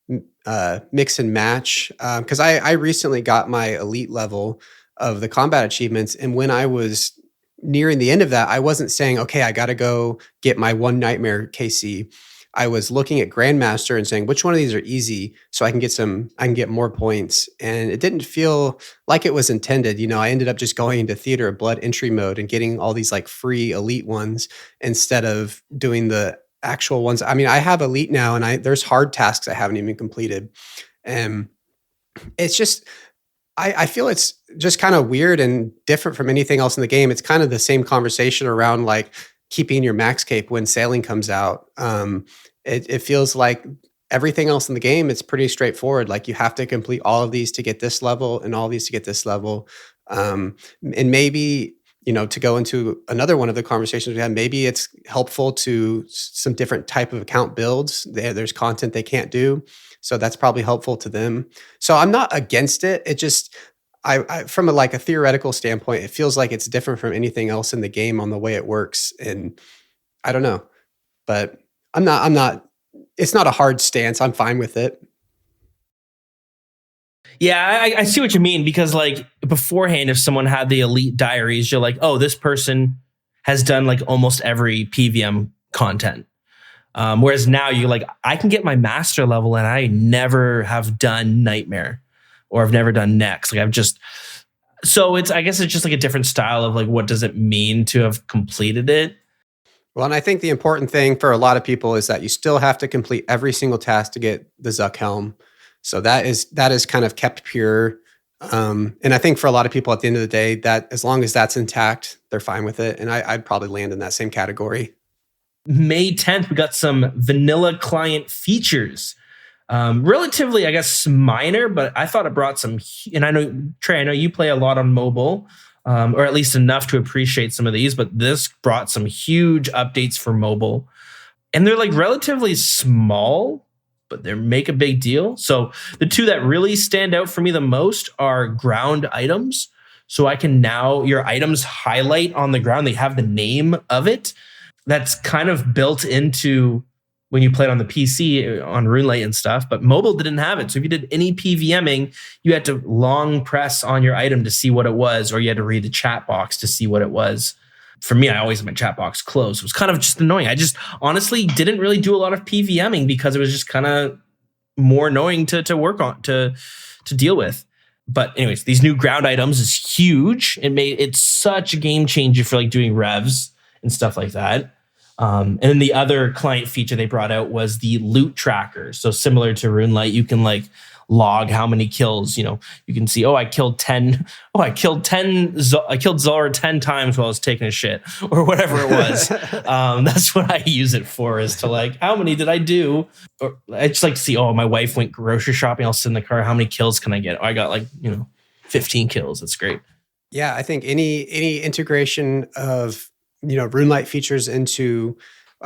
of mix and match. Because I recently got my elite level of the combat achievements, and when I was nearing the end of that, I wasn't saying, okay, I got to go get my one nightmare KC. I was looking at Grandmaster and saying, which one of these are easy so I can get more points. And it didn't feel like it was intended. I ended up just going into Theater of Blood entry mode and getting all these like free elite ones instead of doing the actual ones. I mean, I have elite now and there's hard tasks I haven't even completed. And it's just, I feel it's just kind of weird and different from anything else in the game. It's kind of the same conversation around like keeping your max cape when sailing comes out. It feels like everything else in the game, it's pretty straightforward. Like you have to complete all of these to get this level and all of these to get this level. And maybe, to go into another one of the conversations we had, maybe it's helpful to some different type of account builds. There's content they can't do. So that's probably helpful to them. So I'm not against it. It just, I from a theoretical standpoint, it feels like it's different from anything else in the game on the way it works. And I don't know, but I'm not, it's not a hard stance. I'm fine with it. Yeah, I see what you mean, because like beforehand, if someone had the elite diaries, you're like, oh, this person has done like almost every PVM content. Whereas now you're like, I can get my master level and I never have done Nightmare or I've never done Next. Like I guess it's just like a different style of like, what does it mean to have completed it? Well, and I think the important thing for a lot of people is that you still have to complete every single task to get the Zuck helm. So that is kind of kept pure. And I think for a lot of people at the end of the day, that as long as that's intact, they're fine with it. And I'd probably land in that same category. May 10th, we got some vanilla client features. Relatively, I guess, minor, but I thought it brought some, and I know, Trey, I know you play a lot on mobile, or at least enough to appreciate some of these, but this brought some huge updates for mobile. And they're like relatively small, but they make a big deal. So the two that really stand out for me the most are ground items. So I can now, your items highlight on the ground, they have the name of it. That's kind of built into when you played on the PC on RuneLite and stuff, but mobile didn't have it. So if you did any PVMing, you had to long press on your item to see what it was, or you had to read the chat box to see what it was. For me, I always had my chat box closed. It was kind of just annoying. I just honestly didn't really do a lot of PVMing because it was just kind of more annoying to work on, to deal with. But anyways, these new ground items is huge. It's such a game changer for like doing revs and stuff like that. And then the other client feature they brought out was the loot tracker. So similar to RuneLite, you can like log how many kills, you can see, I killed Zora 10 times while I was taking a shit or whatever it was. That's what I use it for, is to like, how many did I do? Or I just like to see, my wife went grocery shopping. I'll sit in the car. How many kills can I get? I got 15 kills. That's great. Yeah. I think any integration of, RuneLite features into,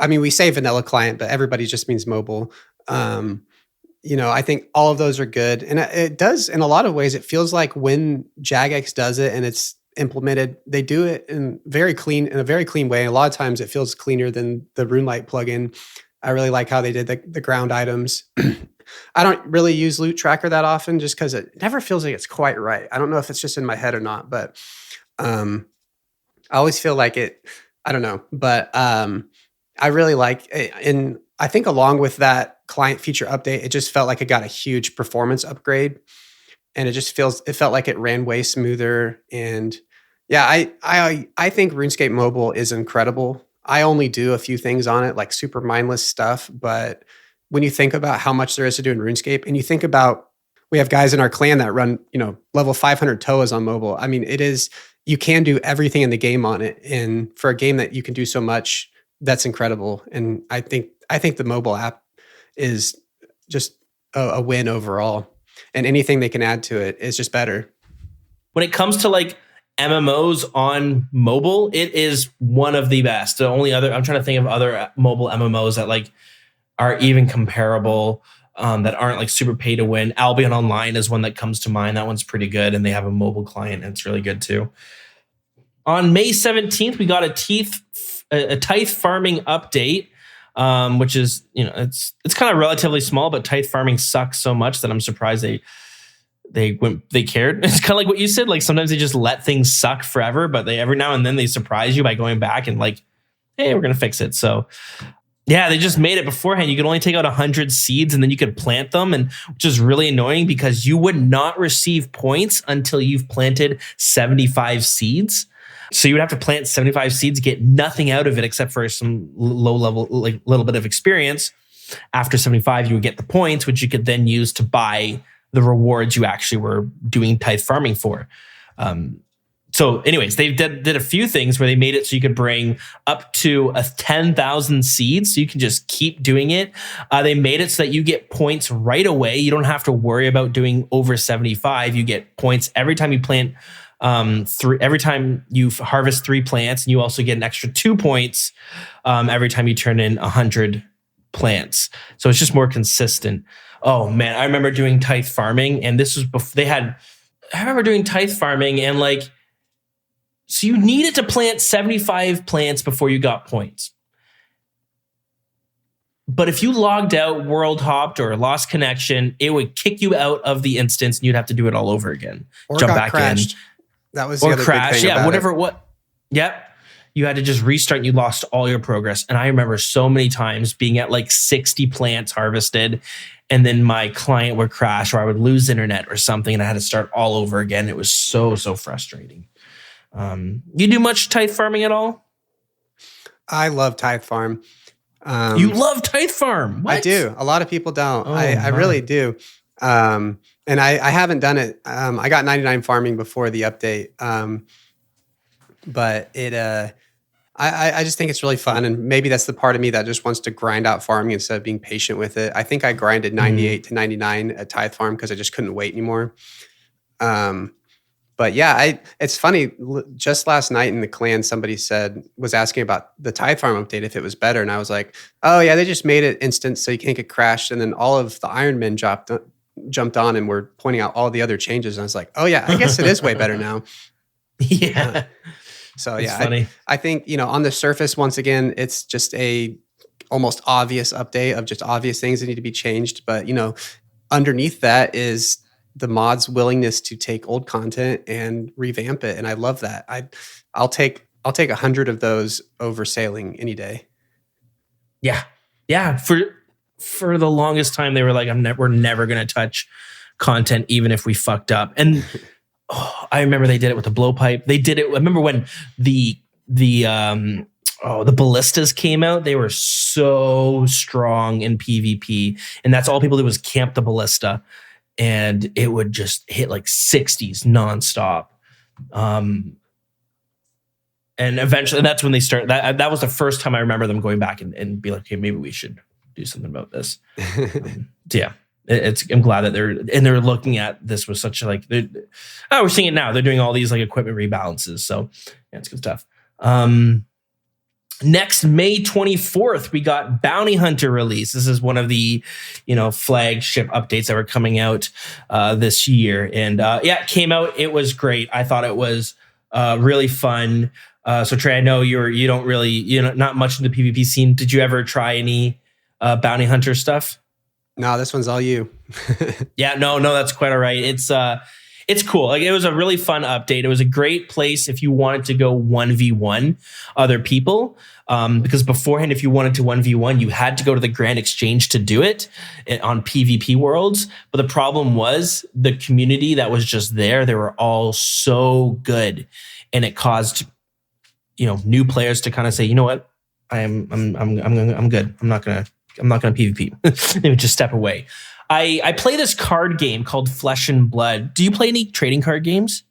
we say vanilla client, but everybody just means mobile. I think all of those are good. And it does, in a lot of ways, it feels like when Jagex does it and it's implemented, they do it in a very clean way. And a lot of times it feels cleaner than the RuneLite plugin. I really like how they did the ground items. I don't really use Loot Tracker that often just because it never feels like it's quite right. I don't know if it's just in my head or not, but I always feel like it, I don't know. But I really like it. And I think along with that client feature update, it just felt like it got a huge performance upgrade. And it felt like it ran way smoother. And yeah, I think RuneScape Mobile is incredible. I only do a few things on it, like super mindless stuff. But when you think about how much there is to do in RuneScape, and you think about, we have guys in our clan that run, level 500 TOAs on mobile. You can do everything in the game on it. And for a game that you can do so much, that's incredible. And I think the mobile app is just a win overall. And anything they can add to it is just better. When it comes to like MMOs on mobile, it is one of the best. The only other, I'm trying to think of other mobile MMOs that like are even comparable, that aren't like super pay to win. Albion Online is one that comes to mind. That one's pretty good, and they have a mobile client, and it's really good too. On May 17th, we got a tithe farming update, which is, it's kind of relatively small, but tithe farming sucks so much that I'm surprised they cared. It's kind of like what you said. Like sometimes they just let things suck forever, but every now and then they surprise you by going back and like, hey, we're gonna fix it. So Yeah, they just made it beforehand. You could only take out 100 seeds and then you could plant them, and which is really annoying because you would not receive points until you've planted 75 seeds. So you would have to plant 75 seeds, get nothing out of it except for some low level, like little bit of experience. After 75, you would get the points, which you could then use to buy the rewards you actually were doing tithe farming for. So anyways, they did a few things where they made it so you could bring up to 10,000 seeds. So you can just keep doing it. They made it so that you get points right away. You don't have to worry about doing over 75. You get points every time you plant every time you harvest 3 plants, and you also get an extra 2 points every time you turn in 100 plants. So it's just more consistent. Oh man, I remember doing tithe farming, and this was before I remember doing tithe farming, and like, so you needed to plant 75 plants before you got points. But if you logged out, world hopped, or lost connection, it would kick you out of the instance, and you'd have to do it all over again. Or jump got back crashed. in. That was the or other crash. big thing Yeah, about whatever. it. What? Yep. You had to just restart, and you lost all your progress. And I remember so many times being at like 60 plants harvested, and then my client would crash, or I would lose internet or something, and I had to start all over again. It was so frustrating. You do much tithe farming at all? I love Tithe Farm. You love tithe farm? What? I do. A lot of people don't. Oh, I really do. And I haven't done it. I got 99 farming before the update. But it, I just think it's really fun. And maybe that's the part of me that just wants to grind out farming instead of being patient with it. I think I grinded 98 to 99 at Tithe Farm because I just couldn't wait anymore. But yeah, it's funny. Just last night in the clan, somebody was asking about the Tithe Farm update, if it was better. And I was like, oh yeah, they just made it instant so you can't get crashed. And then all of the Iron Men jumped on and were pointing out all the other changes. And I was like, oh yeah, I guess it is way better now. Yeah. So It's yeah, funny. I think, on the surface, once again, it's just a almost obvious update of just obvious things that need to be changed. But, underneath that is the mod's willingness to take old content and revamp it. And I love that. I'll take 100 of those over sailing any day. Yeah. Yeah. For the longest time, they were like, we're never going to touch content, even if we fucked up. And I remember they did it with the blowpipe. They did it. I remember when the ballistas came out, they were so strong in PvP. And that's all people did was camp the ballista. And it would just hit like 60s nonstop. And eventually, that's when they started. That was the first time I remember them going back and be like, okay, maybe we should do something about this. So yeah, I'm glad that they're looking at this with such like, we're seeing it now. They're doing all these like equipment rebalances. So yeah, it's good stuff. Next, May 24th, we got Bounty Hunter release. This is one of the, flagship updates that were coming out this year. And it came out. It was great. I thought it was really fun. So Trey, I know you don't really, not much in the PvP scene. Did you ever try any Bounty Hunter stuff? No, this one's all you. Yeah, no, that's quite all right. It's cool. Like, it was a really fun update. It was a great place if you wanted to go 1v1 other people. Because beforehand, if you wanted to 1v1, you had to go to the Grand Exchange to do it on PvP worlds. But the problem was the community that was just there, they were all so good. And it caused, new players to kind of say, you know what? I'm good. I'm not gonna PvP. They would just step away. I play this card game called Flesh and Blood. Do you play any trading card games?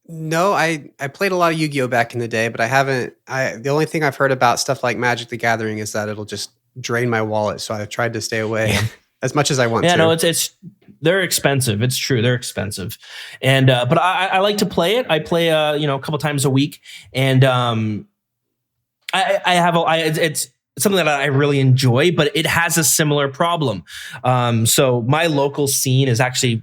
No, I played a lot of Yu-Gi-Oh back in the day, but I haven't. The only thing I've heard about stuff like Magic the Gathering is that it'll just drain my wallet. So I've tried to stay away as much as I want to. Yeah, no, they're expensive. It's true, they're expensive, and but I like to play it. I play a couple times a week, and it's something that I really enjoy, but it has a similar problem. So my local scene is actually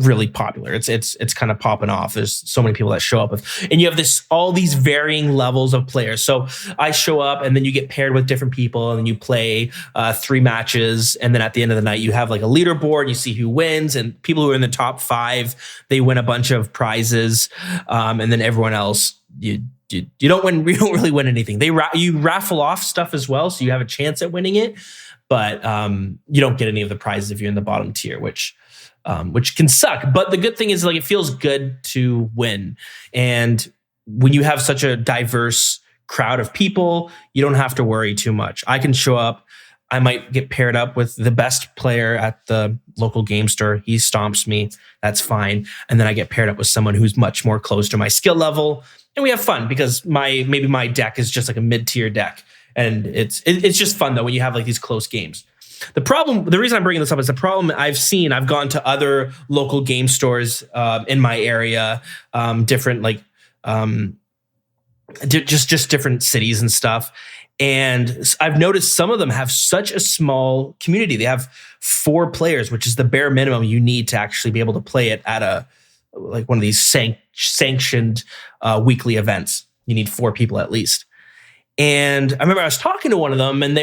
really popular. It's kind of popping off. There's so many people that show up and you have all these varying levels of players. So I show up and then you get paired with different people and then you play 3 matches. And then at the end of the night, you have like a leaderboard, you see who wins, and people who are in the top 5, they win a bunch of prizes. And then everyone else, you don't win. You don't really win anything. You raffle off stuff as well, so you have a chance at winning it, but you don't get any of the prizes if you're in the bottom tier, which can suck. But the good thing is, like, it feels good to win, and when you have such a diverse crowd of people, you don't have to worry too much. I can show up. I might get paired up with the best player at the local game store. He stomps me. That's fine. And then I get paired up with someone who's much more close to my skill level. And we have fun because maybe my deck is just like a mid-tier deck. And it's just fun, though, when you have like these close games. The reason I'm bringing this up is the problem I've gone to other local game stores in my area, different like just different cities and stuff. And I've noticed some of them have such a small community. They have 4 players, which is the bare minimum you need to actually be able to play it at one of these sanctioned weekly events. You need 4 people at least. And I remember I was talking to one of them, and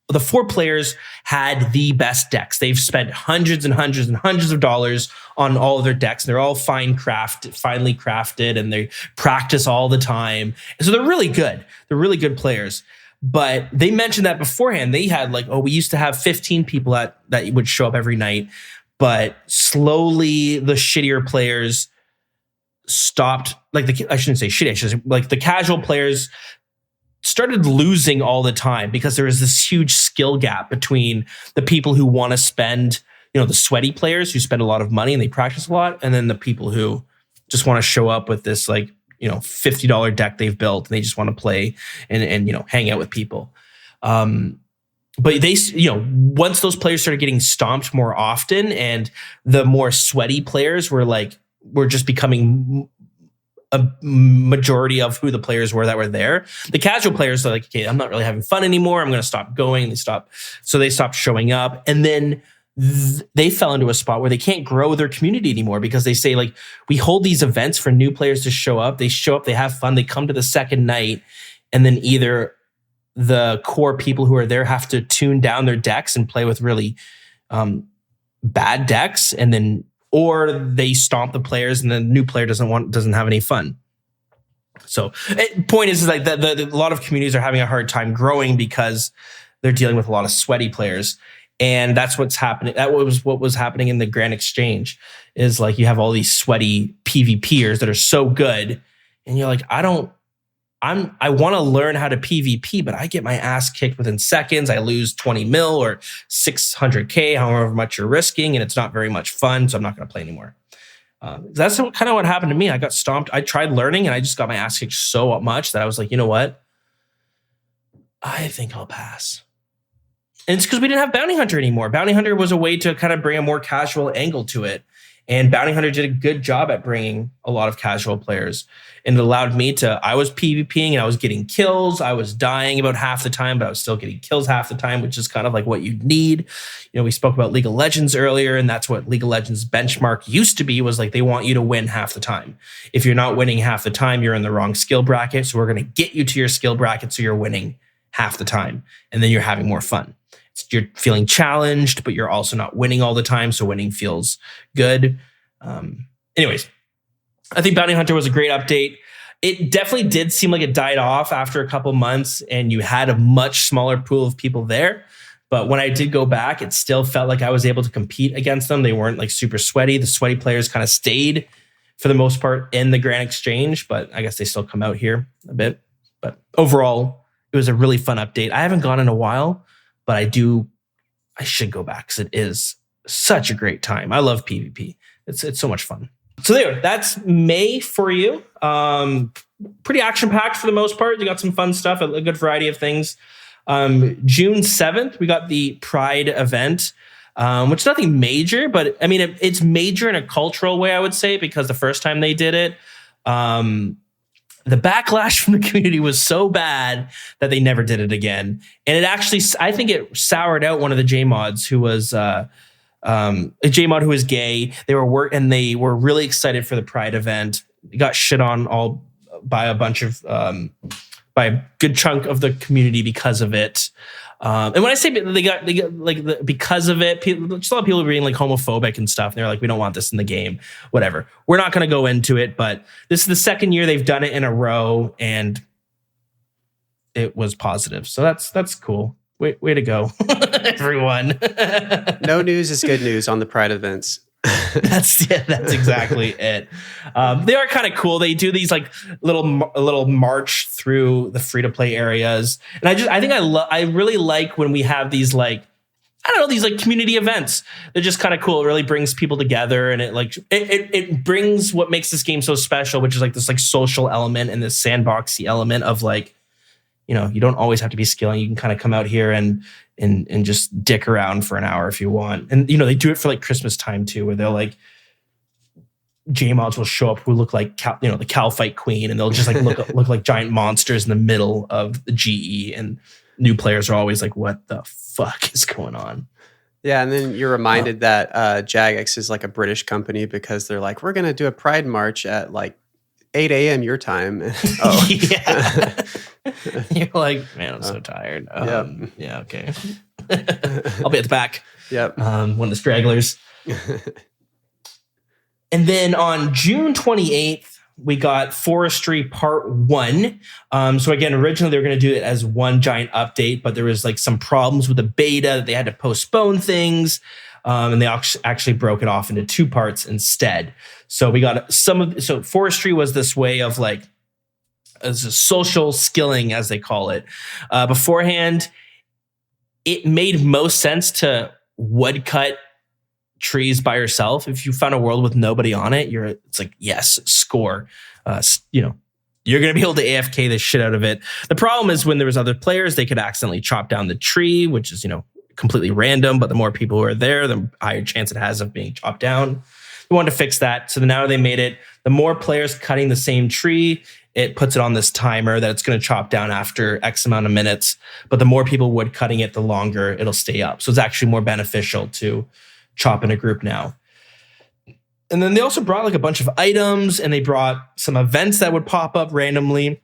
the 4 players had the best decks. They've spent hundreds and hundreds and hundreds of dollars on all of their decks. They're all finely crafted, and they practice all the time. And so they're really good. They're really good players. But they mentioned that beforehand. They had we used to have 15 people that would show up every night. But slowly the shittier players stopped. I shouldn't say shitty. I should say, the casual players started losing all the time because there was this huge skill gap between the people who want to spend, the sweaty players who spend a lot of money and they practice a lot, and then the people who just want to show up with this $50 deck they've built and they just want to play and hang out with people. But they, once those players started getting stomped more often, and the more sweaty players were just becoming a majority of who the players were that were there. The casual players are like, okay, I'm not really having fun anymore. I'm going to stop going. So they stopped showing up. And then they fell into a spot where they can't grow their community anymore because they say, we hold these events for new players to show up. They show up, they have fun, they come to the second night, and then either the core people who are there have to tune down their decks and play with really bad decks, or they stomp the players and the new player doesn't have any fun. So point is like a lot of communities are having a hard time growing because they're dealing with a lot of sweaty players. And that's what's happening. That was what was happening in the Grand Exchange, is you have all these sweaty PvPers that are so good. And you're like, I want to learn how to PvP, but I get my ass kicked within seconds. I lose 20 mil or 600K, however much you're risking, and it's not very much fun, so I'm not going to play anymore. That's kind of what happened to me. I got stomped. I tried learning, and I just got my ass kicked so much that I was like, you know what? I think I'll pass. And it's because we didn't have Bounty Hunter anymore. Bounty Hunter was a way to kind of bring a more casual angle to it. And Bounty Hunter did a good job at bringing a lot of casual players. And it allowed me I was PvPing and I was getting kills. I was dying about half the time, but I was still getting kills half the time, which is kind of like what you need. We spoke about League of Legends earlier, and that's what League of Legends benchmark used to be, was they want you to win half the time. If you're not winning half the time, you're in the wrong skill bracket. So we're going to get you to your skill bracket so you're winning half the time. And then you're having more fun. You're feeling challenged, but you're also not winning all the time. So winning feels good. Anyways, I think Bounty Hunter was a great update. It definitely did seem like it died off after a couple months and you had a much smaller pool of people there. But when I did go back, it still felt like I was able to compete against them. They weren't super sweaty. The sweaty players kind of stayed for the most part in the Grand Exchange, but I guess they still come out here a bit. But overall, it was a really fun update. I haven't gone in a while, but I should go back because it is such a great time. I love PvP. It's so much fun. So that's May for you. Pretty action-packed for the most part. You got some fun stuff, a good variety of things. June 7th, we got the Pride event, which is nothing major, but I mean, it's major in a cultural way, I would say, because the first time they did it, the backlash from the community was so bad that they never did it again. And it actually, I think it soured out one of the JMods who was a JMod who was gay. They were really excited for the Pride event. It got shit on all by a bunch of by a good chunk of the community because of it. And when I say they got like because of it, just a lot of people are being like homophobic and stuff. And they're like, we don't want this in the game, whatever. We're not going to go into it, but this is the second year they've done it in a row, and it was positive. So that's cool. Way to go, everyone. No news is good news on the Pride events. That's exactly it. They are kind of cool. They do these like little march through the free to play areas, and I really like when we have these like, I don't know, these like community events. They're just kind of cool. It really brings people together, and it brings what makes this game so special, which is like this like social element and this sandboxy element of like, you know, you don't always have to be skilling. You can kind of come out here and just dick around for an hour if you want. And, you know, they do it for like Christmas time too, where they'll like, J-mods will show up who look like, the cow fight queen, and they'll just like look like giant monsters in the middle of the GE. And new players are always like, what the fuck is going on? Yeah, and then you're reminded that Jagex is like a British company because they're like, we're going to do a Pride March at like 8 a.m. your time. Oh, yeah. You're like, man, I'm so tired. Yeah, okay. I'll be at the back. Yep. One of the stragglers. And then on June 28th, we got Forestry Part 1. So again, originally they were going to do it as one giant update, but there was like some problems with the beta that they had to postpone things. And they actually broke it off into 2 parts instead. So we got so Forestry was this way of like, as a social skilling, as they call it. Beforehand, it made most sense to woodcut trees by yourself. If you found a world with nobody on it, it's like, yes, score. You're going to be able to AFK the shit out of it. The problem is when there was other players, they could accidentally chop down the tree, which is, completely random. But the more people who are there, the higher chance it has of being chopped down. We wanted to fix that. So now they made it, the more players cutting the same tree, it puts it on this timer that it's going to chop down after X amount of minutes. But the more people wood cutting it, the longer it'll stay up. So it's actually more beneficial to chop in a group now. And then they also brought like a bunch of items, and they brought some events that would pop up randomly.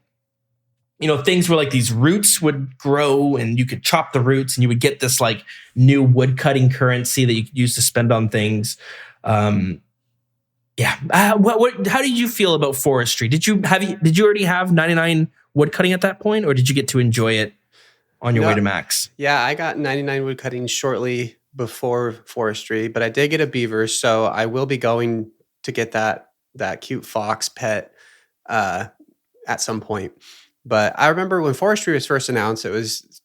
Things where like these roots would grow, and you could chop the roots, and you would get this like new wood cutting currency that you could use to spend on things. How did you feel about Forestry? Did you already have 99 wood cutting at that point, or did you get to enjoy it on your way to max? Yeah, I got 99 wood cutting shortly before Forestry, but I did get a beaver, so I will be going to get that cute fox pet at some point. But I remember when Forestry was first announced, it was,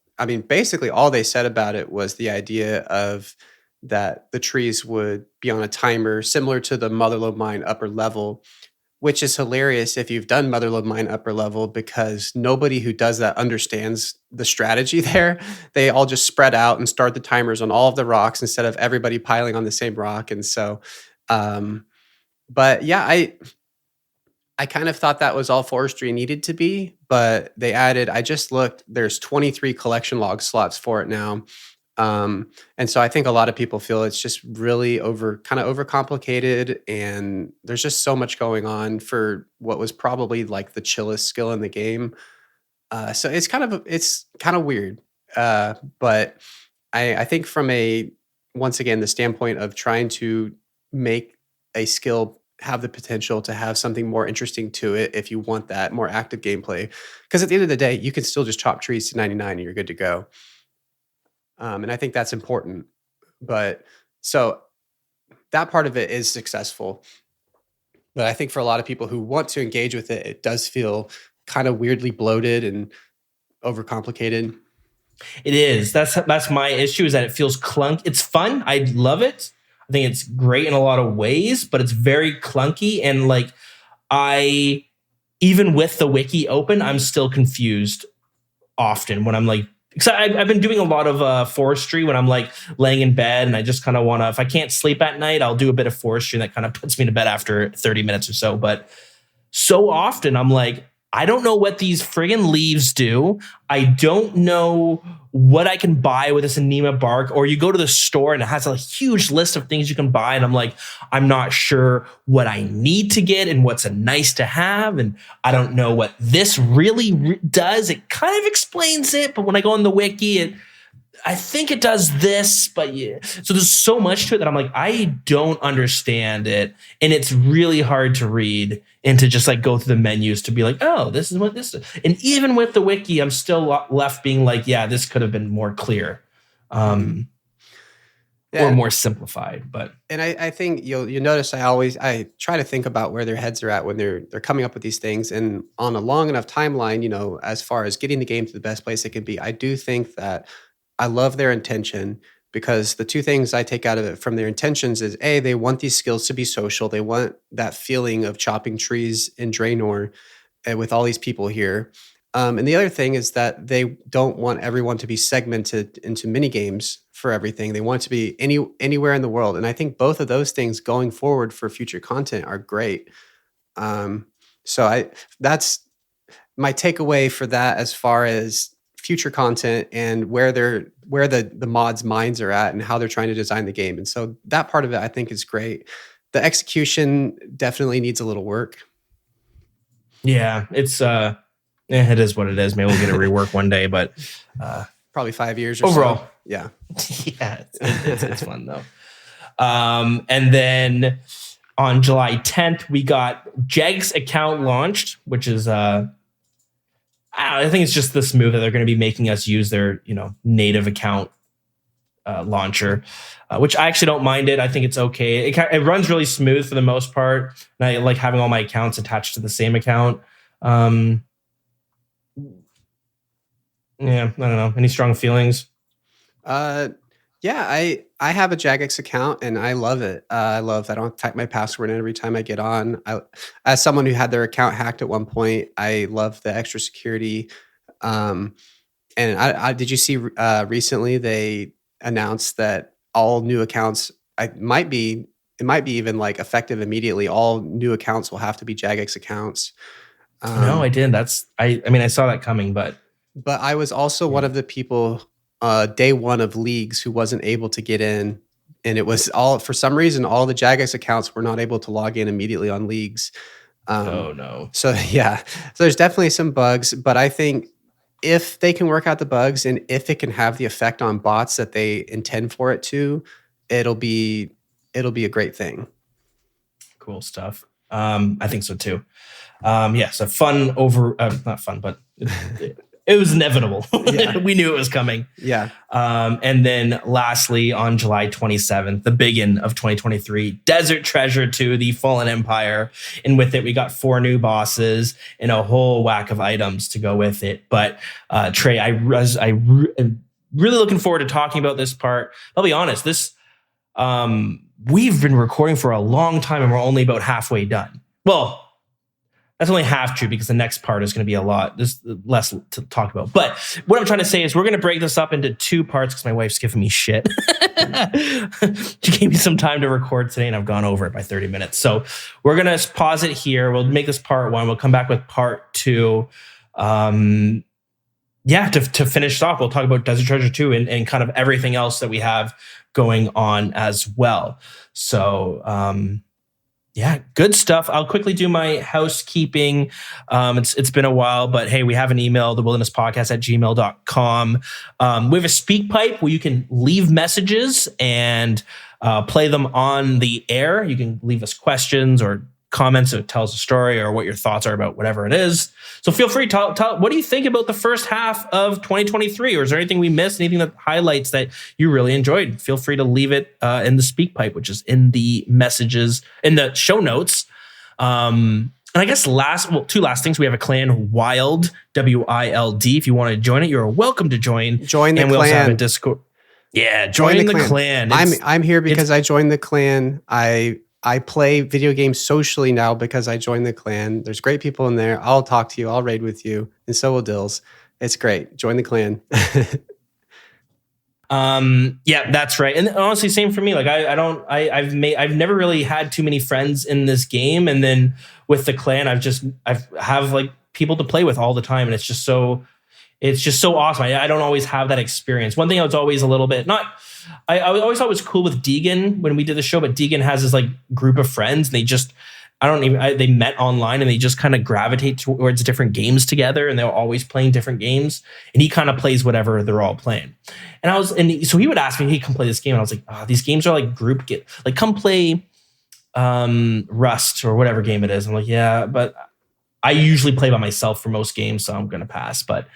basically all they said about it was the idea of that the trees would be on a timer similar to the Motherlode Mine upper level, which is hilarious if you've done Motherlode Mine upper level, because nobody who does that understands the strategy there. They all just spread out and start the timers on all of the rocks instead of everybody piling on the same rock. And so, but yeah, I kind of thought that was all Forestry needed to be, but they added, I just looked, there's 23 collection log slots for it now. And so I think a lot of people feel it's just really overcomplicated, and there's just so much going on for what was probably like the chillest skill in the game. So it's kind of weird. But I think from once again, the standpoint of trying to make a skill have the potential to have something more interesting to it, if you want that more active gameplay, because at the end of the day, you can still just chop trees to 99 and you're good to go. And I think that's important. But so that part of it is successful. But I think for a lot of people who want to engage with it, it does feel kind of weirdly bloated and overcomplicated. It is. That's my issue, is that it feels clunky. It's fun. I love it. I think it's great in a lot of ways, but it's very clunky. And like, even with the wiki open, I'm still confused often when I'm like, because I've been doing a lot of Forestry when I'm like laying in bed, and I just kind of want to, if I can't sleep at night, I'll do a bit of Forestry, and that kind of puts me to bed after 30 minutes or so. But so often I'm like, I don't know what these friggin' leaves do. I don't know what I can buy with this anema bark. Or you go to the store and it has a huge list of things you can buy, and I'm like, I'm not sure what I need to get and what's a nice to have, and I don't know what this really does. It kind of explains it, but when I go on the wiki, I think it does this, but yeah. So there's so much to it that I'm like, I don't understand it. And it's really hard to read and to just like go through the menus to be like, oh, this is what this is. And even with the wiki, I'm still left being like, yeah, this could have been more clear. Or more simplified, but I think you'll notice I try to think about where their heads are at when they're coming up with these things, and on a long enough timeline, as far as getting the game to the best place it can be, I do think that I love their intention, because the two things I take out of it from their intentions is they want these skills to be social, they want that feeling of chopping trees in Draenor with all these people here. And the other thing is that they don't want everyone to be segmented into mini games for everything. They want it to be anywhere in the world. And I think both of those things going forward for future content are great. So that's my takeaway for that as far as future content and where the mods' minds are at and how they're trying to design the game. And so that part of it I think is great. The execution definitely needs a little work. Yeah, it is what it is. Maybe we'll get a rework one day, but probably 5 years or overall. So. Yeah. Yeah, it's fun though. And then on July 10th, we got Jeg's account launched, which is I think it's just this move that they're going to be making us use their native account launcher, which I actually don't mind it. I think it's okay. It runs really smooth for the most part, and I like having all my accounts attached to the same account. Yeah, I don't know. Any strong feelings? Yeah, I have a Jagex account and I love it. I love that I don't have to type my password in every time I get on. As someone who had their account hacked at one point, I love the extra security. And did you see recently they announced that all new accounts, it might be even like effective immediately. All new accounts will have to be Jagex accounts. No, I didn't. I mean, I saw that coming, but I was also one of the people day one of leagues who wasn't able to get in, and it was for some reason all the Jagex accounts were not able to log in immediately on leagues. Oh no. So yeah, so there's definitely some bugs, but I think if they can work out the bugs and if it can have the effect on bots that they intend for it to, it'll be a great thing. Cool stuff. I think so too. So fun not fun, but it was inevitable. Yeah. We knew it was coming. Yeah. And then lastly, on July 27th, the biggin of 2023, Desert Treasure 2, The Fallen Empire. And with it, we got 4 new bosses and a whole whack of items to go with it. But Trey, I'm really looking forward to talking about this part. I'll be honest, we've been recording for a long time and we're only about halfway done. Well, that's only half true because the next part is going to be there's less to talk about. But what I'm trying to say is we're going to break this up into 2 parts because my wife's giving me shit. She gave me some time to record today and I've gone over it by 30 minutes. So we're going to pause it here. We'll make this part 1. We'll come back with part 2. To finish off, we'll talk about Desert Treasure 2 and kind of everything else that we have going on as well. So, good stuff. I'll quickly do my housekeeping. It's been a while, but hey, we have an email, thewilderness.podcast@gmail.com. We have a speak pipe where you can leave messages and play them on the air. You can leave us questions or comments or tell us a story or what your thoughts are about whatever it is. So feel free to tell what do you think about the first half of 2023? Or is there anything we missed, anything that highlights that you really enjoyed? Feel free to leave it in the speak pipe, which is in the messages, in the show notes. And I guess 2 last things. We have a clan, Wild, WILD. If you want to join it, you're welcome to join. Join the and clan. We also have a Discord. Yeah, join the clan. I'm here because I joined the clan. I play video games socially now because I joined the clan. There's great people in there. I'll talk to you. I'll raid with you. And so will Dilz. It's great. Join the clan. That's right. And honestly, same for me. Like I've never really had too many friends in this game. And then with the clan, I have like people to play with all the time. And it's just so awesome. I don't always have that experience. One thing I was always a little bit I always thought it was cool with Deegan when we did the show, but Deegan has this like group of friends and they just they met online and they just kind of gravitate towards different games together, and they're always playing different games. And he kind of plays whatever they're all playing. So he would ask me, hey, come play this game. And I was like, oh, these games are like like come play Rust or whatever game it is. I'm like, yeah, but I usually play by myself for most games, so I'm going to pass. But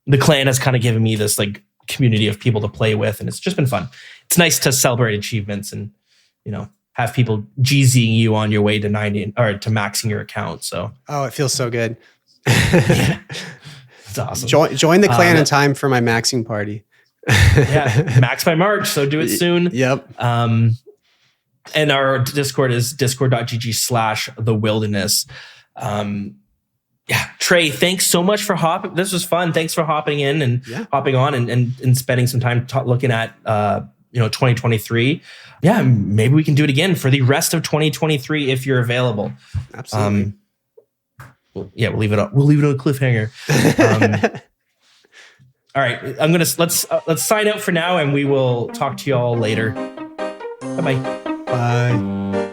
the clan has kind of given me this like community of people to play with, and it's just been fun. It's nice to celebrate achievements and, have people GZing you on your way to 90 or to maxing your account. So, it feels so good. Yeah, it's awesome. Join the clan in time for my maxing party. Yeah, max by March. So do it soon. Yep. And our Discord is discord.gg/thewilderness. Yeah, Trey, thanks so much for hopping. This was fun. Thanks for hopping in and hopping on and spending some time looking at 2023. Yeah, maybe we can do it again for the rest of 2023 if you're available. Absolutely. We'll leave it up. We'll leave it on a cliffhanger. All right, let's sign out for now, and we will talk to you all later. Bye-bye. Bye.